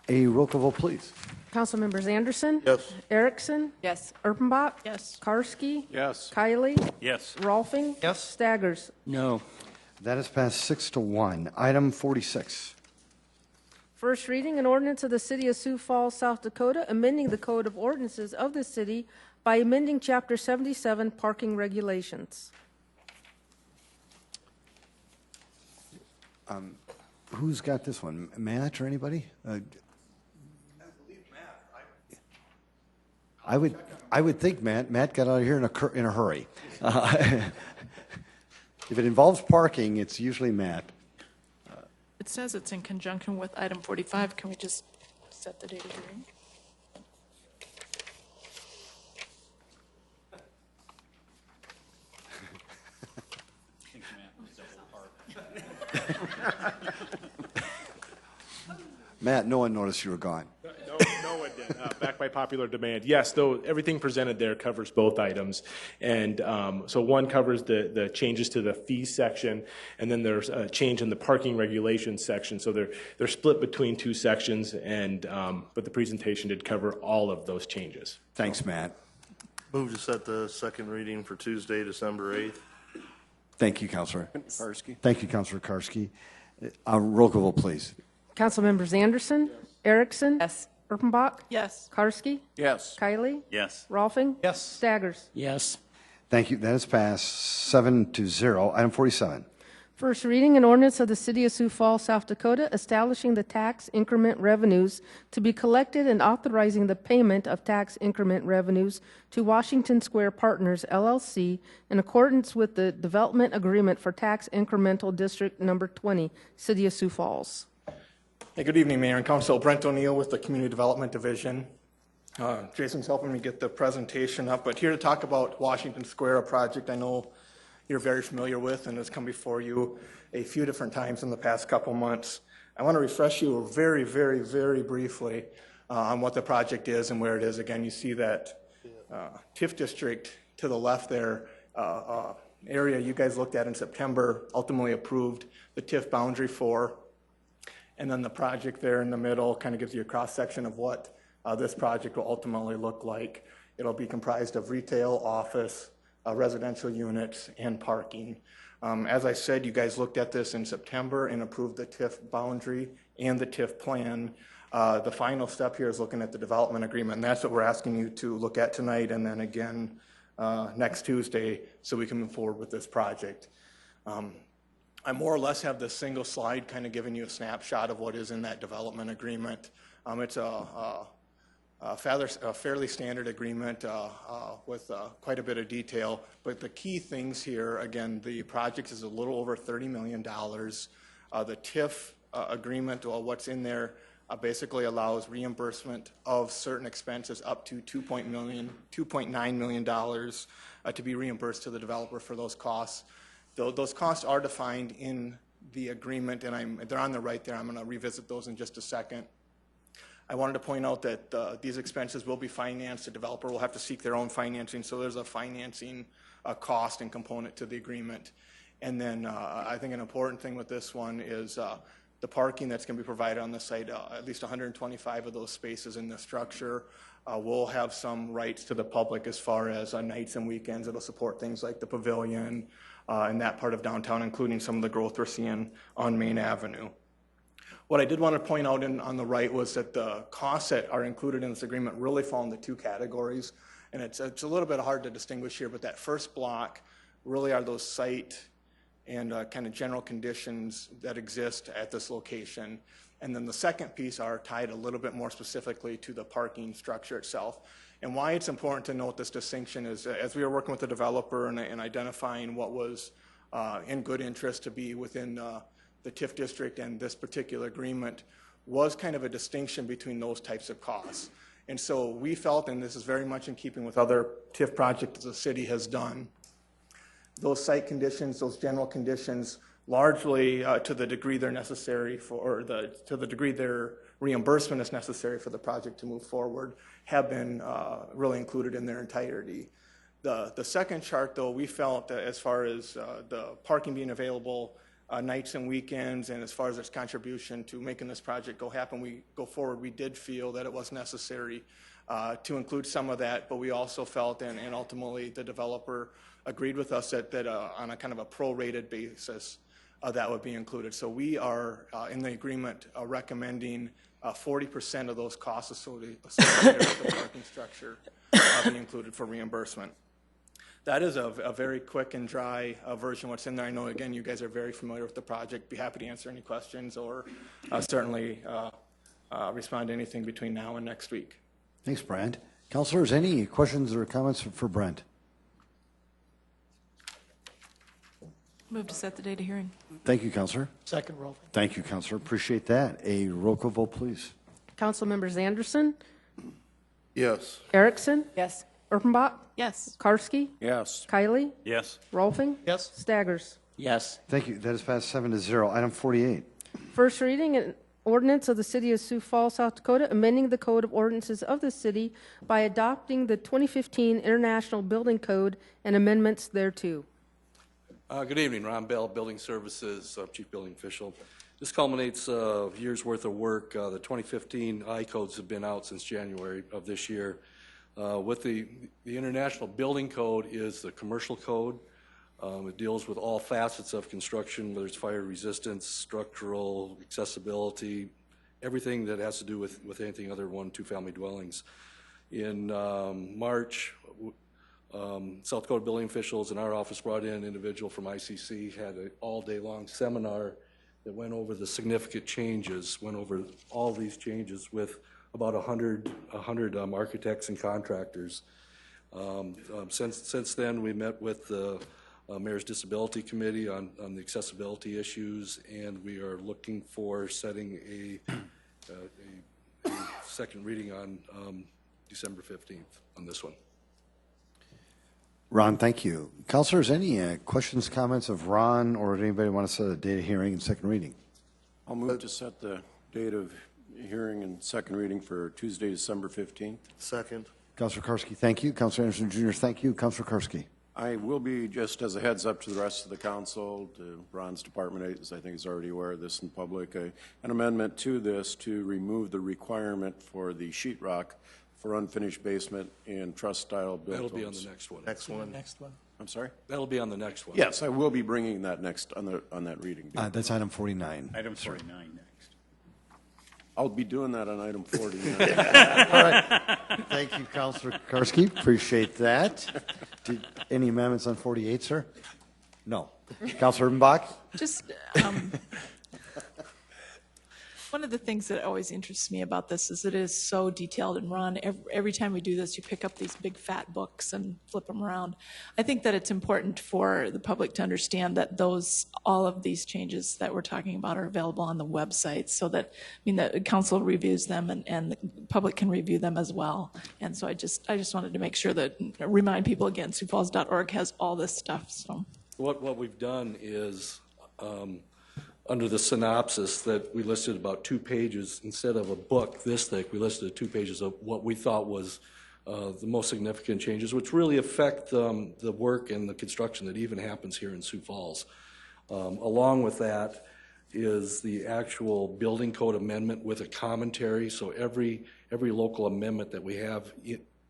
[SPEAKER 1] A roll call vote, please.
[SPEAKER 2] Council members Anderson.
[SPEAKER 14] Yes.
[SPEAKER 2] Erickson.
[SPEAKER 7] Yes.
[SPEAKER 2] Erpenbach.
[SPEAKER 5] Yes.
[SPEAKER 2] Karski.
[SPEAKER 13] Yes.
[SPEAKER 2] Kylie.
[SPEAKER 18] Yes.
[SPEAKER 2] Rolfing.
[SPEAKER 6] Yes.
[SPEAKER 2] Staggers.
[SPEAKER 12] No.
[SPEAKER 1] That is passed 6-1. Item 46.
[SPEAKER 2] First reading, an ordinance of the City of Sioux Falls, South Dakota, amending the Code of Ordinances of the city by amending Chapter 77, Parking Regulations.
[SPEAKER 1] Who's got this one? Matt or anybody? I would think Matt got out of here in a hurry. If it involves parking, it's usually Matt.
[SPEAKER 5] It says it's in conjunction with item 45. Can we just set the date of hearing?
[SPEAKER 1] Matt, no one noticed you were gone.
[SPEAKER 3] No one did. Back by popular demand. Yes, though everything presented there covers both items. And so one covers the changes to the fees section, and then there's a change in the parking regulations section. So they're split between 2 sections, and but the presentation did cover all of those changes.
[SPEAKER 1] Thanks, Matt.
[SPEAKER 14] Move to set the second reading for Tuesday, December 8th.
[SPEAKER 1] Thank you, Councilor.
[SPEAKER 13] Karski.
[SPEAKER 1] Thank you, Councilor Karski. Roll call vote, please.
[SPEAKER 2] Council members Anderson. Erickson.
[SPEAKER 7] Yes.
[SPEAKER 2] Erpenbach.
[SPEAKER 5] Yes.
[SPEAKER 2] Karski.
[SPEAKER 13] Yes.
[SPEAKER 2] Kylie.
[SPEAKER 18] Yes.
[SPEAKER 2] Rolfing.
[SPEAKER 6] Yes.
[SPEAKER 2] Staggers.
[SPEAKER 12] Yes.
[SPEAKER 1] Thank you. That is passed 7-0. Item 47.
[SPEAKER 2] First reading, an ordinance of the City of Sioux Falls, South Dakota, establishing the tax increment revenues to be collected and authorizing the payment of tax increment revenues to Washington Square Partners, LLC, in accordance with the Development Agreement for Tax Incremental District Number 20, City of Sioux Falls.
[SPEAKER 4] Hey, good evening, Mayor and Council. Brent O'Neill with the Community Development Division. Jason's helping me get the presentation up, but here to talk about Washington Square, a project I know you're very familiar with and has come before you a few different times in the past couple months. I want to refresh you very, very, very briefly on what the project is and where it is. Again, you see that TIF district to the left there, area you guys looked at in September, ultimately approved the TIF boundary for. And then the project there in the middle kind of gives you a cross-section of what this project will ultimately look like. It'll be comprised of retail, office, residential units, and parking. As I said, you guys looked at this in September and approved the TIF boundary and the TIF plan. The final step here is looking at the development agreement, and that's what we're asking you to look at tonight and then again next Tuesday so we can move forward with this project. I more or less have this single slide kind of giving you a snapshot of what is in that development agreement. It's a fairly standard agreement with quite a bit of detail, but the key things here, again, the project is a little over $30 million. The TIF agreement, what's in there, basically allows reimbursement of certain expenses up to $2.9 million to be reimbursed to the developer for those costs. Those costs are defined in the agreement, and they're on the right there. I'm going to revisit those in just a second. I wanted to point out that these expenses will be financed. The developer will have to seek their own financing, so there's a financing cost and component to the agreement. And then I think an important thing with this one is the parking that's going to be provided on the site, at least 125 of those spaces in the structure. We'll have some rights to the public as far as nights and weekends. It'll support things like the pavilion and that part of downtown, including some of the growth we're seeing on Main Avenue. What I did want to point out on the right was that the costs that are included in this agreement really fall into two categories. And it's a little bit hard to distinguish here, but that first block really are those site and kind of general conditions that exist at this location. And then the second piece are tied a little bit more specifically to the parking structure itself. And why it's important to note this distinction is as we were working with the developer and identifying what was in good interest to be within the TIF district and this particular agreement was kind of a distinction between those types of costs. And so we felt, and this is very much in keeping with other TIF projects the city has done, those site conditions, those general conditions, largely to the degree they're necessary for, to the degree their reimbursement is necessary for the project to move forward, have been really included in their entirety. The second chart, though, we felt as far as the parking being available nights and weekends, and as far as its contribution to making this project go forward, we did feel that it was necessary to include some of that, but we also felt, and ultimately the developer agreed with us that on a kind of a prorated basis, that would be included. So we are in the agreement recommending 40% of those costs associated with the parking structure be included for reimbursement. That is a very quick and dry version of what's in there. I know, again, you guys are very familiar with the project. Be happy to answer any questions or certainly respond to anything between now and next week.
[SPEAKER 1] Thanks, Brent. Councilors, any questions or comments for Brent?
[SPEAKER 5] Move to set the date of hearing.
[SPEAKER 1] Thank you, Councilor.
[SPEAKER 6] Second, Rolfing.
[SPEAKER 1] Thank you, Councilor. Appreciate that. A roll call vote, please.
[SPEAKER 2] Council members Anderson,
[SPEAKER 14] Yes.
[SPEAKER 2] Erickson,
[SPEAKER 7] Yes.
[SPEAKER 2] Erpenbach,
[SPEAKER 5] Yes.
[SPEAKER 2] Karski,
[SPEAKER 13] Yes.
[SPEAKER 2] Kylie,
[SPEAKER 18] Yes.
[SPEAKER 2] Rolfing,
[SPEAKER 6] Yes.
[SPEAKER 2] Staggers.
[SPEAKER 19] Yes.
[SPEAKER 1] Thank you. That is passed 7-0. Item 48.
[SPEAKER 2] First reading, an ordinance of the City of Sioux Falls, South Dakota, amending the Code of Ordinances of the city by adopting the 2015 International Building Code and amendments thereto.
[SPEAKER 17] Good evening, Ron Bell, Building Services, Chief Building Official. This culminates a year's worth of work. The 2015 I-codes have been out since January of this year. With the International Building Code is the commercial code. It deals with all facets of construction, whether it's fire resistance, structural, accessibility, everything that has to do with anything other than 1- and 2-family dwellings. In March, South Dakota building officials in our office brought in an individual from ICC, had an all-day-long seminar that went over the significant changes, went over all these changes with about 100 architects and contractors. Since then, we met with the Mayor's Disability Committee on the accessibility issues, and we are looking for setting a second reading on December 15th on this one.
[SPEAKER 1] Ron, thank you. Councilors, any questions, comments of Ron, or anybody want to set a date of hearing and second reading?
[SPEAKER 13] I'll move to set the date of hearing and second reading for Tuesday, December 15th.
[SPEAKER 14] Second.
[SPEAKER 1] Councilor Karski, thank you. Councilor Anderson Jr., thank you. Councilor Karski.
[SPEAKER 13] I will be, just as a heads up to the rest of the council, to Ron's department, as I think is already aware of this in public, an amendment to this to remove the requirement for the sheetrock for unfinished basement and truss-style built homes.
[SPEAKER 17] That'll be on the next one.
[SPEAKER 14] Next one.
[SPEAKER 6] Next one.
[SPEAKER 13] I'm sorry?
[SPEAKER 17] That'll be on the next one.
[SPEAKER 13] Yes, I will be bringing that next on that reading.
[SPEAKER 1] That's item 49.
[SPEAKER 18] Item 49 next.
[SPEAKER 13] I'll be doing that on item 49.
[SPEAKER 1] All right. Thank you, Councilor Karski. Appreciate that. Any amendments on 48, sir? No. Councilor Erpenbach?
[SPEAKER 5] Just one of the things that always interests me about this is it is so detailed. And Ron, every time we do this, you pick up these big fat books and flip them around. I think that it's important for the public to understand that all of these changes that we're talking about are available on the website, so that the council reviews them and the public can review them as well. And so I just wanted to make sure that remind people again, SiouxFalls.org has all this stuff. So
[SPEAKER 17] What we've done is, under the synopsis that we listed about 2 pages, instead of a book this thick, we listed 2 pages of what we thought was the most significant changes, which really affect the work and the construction that even happens here in Sioux Falls. Along with that, is the actual building code amendment with a commentary. So every local amendment that we have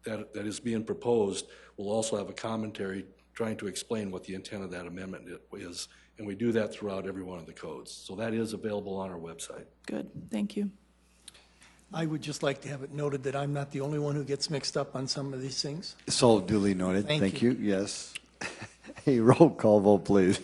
[SPEAKER 17] that is being proposed will also have a commentary trying to explain what the intent of that amendment is. And we do that throughout every one of the codes. So that is available on our website.
[SPEAKER 5] Good, thank you.
[SPEAKER 6] I would just like to have it noted that I'm not the only one who gets mixed up on some of these things.
[SPEAKER 1] So duly noted.
[SPEAKER 6] Thank
[SPEAKER 1] you. Yes. A roll call vote, please.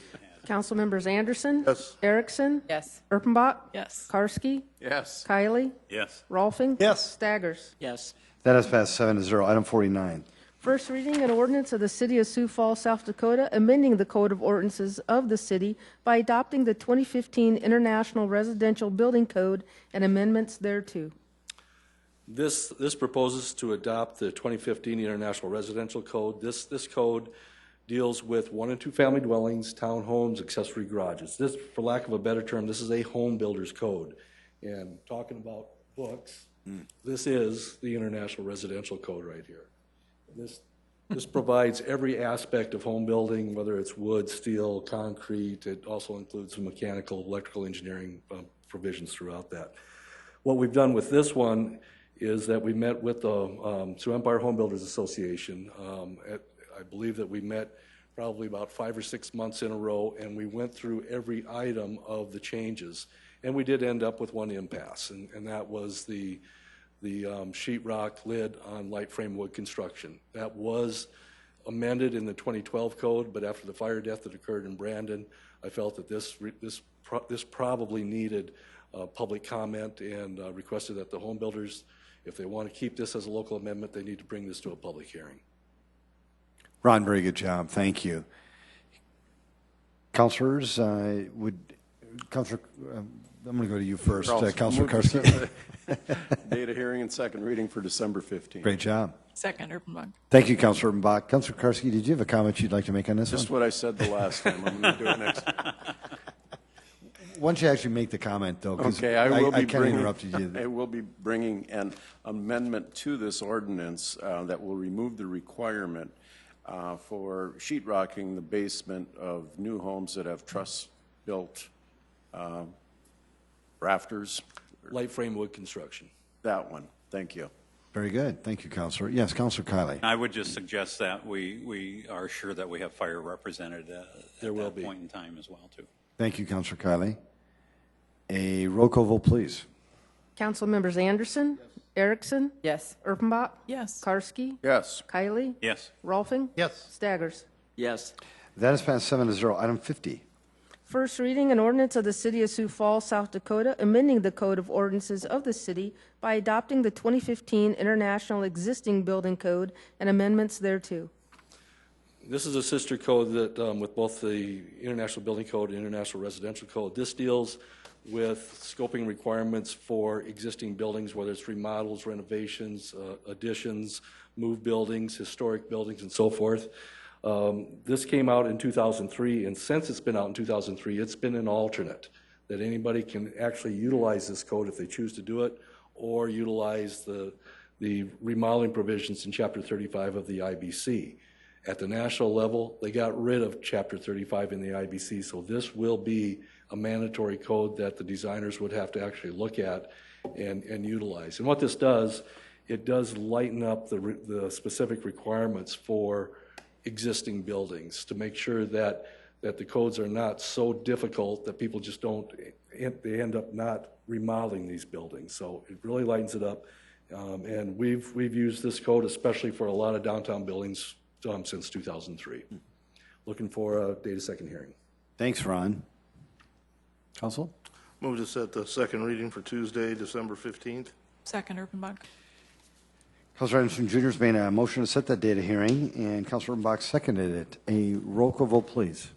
[SPEAKER 2] Council members Anderson.
[SPEAKER 14] Yes.
[SPEAKER 2] Erickson.
[SPEAKER 7] Yes.
[SPEAKER 2] Erpenbach.
[SPEAKER 5] Yes.
[SPEAKER 2] Karski.
[SPEAKER 13] Yes.
[SPEAKER 2] Kylie.
[SPEAKER 18] Yes.
[SPEAKER 2] Rolfing.
[SPEAKER 6] Yes.
[SPEAKER 2] Staggers.
[SPEAKER 19] Yes.
[SPEAKER 1] That has passed 7-0. Item 49.
[SPEAKER 2] First reading an ordinance of the City of Sioux Falls, South Dakota, amending the Code of Ordinances of the city by adopting the 2015 International Residential Building Code and amendments thereto.
[SPEAKER 17] This proposes to adopt the 2015 International Residential Code. This code deals with 1- and 2-family dwellings, townhomes, accessory garages. This, for lack of a better term, this is a home builder's code. And talking about books, this is the International Residential Code right here. This provides every aspect of home building, whether it's wood, steel, concrete. It also includes some mechanical, electrical engineering provisions throughout that. What we've done with this one is that we met with the Sioux Empire Home Builders Association. I believe that we met probably about 5 or 6 months in a row, and we went through every item of the changes. And we did end up with one impasse, and that was the sheetrock lid on light frame wood construction. That was amended in the 2012 code, but after the fire death that occurred in Brandon, I felt that this probably needed public comment, and requested that the home builders, if they want to keep this as a local amendment, they need to bring this to a public hearing.
[SPEAKER 1] Ron, very good job. Thank you. Councilors, Councilor, I'm going to go to you first. Councilor Karski.
[SPEAKER 13] Data hearing and second reading for December 15th.
[SPEAKER 1] Great job.
[SPEAKER 5] Second, Erpenbach.
[SPEAKER 1] Thank you, Councilor Erpenbach. Councilor Karski, did you have a comment you'd like to make on this
[SPEAKER 13] Just
[SPEAKER 1] one?
[SPEAKER 13] what I said the last time. I'm going to do it next.
[SPEAKER 1] Why don't you actually make the comment, though? 'Cause
[SPEAKER 13] Okay, I will be
[SPEAKER 1] kind of interrupted you.
[SPEAKER 13] I will be bringing an amendment to this ordinance that will remove the requirement for sheetrocking the basement of new homes that have truss-built rafters.
[SPEAKER 17] Light frame wood construction.
[SPEAKER 13] That one. Thank you.
[SPEAKER 1] Very good. Thank you, Councilor. Yes, Councilor Kiley.
[SPEAKER 18] I would just suggest that we are sure that we have fire represented at that point in time as well, too.
[SPEAKER 1] Thank you, Councilor Kiley. A roll call vote, please.
[SPEAKER 2] Council members Anderson. Yes. Erickson.
[SPEAKER 7] Yes.
[SPEAKER 2] Erpenbach.
[SPEAKER 5] Yes.
[SPEAKER 2] Karski.
[SPEAKER 13] Yes.
[SPEAKER 2] Kylie.
[SPEAKER 18] Yes.
[SPEAKER 2] Rolfing.
[SPEAKER 6] Yes.
[SPEAKER 2] Staggers.
[SPEAKER 19] Yes.
[SPEAKER 1] That is passed 7-0. Item 50.
[SPEAKER 2] First reading an ordinance of the City of Sioux Falls, South Dakota, amending the Code of Ordinances of the city by adopting the 2015 International Existing Building Code and amendments thereto.
[SPEAKER 17] This is a sister code that, with both the International Building Code and International Residential Code, this deals with scoping requirements for existing buildings, whether it's remodels, renovations, additions, moved buildings, historic buildings, and so forth. This came out in 2003, and since it's been out in 2003, it's been an alternate that anybody can actually utilize this code if they choose to do it, or utilize the remodeling provisions in Chapter 35 of the IBC. At the national level, they got rid of Chapter 35 in the IBC, so this will be a mandatory code that the designers would have to actually look at and utilize. And what this does, it does lighten up the specific requirements for existing buildings to make sure that the codes are not so difficult that people just they end up not remodeling these buildings. So it really lightens it up. And we've used this code especially for a lot of downtown buildings since 2003. Looking for a date of second hearing.
[SPEAKER 1] Thanks, Ron. Council?
[SPEAKER 14] Move to set the second reading for Tuesday, December 15th.
[SPEAKER 5] Second, Erpenbach.
[SPEAKER 1] Councilor Anderson Jr. has made a motion to set that date of hearing, and Councilor Erpenbach seconded it. A roll call vote, please.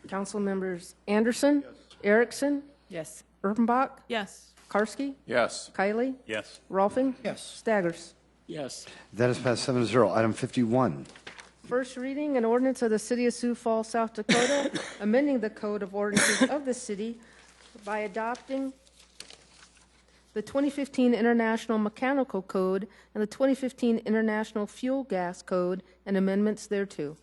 [SPEAKER 2] Council members Anderson. Yes. Erickson.
[SPEAKER 7] Yes.
[SPEAKER 2] Erpenbach.
[SPEAKER 5] Yes.
[SPEAKER 2] Karski.
[SPEAKER 13] Yes.
[SPEAKER 2] Kylie.
[SPEAKER 18] Yes.
[SPEAKER 2] Rolfing.
[SPEAKER 6] Yes. Staggers.
[SPEAKER 19] Yes.
[SPEAKER 1] That is passed 7-0. Item 51.
[SPEAKER 2] First reading an ordinance of the City of Sioux Falls, South Dakota, amending the Code of Ordinances of the city by adopting the 2015 International Mechanical Code and the 2015 International Fuel Gas Code and amendments thereto.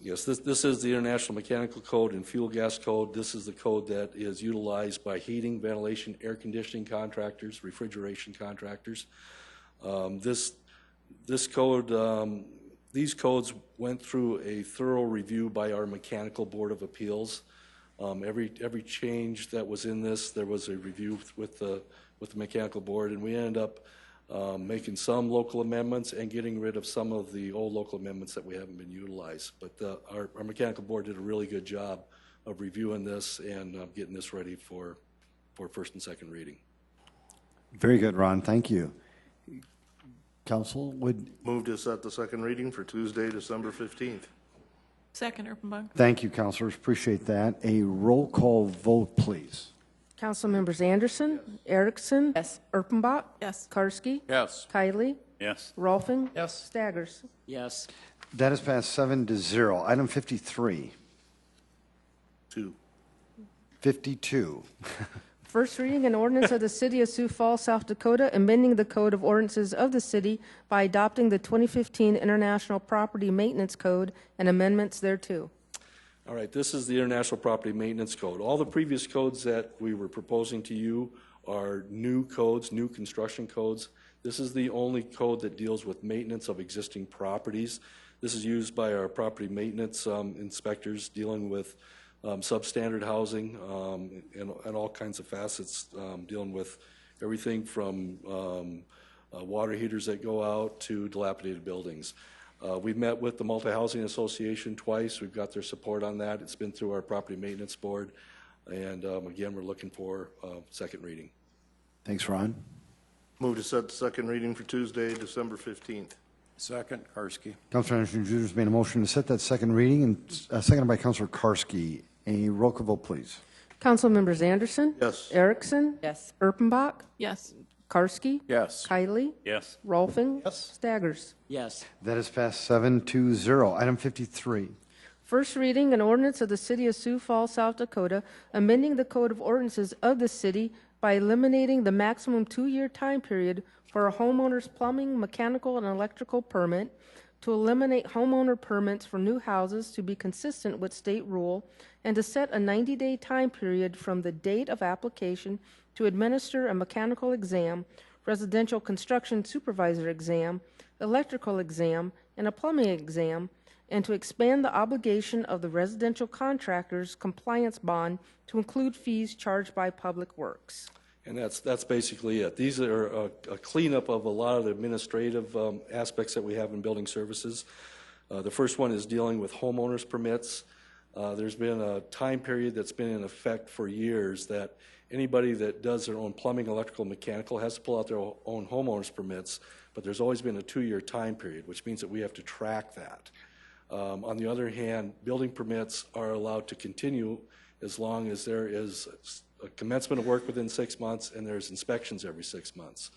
[SPEAKER 17] Yes, this is the International Mechanical Code and Fuel Gas Code. This is the code that is utilized by heating, ventilation, air conditioning contractors, refrigeration contractors. This code, these codes went through a thorough review by our Mechanical Board of Appeals. Every change that was in this, there was a review with the Mechanical Board, and we ended up making some local amendments and getting rid of some of the old local amendments that we haven't been utilized. But our Mechanical Board did a really good job of reviewing this and getting this ready for first and second reading.
[SPEAKER 1] Very good, Ron. Thank you. Council would
[SPEAKER 14] move to set the second reading for Tuesday, December 15th.
[SPEAKER 5] Second, Erpenbach.
[SPEAKER 1] Thank you, councilors. Appreciate that. A roll call vote, please.
[SPEAKER 2] Council members Anderson, Erickson.
[SPEAKER 7] Yes.
[SPEAKER 2] Erpenbach.
[SPEAKER 5] Yes.
[SPEAKER 2] Karski.
[SPEAKER 13] Yes.
[SPEAKER 2] Kylie.
[SPEAKER 18] Yes.
[SPEAKER 2] Rolfing.
[SPEAKER 12] Yes.
[SPEAKER 2] Staggers.
[SPEAKER 19] Yes.
[SPEAKER 1] That is passed 7-0. Item 53. 52.
[SPEAKER 2] First reading an ordinance of the City of Sioux Falls, South Dakota, amending the Code of Ordinances of the city by adopting the 2015 International Property Maintenance Code and amendments thereto.
[SPEAKER 17] All right, this is the International Property Maintenance Code. All the previous codes that we were proposing to you are new codes, new construction codes. This is the only code that deals with maintenance of existing properties. This is used by our property maintenance inspectors dealing with substandard housing and all kinds of facets, dealing with everything from water heaters that go out to dilapidated buildings. We've met with the Multi-Housing Association twice. We've got their support on that. It's been through our Property Maintenance Board. And again, we're looking for second reading.
[SPEAKER 1] Thanks, Ron.
[SPEAKER 14] Move to set the second reading for Tuesday, December 15th.
[SPEAKER 13] Second, Karski.
[SPEAKER 1] Councilor Anderson Jr. has made a motion to set that second reading, and seconded by Councilor Karski. A roll call vote, please.
[SPEAKER 2] Council members Anderson.
[SPEAKER 14] Yes.
[SPEAKER 2] Erickson.
[SPEAKER 7] Yes.
[SPEAKER 2] Erpenbach.
[SPEAKER 5] Yes.
[SPEAKER 2] Karski.
[SPEAKER 13] Yes.
[SPEAKER 2] Kylie.
[SPEAKER 18] Yes.
[SPEAKER 2] Rolfing.
[SPEAKER 12] Yes.
[SPEAKER 2] Staggers.
[SPEAKER 19] Yes.
[SPEAKER 1] That is passed 7-0. Item 53.
[SPEAKER 2] First reading an ordinance of the City of Sioux Falls, South Dakota, amending the Code of Ordinances of the city by eliminating the maximum 2-year time period for a homeowner's plumbing, mechanical, and electrical permit, to eliminate homeowner permits for new houses to be consistent with state rule, and to set a 90-day time period from the date of application to administer a mechanical exam, residential construction supervisor exam, electrical exam, and a plumbing exam, and to expand the obligation of the residential contractor's compliance bond to include fees charged by Public Works.
[SPEAKER 17] And that's basically it. These are a cleanup of a lot of the administrative aspects that we have in building services. The first one is dealing with homeowners permits. There's been a time period that's been in effect for years that anybody that does their own plumbing, electrical, mechanical has to pull out their own homeowners permits, but there's always been a 2-year time period, which means that we have to track that. On the other hand, building permits are allowed to continue as long as there is a commencement of work within 6 months and there's inspections every 6 months.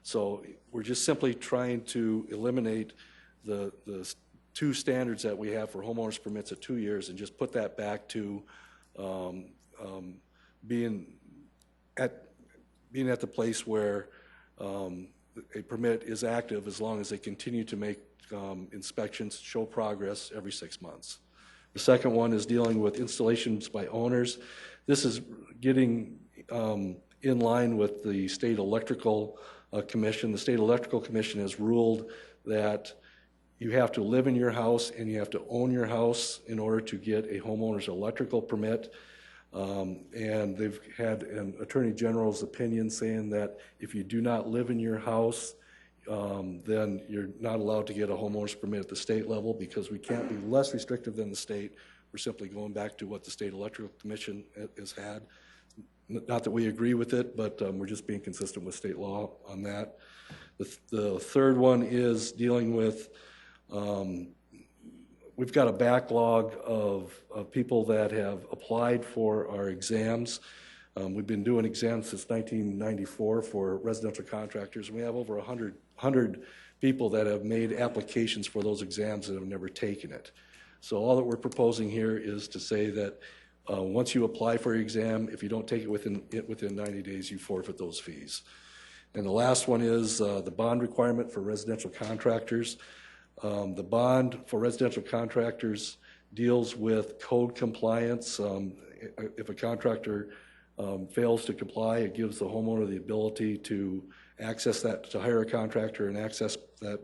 [SPEAKER 17] So we're just simply trying to eliminate the two standards that we have for homeowners permits at 2 years and just put that back to being at the place where a permit is active as long as they continue to make inspections, show progress every 6 months. The second one is dealing with installations by owners. This is getting in line with the State Electrical Commission. The State Electrical Commission has ruled that you have to live in your house and you have to own your house in order to get a homeowner's electrical permit. And they've had an Attorney General's opinion saying that if you do not live in your house, then you're not allowed to get a homeowner's permit at the state level because we can't be less restrictive than the state. We're simply going back to what the State Electrical Commission has had. Not that we agree with it, but we're just being consistent with state law on that. The third one is dealing with, we've got a backlog of people that have applied for our exams. We've been doing exams since 1994 for residential contractors. We have over 100 people that have made applications for those exams that have never taken it. So all that we're proposing here is to say that once you apply for your exam, if you don't take it within 90 days, you forfeit those fees. And the last one is the bond requirement for residential contractors. The bond for residential contractors deals with code compliance. If a contractor fails to comply, it gives the homeowner the ability to access that, to hire a contractor and access that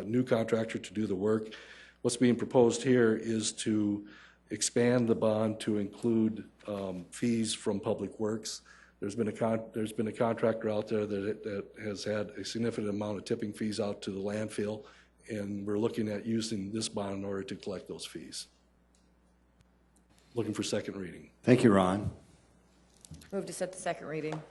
[SPEAKER 17] new contractor to do the work. What's being proposed here is to expand the bond to include fees from Public Works. There's been a contractor out there that has had a significant amount of tipping fees out to the landfill, and we're looking at using this bond in order to collect those fees. Looking for second reading.
[SPEAKER 1] Thank you, Ron.
[SPEAKER 7] Move to set the second reading.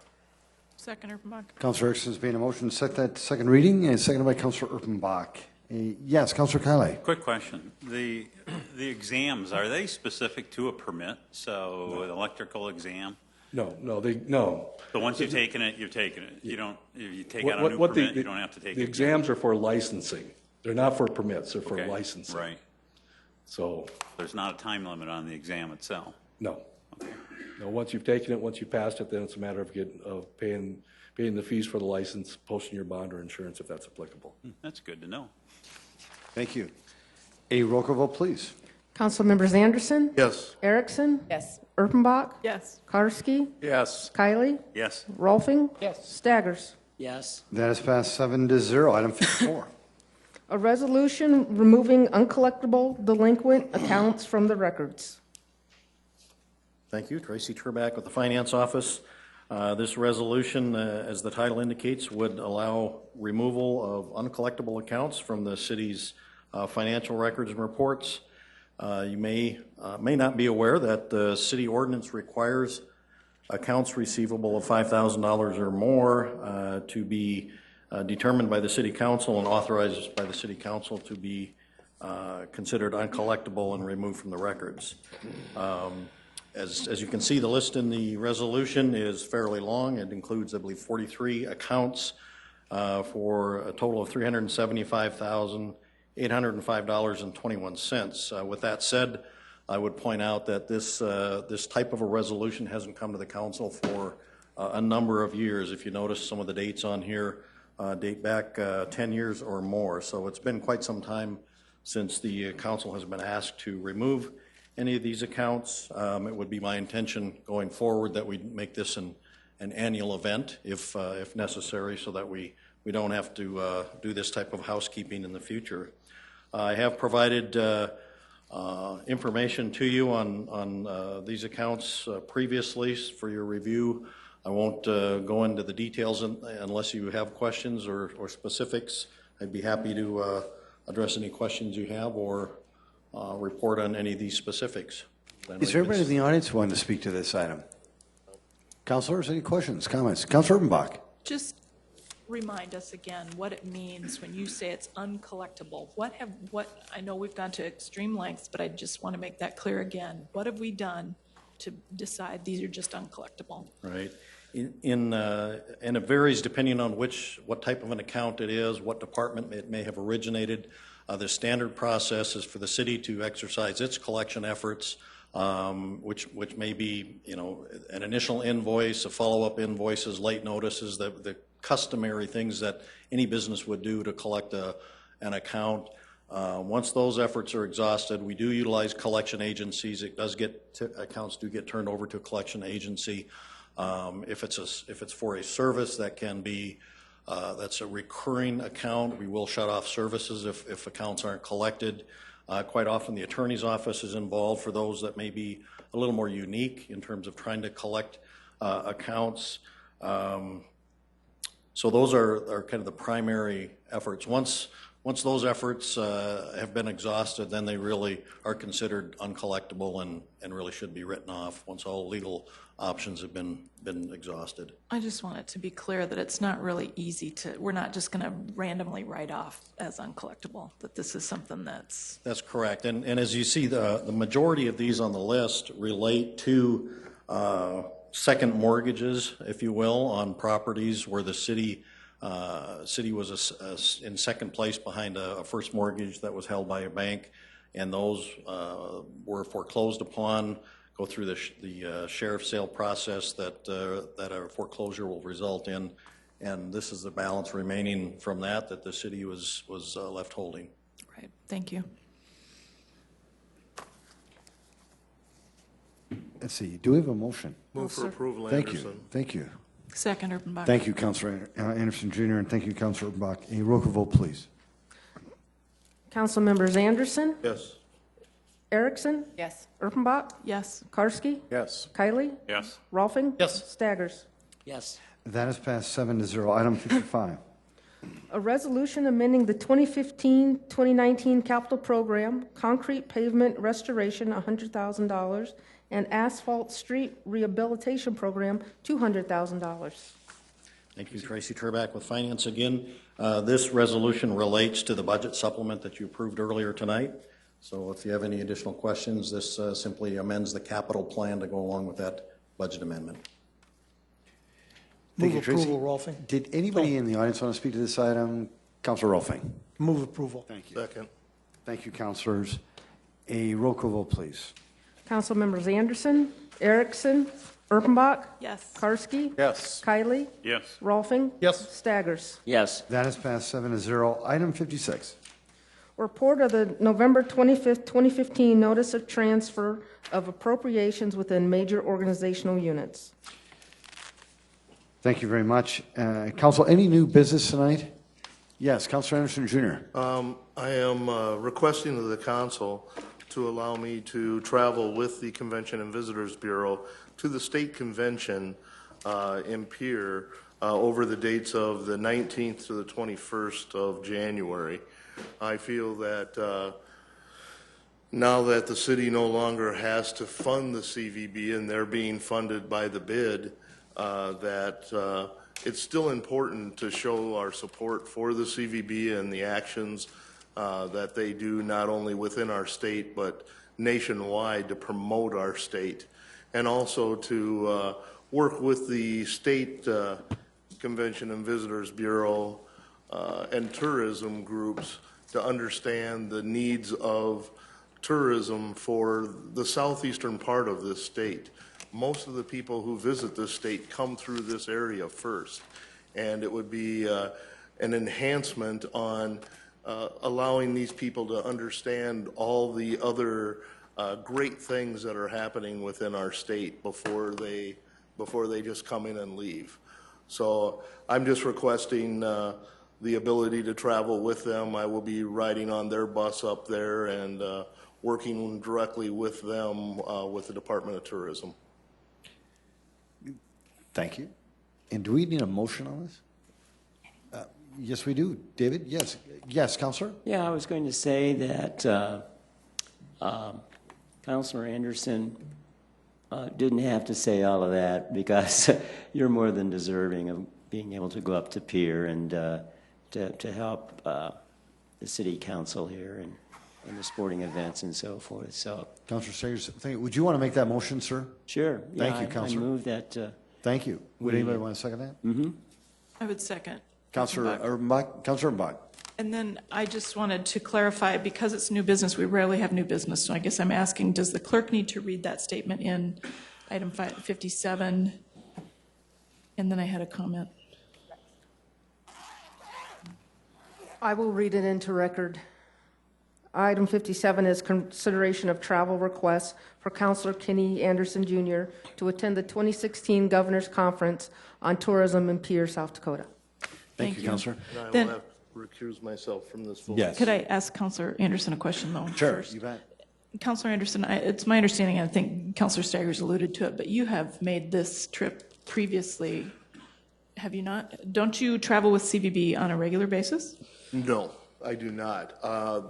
[SPEAKER 5] Second, Erpenbach.
[SPEAKER 1] Councilor Erickson's being a motion to set that second reading, and seconded by Councilor Erpenbach. Yes, Councilor Kiley.
[SPEAKER 18] Quick question. The exams, are they specific to a permit? So an electrical exam?
[SPEAKER 17] No.
[SPEAKER 18] So once you've taken it, you've taken it. You don't, if you take out a new permit, you don't have to take it.
[SPEAKER 17] The exams are for licensing. They're not for permits, they're for
[SPEAKER 18] Okay,
[SPEAKER 17] licensing.
[SPEAKER 18] right.
[SPEAKER 17] So.
[SPEAKER 18] There's not a time limit on the exam itself?
[SPEAKER 17] No. No, once you've taken it, once you passed it, then it's a matter of paying the fees for the license, posting your bond or insurance if that's applicable.
[SPEAKER 18] That's good to know.
[SPEAKER 1] Thank you. A roll call vote, please.
[SPEAKER 2] Council members Anderson?
[SPEAKER 14] Yes.
[SPEAKER 2] Erickson?
[SPEAKER 7] Yes.
[SPEAKER 2] Erpenbach?
[SPEAKER 5] Yes.
[SPEAKER 2] Karski?
[SPEAKER 14] Yes.
[SPEAKER 2] Kylie?
[SPEAKER 18] Yes.
[SPEAKER 2] Rolfing?
[SPEAKER 19] Yes.
[SPEAKER 2] Staggers?
[SPEAKER 19] Yes.
[SPEAKER 1] That is passed 7-0. Item 54.
[SPEAKER 2] A resolution removing uncollectible delinquent accounts from the records.
[SPEAKER 8] Thank you. Tracy Turback with the Finance Office. This resolution, as the title indicates, would allow removal of uncollectible accounts from the city's financial records and reports. You may not be aware that the city ordinance requires accounts receivable of $5,000 or more to be determined by the city council and authorized by the city council to be considered uncollectible and removed from the records. As you can see, the list in the resolution is fairly long. It includes, I believe, 43 accounts for a total of $375,805.21. With that said, I would point out that this type of a resolution hasn't come to the council for a number of years. If you notice, some of the dates on here date back 10 years or more. So it's been quite some time since the council has been asked to remove any of these accounts. It would be my intention going forward that we make this an annual event if necessary, so that we don't have to do this type of housekeeping in the future. I have provided information to you on these accounts previously for your review. I won't go into the details unless you have questions or specifics. I'd be happy to address any questions you have or report on any of these specifics.
[SPEAKER 1] Is there anybody in the audience who wanted to speak to this item? Councilors, any questions, comments? Councilor Erpenbach.
[SPEAKER 5] Just remind us again what it means when you say it's uncollectible. I know we've gone to extreme lengths, but I just want to make that clear again. What have we done to decide these are just uncollectible?
[SPEAKER 8] Right. And it varies depending on what type of an account it is, what department it may have originated. The standard process is for the city to exercise its collection efforts, which may be, an initial invoice, a follow-up invoices, late notices, the customary things that any business would do to collect an account. Once those efforts are exhausted, we do utilize collection agencies. Accounts do get turned over to a collection agency. If it's for a service that can be that's a recurring account, we will shut off services if accounts aren't collected. Quite often the attorney's office is involved for those that may be a little more unique in terms of trying to collect accounts. So those are kind of the primary efforts. Once those efforts have been exhausted, then they really are considered uncollectible and really should be written off once all legal options have been exhausted.
[SPEAKER 5] I just want it to be clear that it's not really easy we're not just going to randomly write off as uncollectible, that this is something that's
[SPEAKER 8] correct. And as you see, the majority of these on the list relate to second mortgages, if you will, on properties where the city was in second place behind a first mortgage that was held by a bank, and those were foreclosed upon, go through the sheriff's sale process that a foreclosure will result in, and this is the balance remaining from that the city was left holding.
[SPEAKER 5] Right. Thank you.
[SPEAKER 1] let's see, do we have a motion?
[SPEAKER 14] Move for approval,
[SPEAKER 1] Thank
[SPEAKER 14] Anderson.
[SPEAKER 1] you, thank you.
[SPEAKER 5] Second, Urbanbach.
[SPEAKER 1] Thank you, Councilor Anderson Jr., and thank you, Councilor Urbanbach. A roll call vote, please.
[SPEAKER 2] Council members Anderson,
[SPEAKER 14] Yes.
[SPEAKER 2] Erickson,
[SPEAKER 7] Yes.
[SPEAKER 2] Urbanbach,
[SPEAKER 5] Yes.
[SPEAKER 2] Karski,
[SPEAKER 13] Yes.
[SPEAKER 2] Kylie,
[SPEAKER 18] Yes.
[SPEAKER 2] Rolfing.
[SPEAKER 17] Yes.
[SPEAKER 2] Staggers.
[SPEAKER 19] Yes.
[SPEAKER 1] That is passed 7-0. Item 55.
[SPEAKER 2] A resolution amending the 2015-2019 capital program, concrete pavement restoration, $100,000, and asphalt street rehabilitation program, $200,000.
[SPEAKER 8] Thank you, Tracy Turback with Finance again. This resolution relates to the budget supplement that you approved earlier tonight. So if you have any additional questions, this simply amends the capital plan to go along with that budget amendment.
[SPEAKER 1] Thank
[SPEAKER 6] Move
[SPEAKER 1] you, Tracy.
[SPEAKER 6] approval, Rolfing.
[SPEAKER 1] Did anybody in the audience want to speak to this item? Councilor Rolfing.
[SPEAKER 6] Move approval.
[SPEAKER 1] Thank you.
[SPEAKER 14] Second.
[SPEAKER 1] Thank you, councilors. A roll call vote, please.
[SPEAKER 2] Council members Anderson, Erickson, Urbanbach,
[SPEAKER 5] Yes.
[SPEAKER 2] Karski,
[SPEAKER 13] Yes.
[SPEAKER 2] Kylie,
[SPEAKER 18] Yes.
[SPEAKER 2] Rolfing.
[SPEAKER 17] Yes.
[SPEAKER 2] Staggers.
[SPEAKER 19] Yes.
[SPEAKER 1] That is passed 7-0. Item 56.
[SPEAKER 2] Report of the November 25th, 2015 Notice of Transfer of Appropriations within Major Organizational Units.
[SPEAKER 1] Thank you very much. Council, any new business tonight? Yes, Councilor Anderson Jr.
[SPEAKER 14] I am requesting of the council to allow me to travel with the Convention and Visitors Bureau to the state convention in Pierre over the dates of the 19th to the 21st of January. I feel that now that the city no longer has to fund the CVB and they're being funded by the bid, that it's still important to show our support for the CVB and the actions that they do not only within our state but nationwide to promote our state, and also to work with the state Convention and Visitors Bureau and tourism groups to understand the needs of tourism for the southeastern part of this state. Most of the people who visit this state come through this area first, and it would be an enhancement on allowing these people to understand all the other great things that are happening within our state before they just come in and leave. So I'm just requesting the ability to travel with them. I will be riding on their bus up there and working directly with them with the Department of Tourism.
[SPEAKER 1] Thank you. And do we need a motion on this? Yes, we do. David? Yes. Yes, Councilor?
[SPEAKER 20] Yeah, I was going to say that Councilor Anderson didn't have to say all of that because you're more than deserving of being able to go up to Pier and to help the city council here and the sporting events and so forth. So,
[SPEAKER 1] Councilor Sagers, would you want to make that motion, sir?
[SPEAKER 20] Sure.
[SPEAKER 1] Thank you,
[SPEAKER 20] I
[SPEAKER 1] Councilor.
[SPEAKER 20] move that.
[SPEAKER 1] Thank you. Would anybody want to second that?
[SPEAKER 20] Mm-hmm.
[SPEAKER 5] I would second.
[SPEAKER 1] Councilor Urbanbach. Councilor Urbanbach.
[SPEAKER 5] And then I just wanted to clarify, because it's new business, we rarely have new business, so I guess I'm asking, does the clerk need to read that statement in item 57? And then I had a comment.
[SPEAKER 2] I will read it into record. Item 57 is consideration of travel requests for Councilor Kenny Anderson Jr. to attend the 2016 Governor's Conference on Tourism in Pierre, South Dakota.
[SPEAKER 1] Thank you, Councilor.
[SPEAKER 14] And I
[SPEAKER 5] Then-
[SPEAKER 14] will have to recuse myself from this vote.
[SPEAKER 1] Yes.
[SPEAKER 5] Could I ask Councilor Anderson a question, though?
[SPEAKER 1] Sure,
[SPEAKER 5] first?
[SPEAKER 1] you bet.
[SPEAKER 5] Councilor Anderson, it's my understanding, I think Councilor Staggers alluded to it, but you have made this trip previously, have you not? Don't you travel with CVB on a regular basis?
[SPEAKER 14] No, I do not.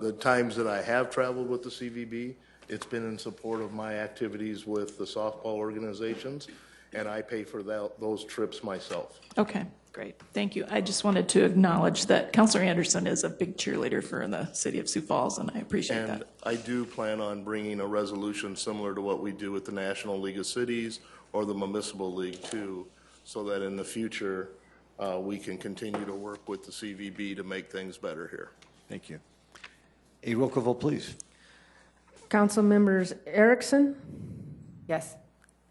[SPEAKER 14] The times that I have traveled with the CVB, it's been in support of my activities with the softball organizations, and I pay for those trips myself.
[SPEAKER 5] Okay, great. Thank you. I just wanted to acknowledge that Councilor Anderson is a big cheerleader for the City of Sioux Falls, and I appreciate
[SPEAKER 14] And
[SPEAKER 5] that.
[SPEAKER 14] I do plan on bringing a resolution similar to what we do with the National League of Cities or the Municipal League too, so that in the future, we can continue to work with the CVB to make things better here.
[SPEAKER 1] Thank you. A roll call vote, please.
[SPEAKER 2] Council members Erickson,
[SPEAKER 7] Yes.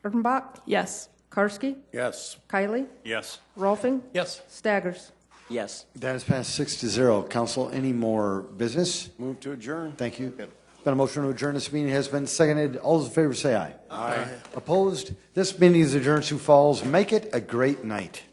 [SPEAKER 2] Urbanbach,
[SPEAKER 5] Yes.
[SPEAKER 2] Karski,
[SPEAKER 13] Yes.
[SPEAKER 2] Kylie,
[SPEAKER 18] Yes.
[SPEAKER 2] Rolfing.
[SPEAKER 17] Yes.
[SPEAKER 2] Staggers.
[SPEAKER 20] Yes.
[SPEAKER 1] That is passed 6-0. Council, any more business?
[SPEAKER 13] Move to adjourn.
[SPEAKER 1] Thank you. Been a motion to adjourn. This meeting has been seconded. All those in favor say aye.
[SPEAKER 14] Aye.
[SPEAKER 1] Opposed? This meeting is adjourned. Sioux Falls. Make it a great night.